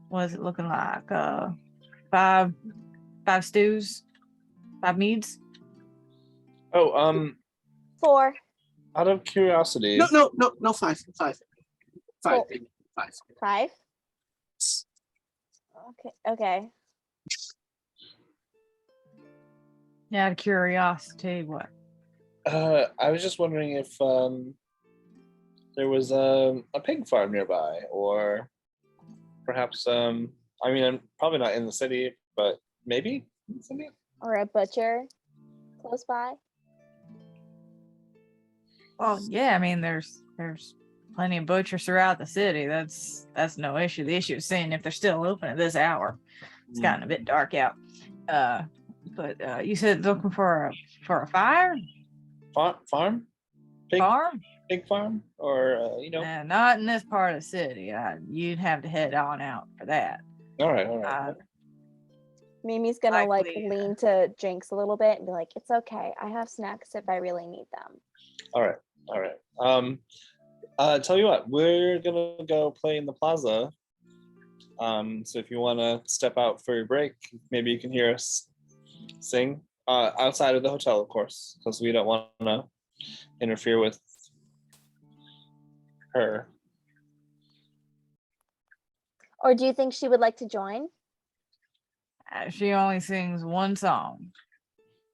what is it looking like? 5 stews, 5 meads.
Oh,
4.
out of curiosity.
No, 5. 5. 5. 5.
5. Okay.
Out of curiosity, what?
I was just wondering if there was a pig farm nearby, or perhaps I'm probably not in the city, but maybe in the city.
Or a butcher close by.
Well, yeah, I mean, there's plenty of butchers throughout the city. That's no issue. The issue is seeing if they're still open at this hour. It's gotten a bit dark out. But you said looking for a fire
Farm? Pig,
farm?
pig farm? Or
Not in this part of the city. You'd have to head on out for that.
all right.
Mimi's gonna
Likely,
lean to Jinx a little bit and be like, "It's okay. I have snacks if I really need them."
All right. Tell you what, we're gonna go play in the plaza. So if you want to step out for your break, maybe you can hear us sing outside of the hotel, of course, because we don't want to interfere with her.
Or do you think she would like to join?
She only sings one song.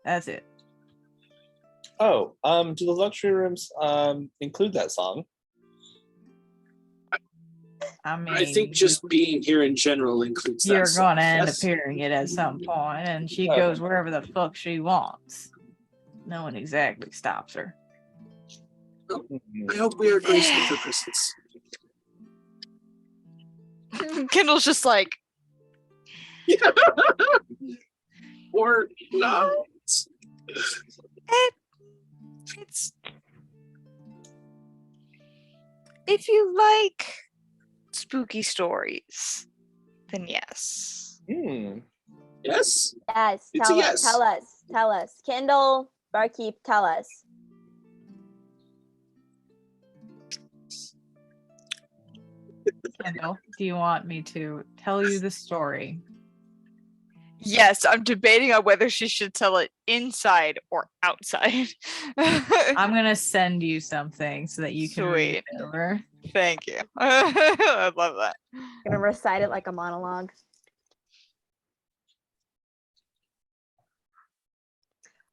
That's it.
Oh, do the luxury rooms include that song?
I mean,
I think just being here in general includes that.
you're
song.
gonna end up
Yes.
hearing it at some point, and she
Okay.
goes wherever the fuck she wants. No one exactly stops her.
I hope we are graced with her presence.
Kendall's just like,
Or not.
it's if you like spooky stories, then yes.
Yes.
Yes.
It's a yes.
Tell us. Kindle, barkeep, tell us.
Kendall, do you want me to tell you the story?
Yes, I'm debating on whether she should tell it inside or outside.
I'm gonna send you something so that you can read
Sweet.
it over.
Thank you. I love that.
Gonna recite it like a monologue.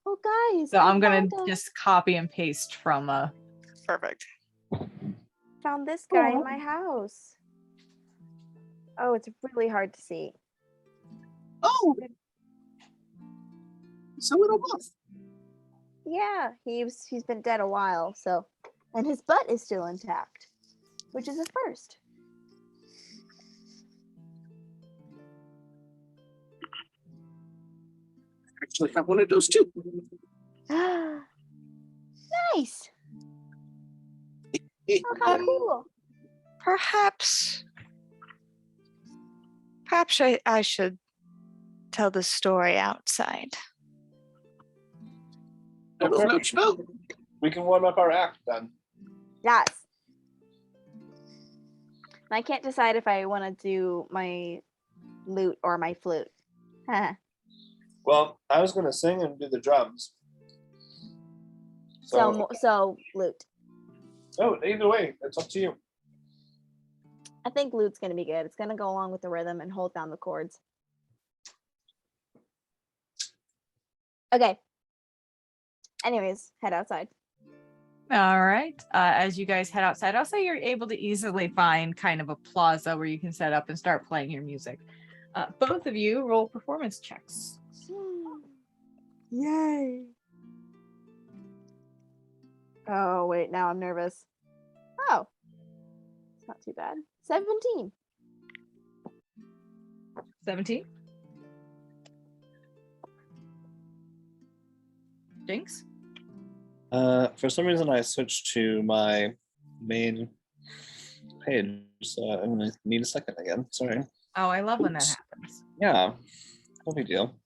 Oh, guys!
So
I
I'm gonna
found
just copy and paste from
Perfect.
found this guy in my house. Oh, it's really hard to see.
Oh. It's a little buff.
Yeah, he's been dead a while, so, and his butt is still intact, which is a first.
Actually, have one of those too.
Nice. Oh, how cool.
Perhaps I should tell the story outside.
We can warm up our act then.
Yes. And I can't decide if I want to do my lute or my flute.
Well, I was gonna sing and do the drums.
So lute.
Oh, either way, it's up to you.
I think lute's gonna be good. It's gonna go along with the rhythm and hold down the chords. Okay. Anyways, head outside.
All right. As you guys head outside, I'll say you're able to easily find kind of a plaza where you can set up and start playing your music. Both of you roll performance checks.
Yay. Oh, wait, now I'm nervous. Oh. It's not too bad. 17.
17. Jinx?
For some reason, I switched to my main page, so I'm gonna need a second again. Sorry.
Oh, I love when that
Oops.
happens.
Yeah, no big deal.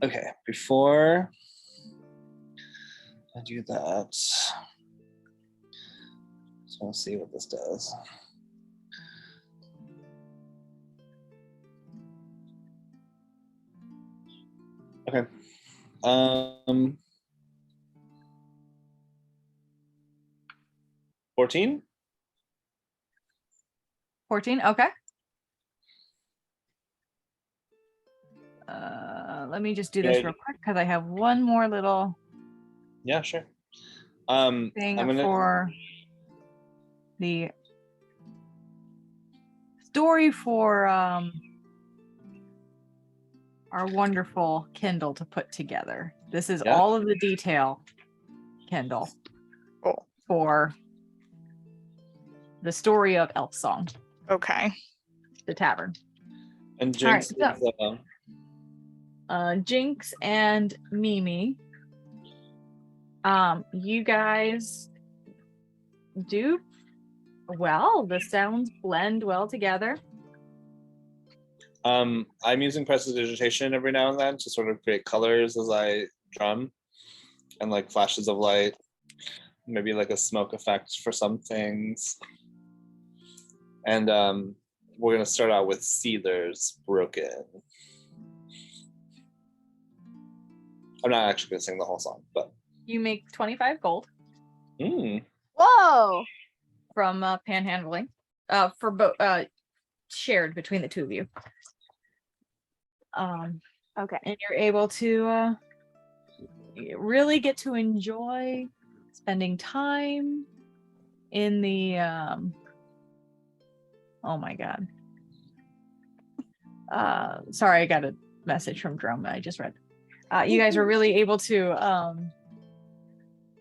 Okay, before I do that, just want to see what this does. Okay. 14?
14, okay. Let me just do this real quick because I have one more little
Yeah, sure.
thing for the story for our wonderful Kindle to put together. This is all of the detail, Kindle, for the story of Elf Song.
Okay.
The tavern.
And Jinx
Jinx and Mimi. You guys do well. The sounds blend well together.
I'm using prestidigitation every now and then to sort of create colors as I drum, and like flashes of light, maybe like a smoke effect for some things. And we're gonna start out with Seether's Broken. I'm not actually gonna sing the whole song, but
you make 25 gold.
Whoa!
From panhandling, for both shared between the two of you.
Okay.
And you're able to really get to enjoy spending time in the oh my god. Sorry, I got a message from Drum that I just read. You guys are really able to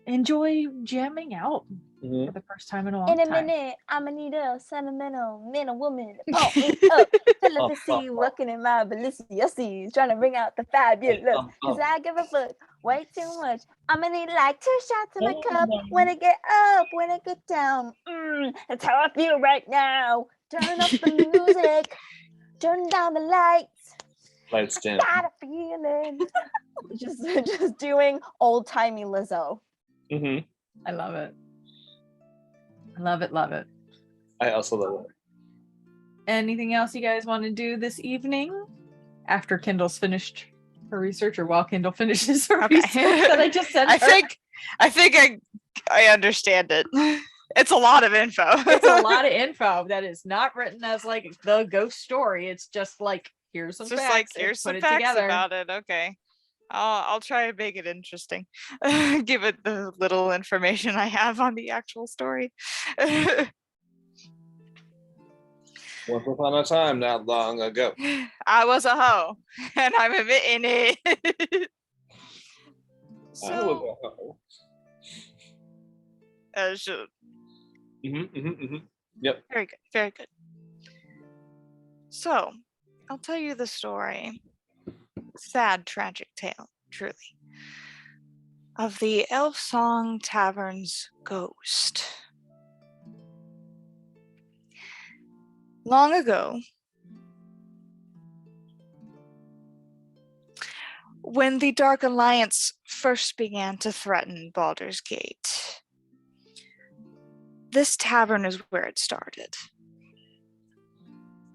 enjoy jamming out for the first time in a long time.
In a minute, I'ma need a sentimental man or woman to pump me up. Tell her to see looking at my Balenciagas, trying to bring out the fabulous. Cause I give a fuck way too much. I'ma need like 2 shots in my cup. When I get up, when I get down. That's how I feel right now. Turn up the music. Turn down the lights.
Lights dim.
Got a feeling. just doing old timey Lizzo.
I love it. Love it, love it.
I also love it.
Anything else you guys want to do this evening after Kindle's finished her research, or while Kindle finishes her research that I just sent her?
I think I understand it. It's a lot of info.
It's a lot of info that is not written as like the ghost story. It's just like, here's some facts.
Like, here's some facts about it. Okay. I'll try to make it interesting. Give it the little information I have on the actual story.
Once upon a time, not long ago.
I was a hoe, and I'm admitting it.
I was a hoe. Yep.
Very good. Very good. So, I'll tell you the story. Sad, tragic tale, truly, of the Elf Song Tavern's ghost. Long ago, when the Dark Alliance first began to threaten Baldur's Gate, this tavern is where it started.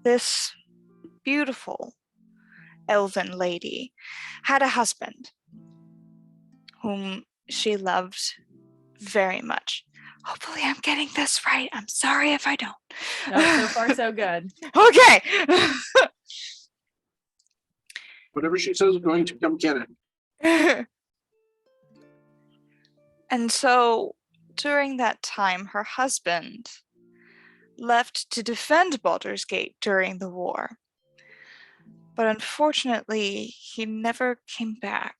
This beautiful elven lady had a husband whom she loved very much. Hopefully I'm getting this right. I'm sorry if I don't.
No, so far so good.
Okay.
Whatever she says is going to come canon.
And so during that time, her husband left to defend Baldur's Gate during the war. But unfortunately, he never came back.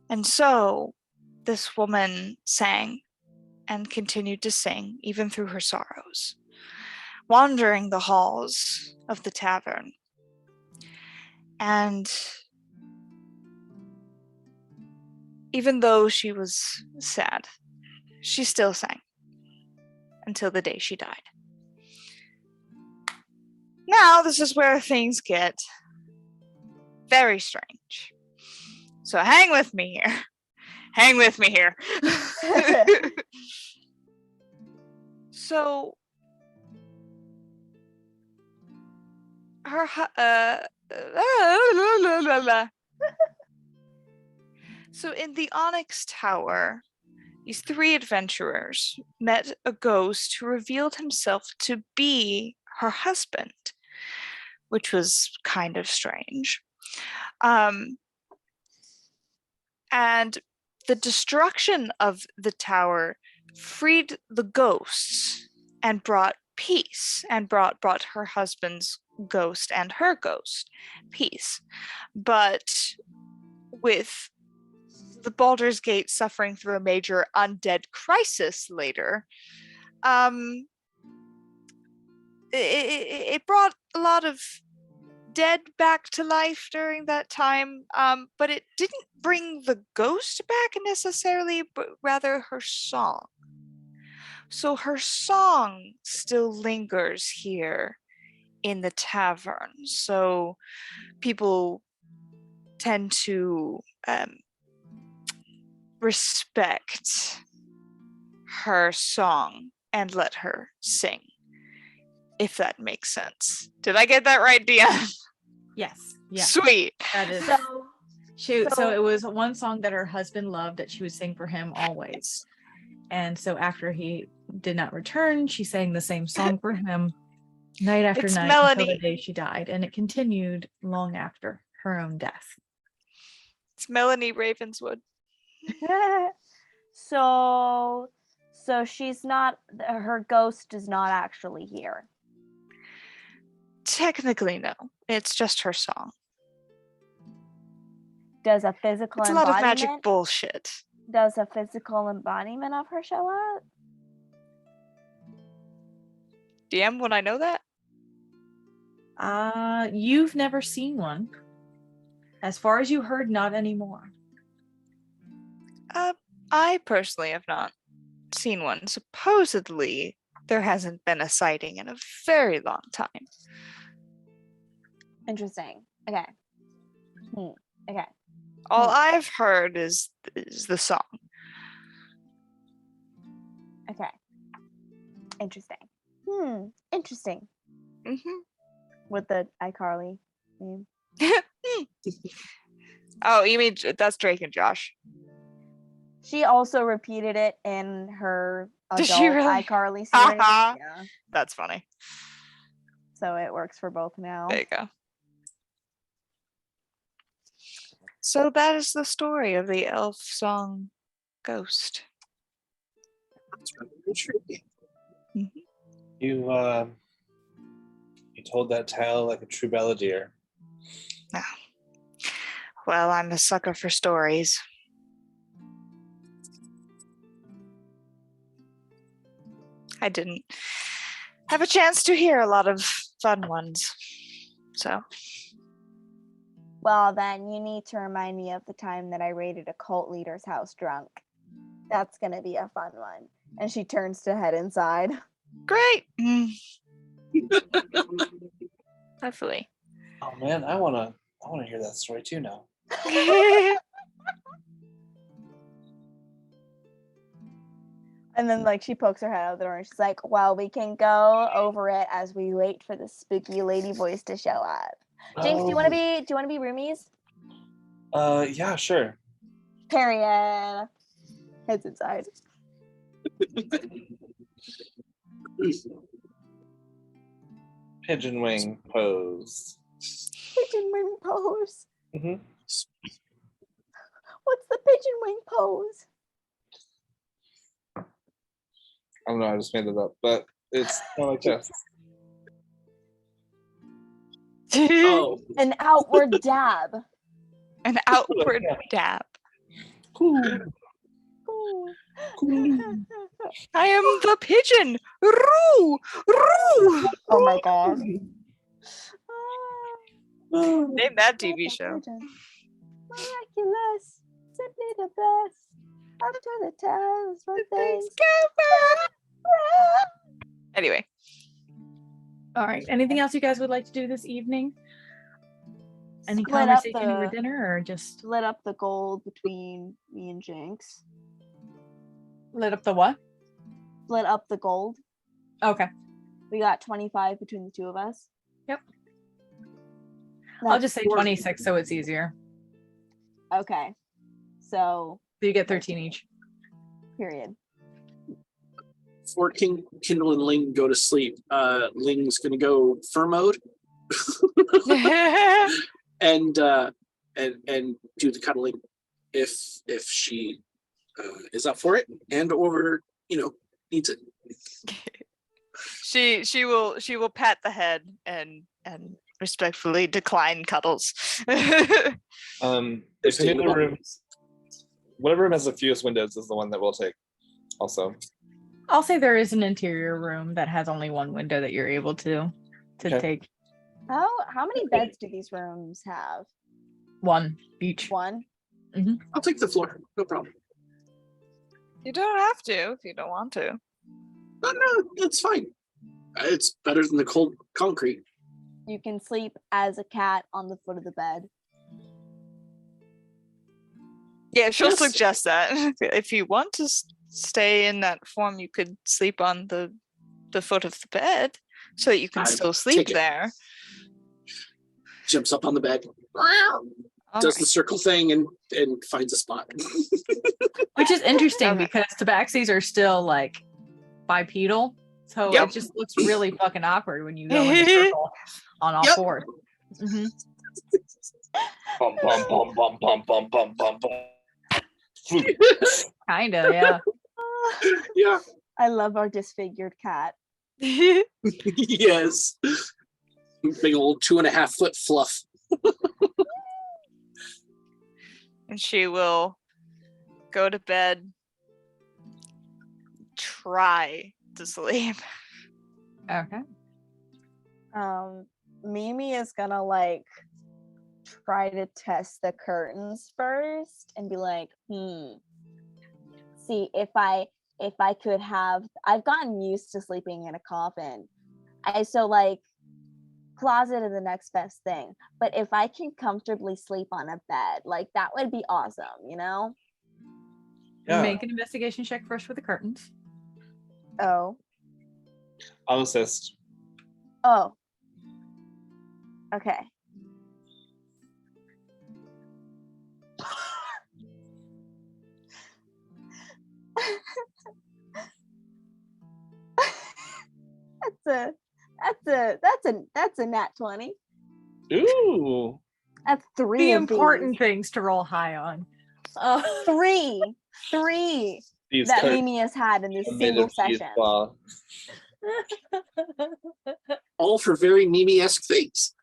And so this woman sang and continued to sing even through her sorrows, wandering the halls of the tavern. And even though she was sad, she still sang until the day she died. Now, this is where things get very strange. So hang with me here. Hang with me here. So, her so in the Onyx Tower, these 3 adventurers met a ghost who revealed himself to be her husband, which was kind of strange. And the destruction of the tower freed the ghosts and brought peace, and brought her husband's ghost and her ghost peace. But with the Baldur's Gate suffering through a major undead crisis later, it brought a lot of dead back to life during that time, but it didn't bring the ghost back necessarily, but rather her song. So her song still lingers here in the tavern. So people tend to respect her song and let her sing, if that makes sense. Did I get that right, Dia?
Yes. Yeah.
Sweet.
That is. So it was one song that her husband loved that she would sing for him always. And so after he did not return, she sang the same song for him night after
It's
night
Melanie.
until the day she died. And it continued long after her own death.
It's Melanie Ravenswood.
So she's not, her ghost is not actually here.
Technically, no. It's just her song.
Does a physical
It's a lot of magic
embodiment?
bullshit.
Does a physical embodiment of her show up?
DM, would I know that?
You've never seen one. As far as you heard, not anymore.
I personally have not seen one. Supposedly, there hasn't been a sighting in a very long time.
Interesting. Okay. Okay.
All I've heard is the song.
Okay. Interesting. Interesting.
Mm-hmm.
With the iCarly name.
Oh, you mean that's Drake and Josh?
She also repeated it in her
Did
adult
she really?
iCarly series. Yeah.
That's funny.
So it works for both now.
There you go. So that is the story of the elf song Ghost.
That's really intriguing.
You told that tale like a true balladeer.
Well, I'm a sucker for stories. I didn't have a chance to hear a lot of fun ones. So.
Well, then you need to remind me of the time that I raided a cult leader's house drunk. That's going to be a fun one. And she turns to head inside.
Great. Hopefully.
Oh man, I wanna hear that story too now.
And then like she pokes her head out the door and she's like, well, we can go over it as we wait for the spooky lady voice to show up. Jinx, do you want to be roomies?
Yeah, sure.
Period. Heads inside.
Pigeon wing pose.
Pigeon wing pose.
Mm-hmm.
What's the pigeon wing pose?
I don't know, I just made it up, but it's kind of like this.
Oh,
An outward dab.
An outward dab.
Cool.
I am the pigeon. Roo! Roo!
Oh my god.
Name that TV show.
Miraculous. Simply the best. Up to the towers for things.
Anyway.
All right. Anything else you guys would like to do this evening? Any
Split up
conversation over
the-
dinner or just
Split up the gold between me and Jinx.
lit up the what?
Split up the gold.
Okay.
We got 25 between the two of us.
Yep. I'll
That's
just say
40.
26 so it's easier.
Okay. So,
So you get 13 each.
period.
before Kindle and Ling go to sleep, Ling's gonna go fur mode and do the cuddling if she is up for it and or needs it.
She will pat the head and respectfully decline cuddles.
If any of the rooms, whatever room has the fewest windows is the one that we'll take. Also,
I'll say there is an interior room that has only one window that you're able to
Okay.
take.
How many beds do these rooms have?
One each.
One?
I'll take the floor. No problem.
You don't have to if you don't want to.
No, it's fine. It's better than the cold concrete.
You can sleep as a cat on the foot of the bed.
Yeah, she'll
Yes.
suggest that. If you want to stay in that form, you could sleep on the foot of the bed so that you can
I
still sleep
take it.
there.
Jumps up on the bed,
All
does
right.
the circle thing, and finds a spot.
Which is interesting
Okay.
because tabaxis are still like bipedal. So
Yep.
it just looks really fucking awkward when you go in a circle on all
Yep.
fours. Mhm.
bum bum bum bum bum bum bum bum bum.
Kinda, yeah.
Yeah.
I love our disfigured cat.
Yes. Big old 2.5 foot fluff.
And she will go to bed, try to sleep.
Okay.
Mimi is gonna like try to test the curtains first and be like, see if I could have. I've gotten used to sleeping in a coffin. Closet is the next best thing. But if I can comfortably sleep on a bed, like that would be awesome,
Yeah.
Make an investigation check first with the curtains.
Oh.
I'll assist.
Oh. Okay. That's a nat 20.
Ooh.
That's three
The
of
important things to roll high on.
these. Three
These
that
curtains
Mimi has had in this
are made
single
of
session.
cheesecloth.
All for very Mimi-esque things.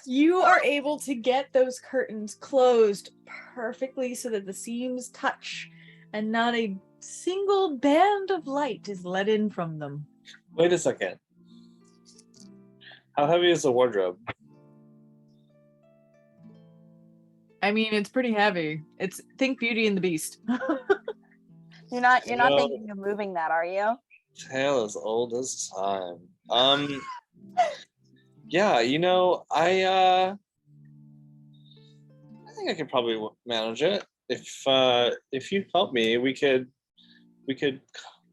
You are able to get those curtains closed perfectly so that the seams touch and not a single band of light is let in from them.
Wait a second. How heavy is the wardrobe?
I mean, it's pretty heavy. Think Beauty and the Beast.
You're not
No.
thinking of moving that, are you?
Tale as old as time. Yeah, I think I could probably manage it. If you help me, we could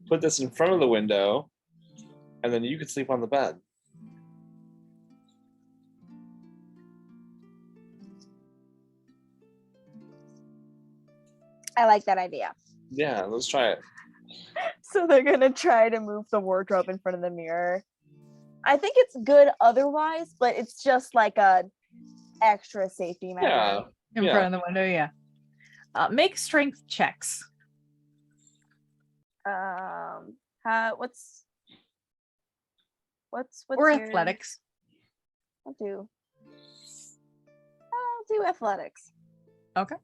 put this in front of the window, and then you could sleep on the bed.
I like that idea.
Yeah, let's try it.
So they're gonna try to move the wardrobe in front of the mirror. I think it's good otherwise, but it's just like a extra safety measure.
Yeah.
In front of the window, yeah. Make strength checks.
What's
Or
your-
athletics.
I'll do athletics.
Okay.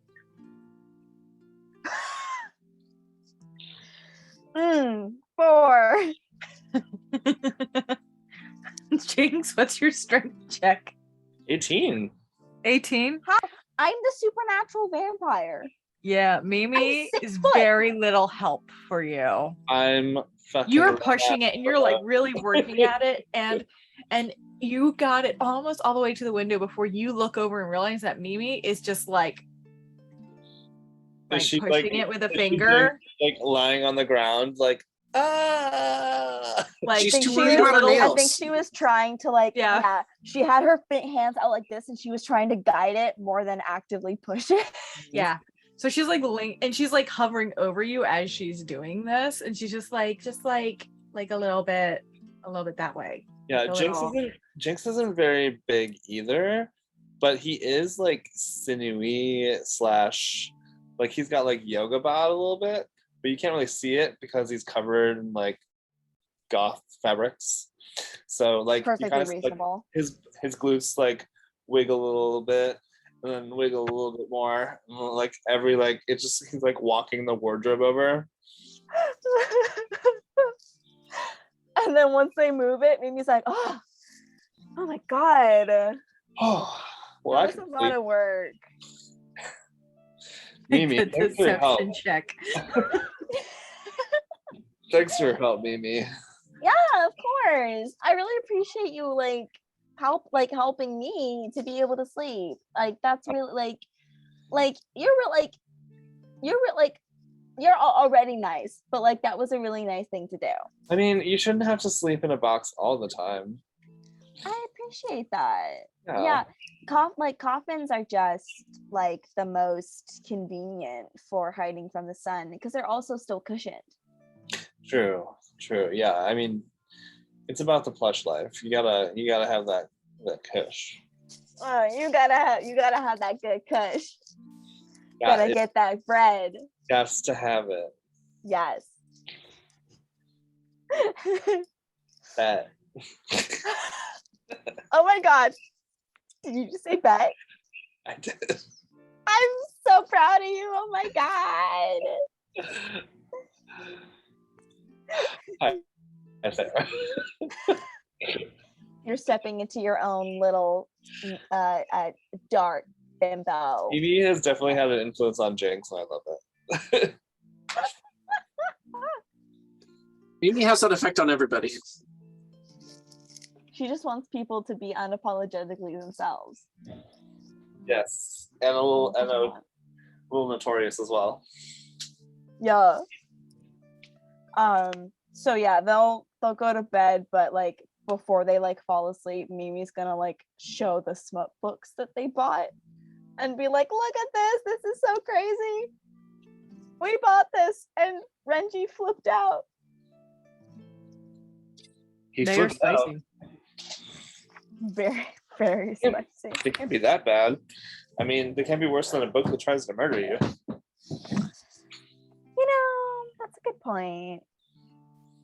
4.
Jinx, what's your strength check?
18.
18?
I'm the supernatural vampire.
Yeah, Mimi
6
is
foot.
very little help for you.
I'm fucking.
You're pushing it and you're like really working at it, and you got it almost all the way to the window before you look over and realize that Mimi is just like
Is she,
pushing it with a
is she
finger.
like lying on the ground, like
Like
She's
think
too
she
worried
was-
about her
I
nails.
think she was trying to
Yeah.
she had her hands out like this and she was trying to guide it more than actively push it.
yeah. So she's like and she's like hovering over you as she's doing this, and she's just like a little bit that way.
Yeah,
Like a
Jinx
little-
isn't very big either, but he is like sinewy slash, like he's got like yoga bod a little bit, but you can't really see it because he's covered in like goth fabrics. So like you
Perfectly
kind of
reasonable.
like his glutes like wiggle a little bit and then wiggle a little bit more. And like every like it's just he's like walking the wardrobe over.
And then once they move it, Mimi's like, oh my god.
Oh, well,
That was a lot of work.
Mimi,
Good
thanks for your help.
deception check.
Thanks for your help, Mimi.
Yeah, of course. I really appreciate you helping me to be able to sleep. Like that's really you're already nice, but like that was a really nice thing to do.
I mean, you shouldn't have to sleep in a box all the time.
I appreciate that.
Yeah.
Coffins are just like the most convenient for hiding from the sun because they're also still cushioned.
True. Yeah, I mean, it's about the plush life. You gotta have that cush.
Oh, you gotta have that good cush. Gotta get that bread.
Has to have it.
Yes.
Bet.
Oh my god. Did you just say bet?
I did.
I'm so proud of you. Oh my god.
Hi, Sarah.
You're stepping into your own little dark bimbo.
Evie has definitely had an influence on Jinx, and I love it.
Mimi has that effect on everybody.
She just wants people to be unapologetically themselves.
Yes, and a little notorious as well.
Yeah. So yeah, they'll go to bed, but like before they like fall asleep, Mimi's gonna like show the smut books that they bought and be like, look at this, this is so crazy. We bought this and Renji flipped out.
He
They are
flipped out.
spicy.
Very, very spicy.
They can't be that bad. I mean, they can't be worse than a book that tries to murder you.
You know, that's a good point.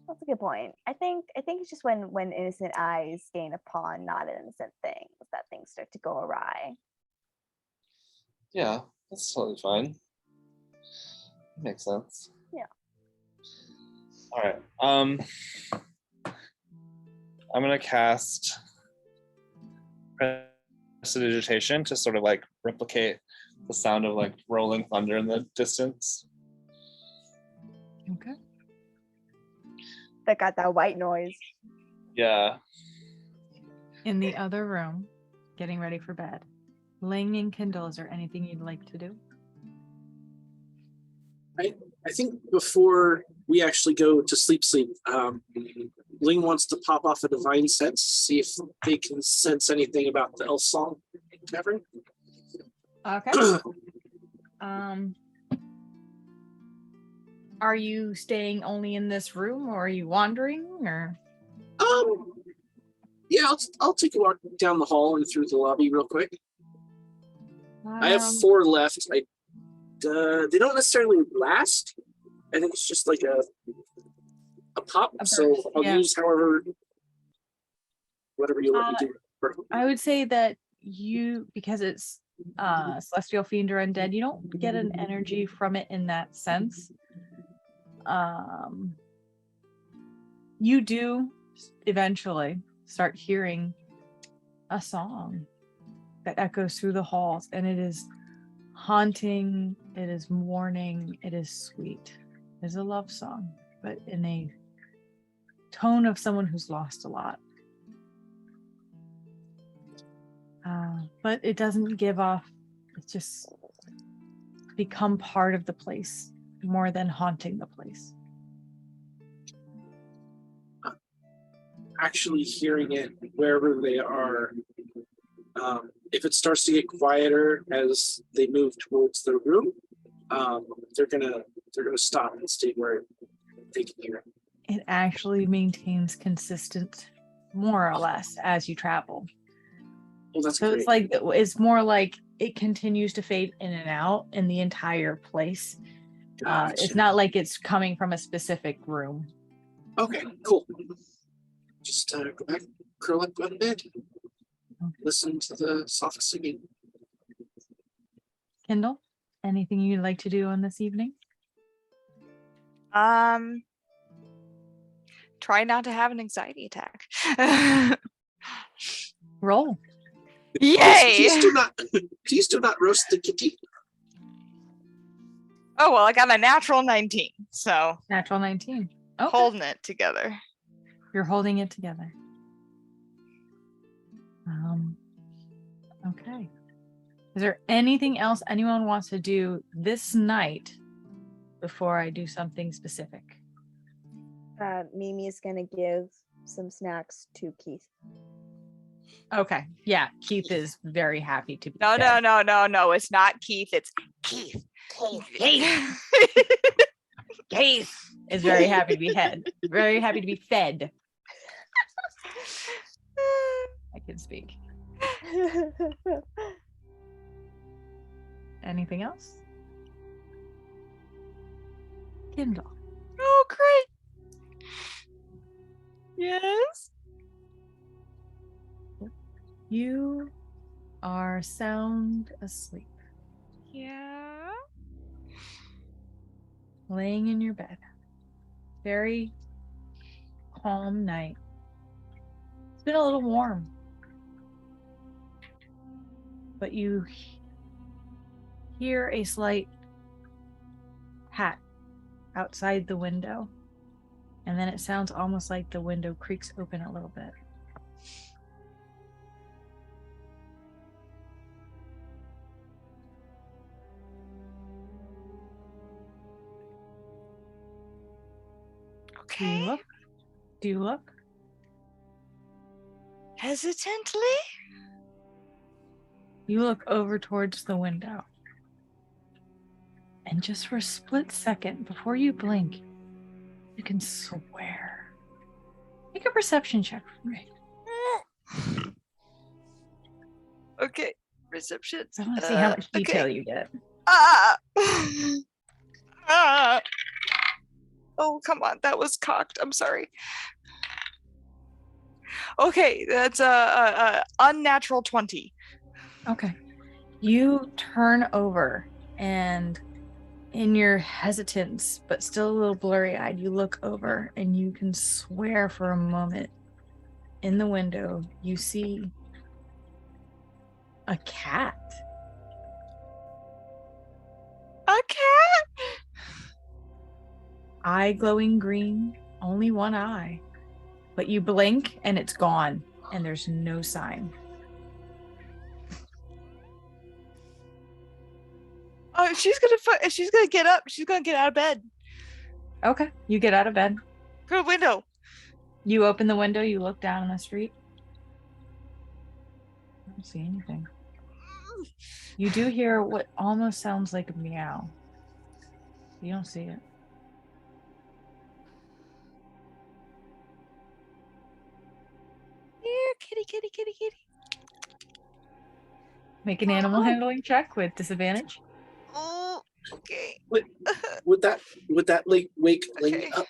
That's a good point. I think it's just when innocent eyes gain upon not innocent things that things start to go awry.
Yeah, that's totally fine. Makes sense.
Yeah.
All right. I'm gonna cast Prestidigitation to sort of like replicate the sound of like rolling thunder in the distance.
Okay.
That got that white noise.
Yeah.
In the other room, getting ready for bed. Ling and Kindle, is there anything you'd like to do?
I think before we actually go to sleep, Ling wants to pop off a divine sense, see if they can sense anything about the elf song tavern.
Okay. Are you staying only in this room, or are you wandering, or?
Yeah, I'll take a walk down the hall and through the lobby real quick. I have 4 left. They don't necessarily last. I think it's just like a pop. So I'll use whatever you let me do.
I would say that because it's celestial fiend or undead, you don't get an energy from it in that sense. You do eventually start hearing a song that echoes through the halls, and it is haunting, it is mourning, it is sweet. It is a love song, but in a tone of someone who's lost a lot. But it doesn't give off, it's just become part of the place more than haunting the place.
Actually hearing it wherever they are, if it starts to get quieter as they move towards the room, they're gonna stop and stay where they can hear it.
It actually maintains consistent, more or less, as you travel.
Well, that's
So
great.
it's like it's more like it continues to fade in and out in the entire place.
Gotcha.
It's not like it's coming from a specific room.
Okay, cool. Just go back, curl up on the bed, listen to the soft singing.
Kendall, anything you'd like to do on this evening?
Try not to have an anxiety attack.
Roll.
Yay!
Please do not roast the kitty.
Oh well, I got my natural 19, so
Natural 19. Okay.
holding it together.
You're holding it together. Okay. Is there anything else anyone wants to do this night before I do something specific?
Mimi's gonna give some snacks to Keith.
Okay. Yeah, Keith is very happy to be
No,
fed.
no. It's not Keith. It's Keith.
Keith. Keith is very happy to be very happy to be fed. I can speak. Anything else? Kindle.
Oh, great. Yes.
You are sound asleep,
Yeah.
laying in your bed. Very calm night. It's been a little warm, but you hear a slight pat outside the window, and then it sounds almost like the window creaks open a little bit. Do you
Okay.
look? Do you look?
Hesitantly.
You look over towards the window. And just for a split second, before you blink, you can swear. Make a perception check for me.
Okay. Reception.
I want to see how much detail you get.
Ah. Ah. Oh, come on. That was cocked. I'm sorry. Okay, that's a unnatural 20.
Okay. You turn over and in your hesitance, but still a little blurry-eyed, you look over and you can swear for a moment in the window you see a cat.
A cat?
Eye glowing green, only one eye. But you blink and it's gone and there's no sign.
Oh, she's gonna get up. She's gonna get out of bed.
Okay. You get out of bed.
Go to the window.
You open the window, you look down on the street. I don't see anything. You do hear what almost sounds like a meow. You don't see it.
Here, kitty, kitty, kitty, kitty.
Make an animal handling check with disadvantage.
Oh, okay.
Would that wake Lady
Okay.
up?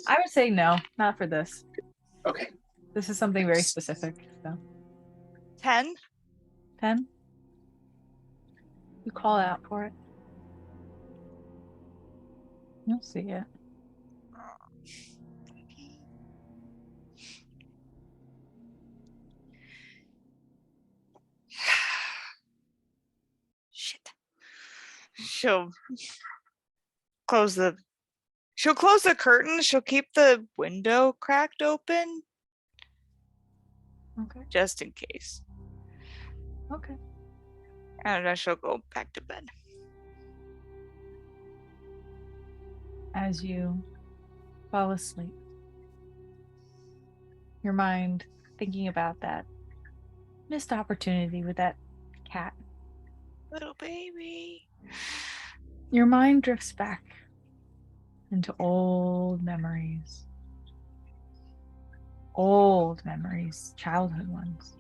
I would say no, not for this.
Okay.
This is something very specific. So
10.
10. You call out for it. You'll see it.
Shit. She'll close the curtain. She'll keep the window cracked open
Okay.
just in case.
Okay.
And then she'll go back to bed.
As you fall asleep, your mind thinking about that missed opportunity with that cat.
Little baby.
Your mind drifts back into old memories. Old memories, childhood ones.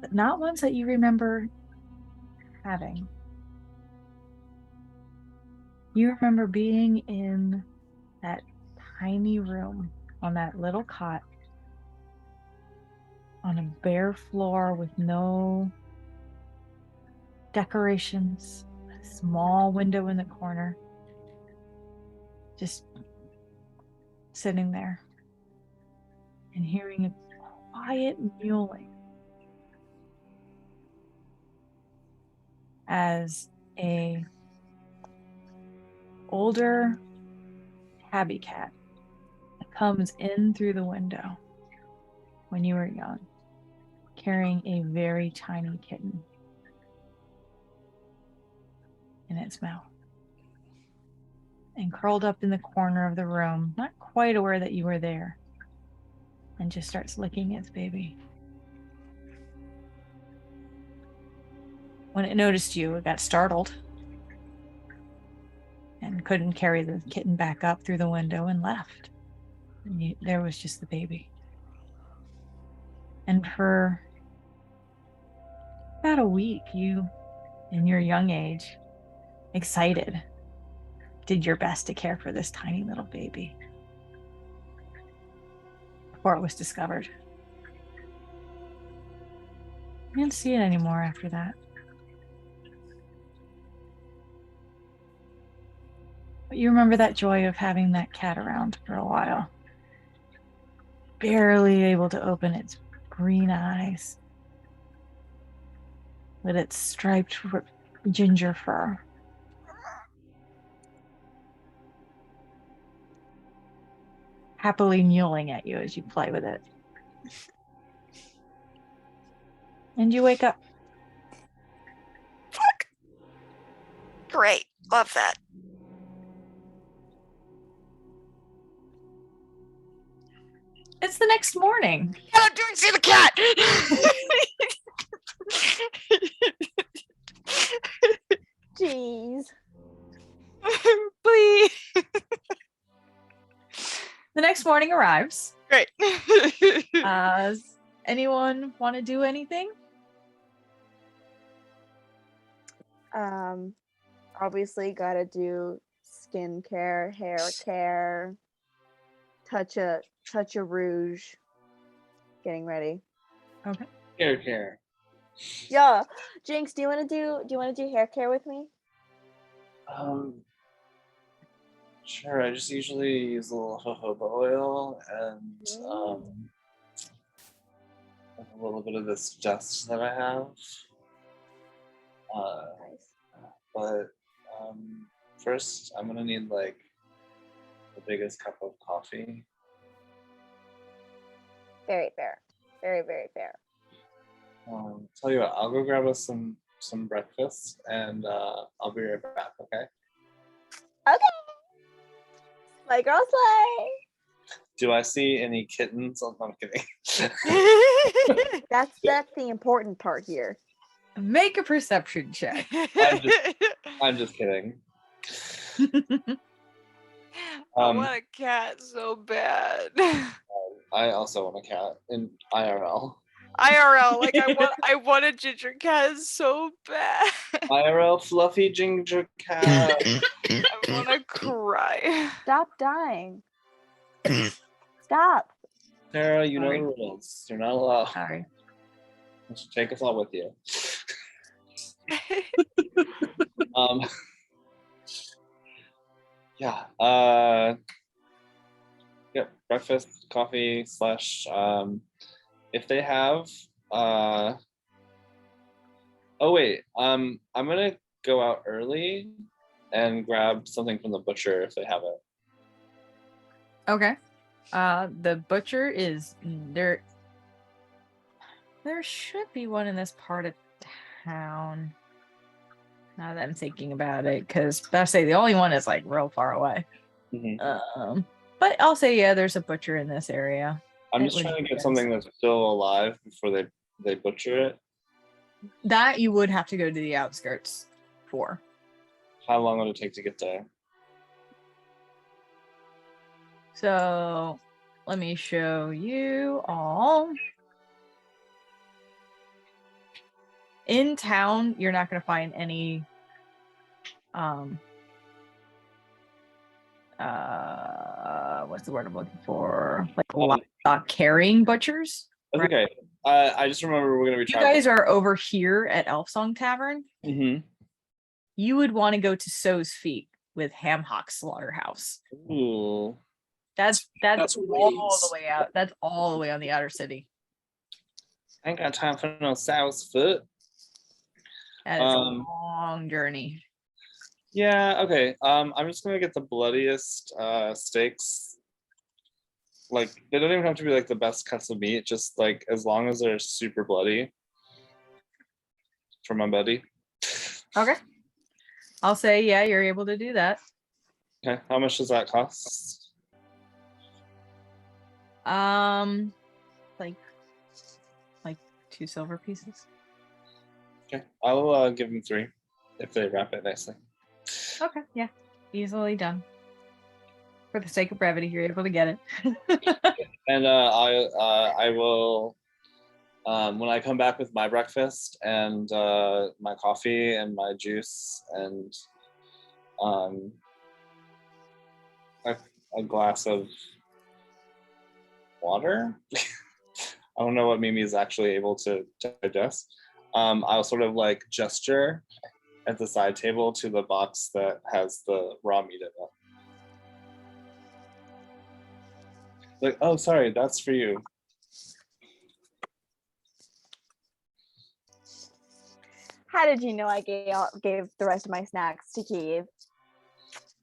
but not ones that you remember having. You remember being in that tiny room on that little cot on a bare floor with no decorations, a small window in the corner, just sitting there and hearing a quiet mewling as a older tabby cat that comes in through the window when you were young, carrying a very tiny kitten in its mouth. And curled up in the corner of the room, not quite aware that you were there, and just starts licking its baby. When it noticed you, it got startled and couldn't carry the kitten back up through the window and left. And there was just the baby. And for about a week, you, in your young age, excited, did your best to care for this tiny little baby before it was discovered. You didn't see it anymore after that. But you remember that joy of having that cat around for a while. Barely able to open its green eyes with its striped ginger fur. Happily mewling at you as you play with it. And you wake up.
Fuck. Great. Love that.
It's the next morning.
I'm doing see the cat.
Jeez.
Please.
The next morning arrives.
Great.
Does anyone want to do anything?
Obviously gotta do skincare, hair care, touch a rouge, getting ready.
Okay.
Hair care.
Yeah, Jinx, do you want to do hair care with me?
Sure. I just usually use a little jojoba oil and a little bit of this dust that I have.
Nice.
But first, I'm gonna need like the biggest cup of coffee.
Very fair. Very, very fair.
Tell you what, I'll go grab us some breakfast, and I'll be right back. Okay?
Okay. My girl slay.
Do I see any kittens? Oh, I'm kidding.
That's the important part here.
Make a perception check.
I'm just kidding.
I want a cat so bad.
I also want a cat in IRL.
IRL, like I want a ginger cat so bad.
IRL fluffy ginger cat.
I want to cry.
Stop dying. Stop.
Sarah, you know
Sorry.
the rules. You're not allowed.
Sorry.
You should take us all with you. Yeah. Yep. Breakfast, coffee / if they have. Oh wait. I'm gonna go out early and grab something from the butcher if they have it.
Okay. The butcher is there. There should be one in this part of town. Now that I'm thinking about it, because I say the only one is like real far away.
Mm-hmm.
But I'll say yeah, there's a butcher in this area.
I'm just trying to get something that's still alive before they butcher it.
That you would have to go to the outskirts for.
How long would it take to get there?
So let me show you all. In town, you're not going to find any what's the word I'm looking for? Like livestock carrying butchers.
That's
Right.
okay. I just remember we're gonna be
You
traveling.
guys are over here at Elfsong Tavern.
Mm-hmm.
You would want to go to So's Feet with Hamhock Slaughterhouse.
Ooh.
That's
That's
all
ways.
the way out. That's all the way on the outer city.
I ain't got time for no sow's foot.
That is a long journey.
Yeah, okay. I'm just gonna get the bloodiest steaks. Like they don't even have to be like the best cuts of meat, just like as long as they're super bloody. For my buddy.
Okay. I'll say, yeah, you're able to do that.
Okay, how much does that cost?
Like 2 silver pieces.
Okay, I'll give him 3 if they wrap it nicely.
Okay, yeah. Easily done. For the sake of brevity, you're able to get it.
And I will when I come back with my breakfast and my coffee and my juice and a glass of water. I don't know what Mimi is actually able to digest. I'll sort of like gesture at the side table to the box that has the raw meat in it. Like, oh, sorry, that's for you.
How did you know I gave the rest of my snacks to Keith?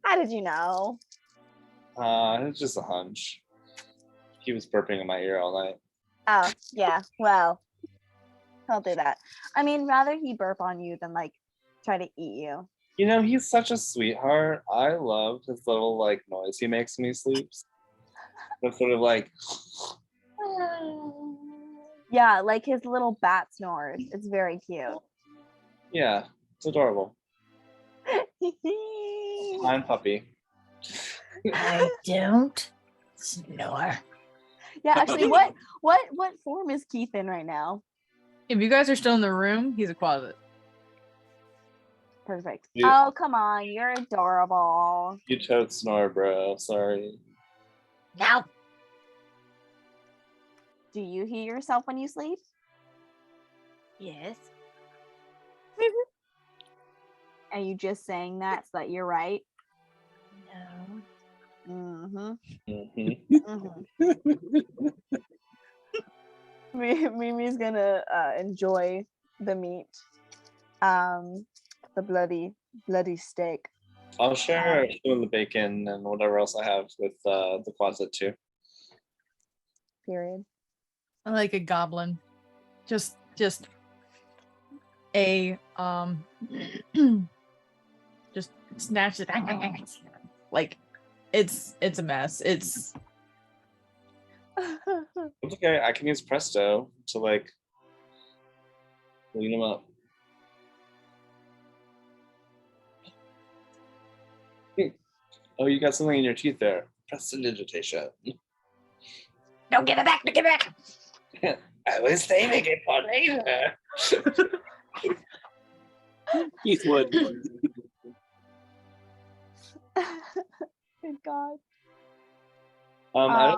How did you know?
It's just a hunch. He was burping in my ear all night.
Oh, yeah. Well, he'll do that. I mean, rather he burp on you than like try to eat you.
You know, he's such a sweetheart. I love his little like noise he makes when he sleeps. That's sort of like
Yeah, like his little bat snores. It's very cute.
yeah, it's adorable. Fine puppy.
I don't snore.
Yeah, actually, what form is Keith in right now?
If you guys are still in the room, he's a closet.
Perfect.
Yeah.
Oh, come on, you're adorable.
You toad snore, bro. Sorry.
Now.
Do you hear yourself when you sleep?
Yes.
Are you just saying that so that you're right?
No.
Mm-hmm.
Mm-hmm.
Mimi's gonna enjoy the meat. The bloody steak.
I'll share some of the bacon and whatever else I have with the closet too.
Period.
I like a goblin. Just a just snatch it. Like it's a mess. It's
It's okay. I can use Presto to like clean them up. Oh, you got something in your teeth there. Prestidigitation.
no, give it back, give it back.
I was saving it for later.
Keith would.
Good God.
I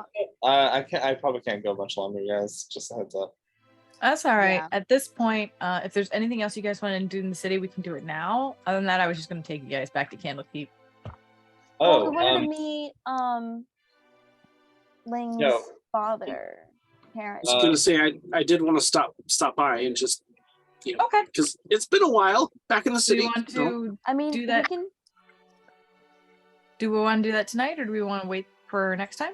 can't. I probably can't go much longer, guys. Just a heads up.
That's all right.
Yeah.
At this point, if there's anything else you guys want to do in the city, we can do it now. Other than that, I was just going to take you guys back to Candlekeep.
Well,
Oh,
we wanted to meet Ling's
Yo.
father,
I
parents.
was gonna say I did want to stop by and just
Okay.
because it's been a while back in the
Do
city.
we want to
I mean,
do that?
we can.
Do we want to do that tonight, or do we want to wait for next time?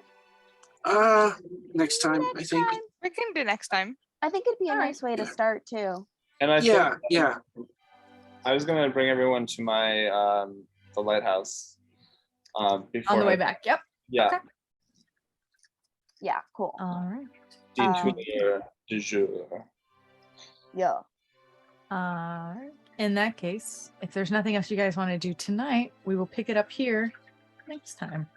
Next time I think.
time.
We can do next time.
I think it'd be a
All right.
nice way to start too.
and I
Yeah,
think,
yeah.
I was gonna bring everyone to my the lighthouse. Before
On the way back. Yep.
Yeah.
Okay.
Yeah, cool.
All right.
Detour du jour.
Yeah.
In that case, if there's nothing else you guys want to do tonight, we will pick it up here next time.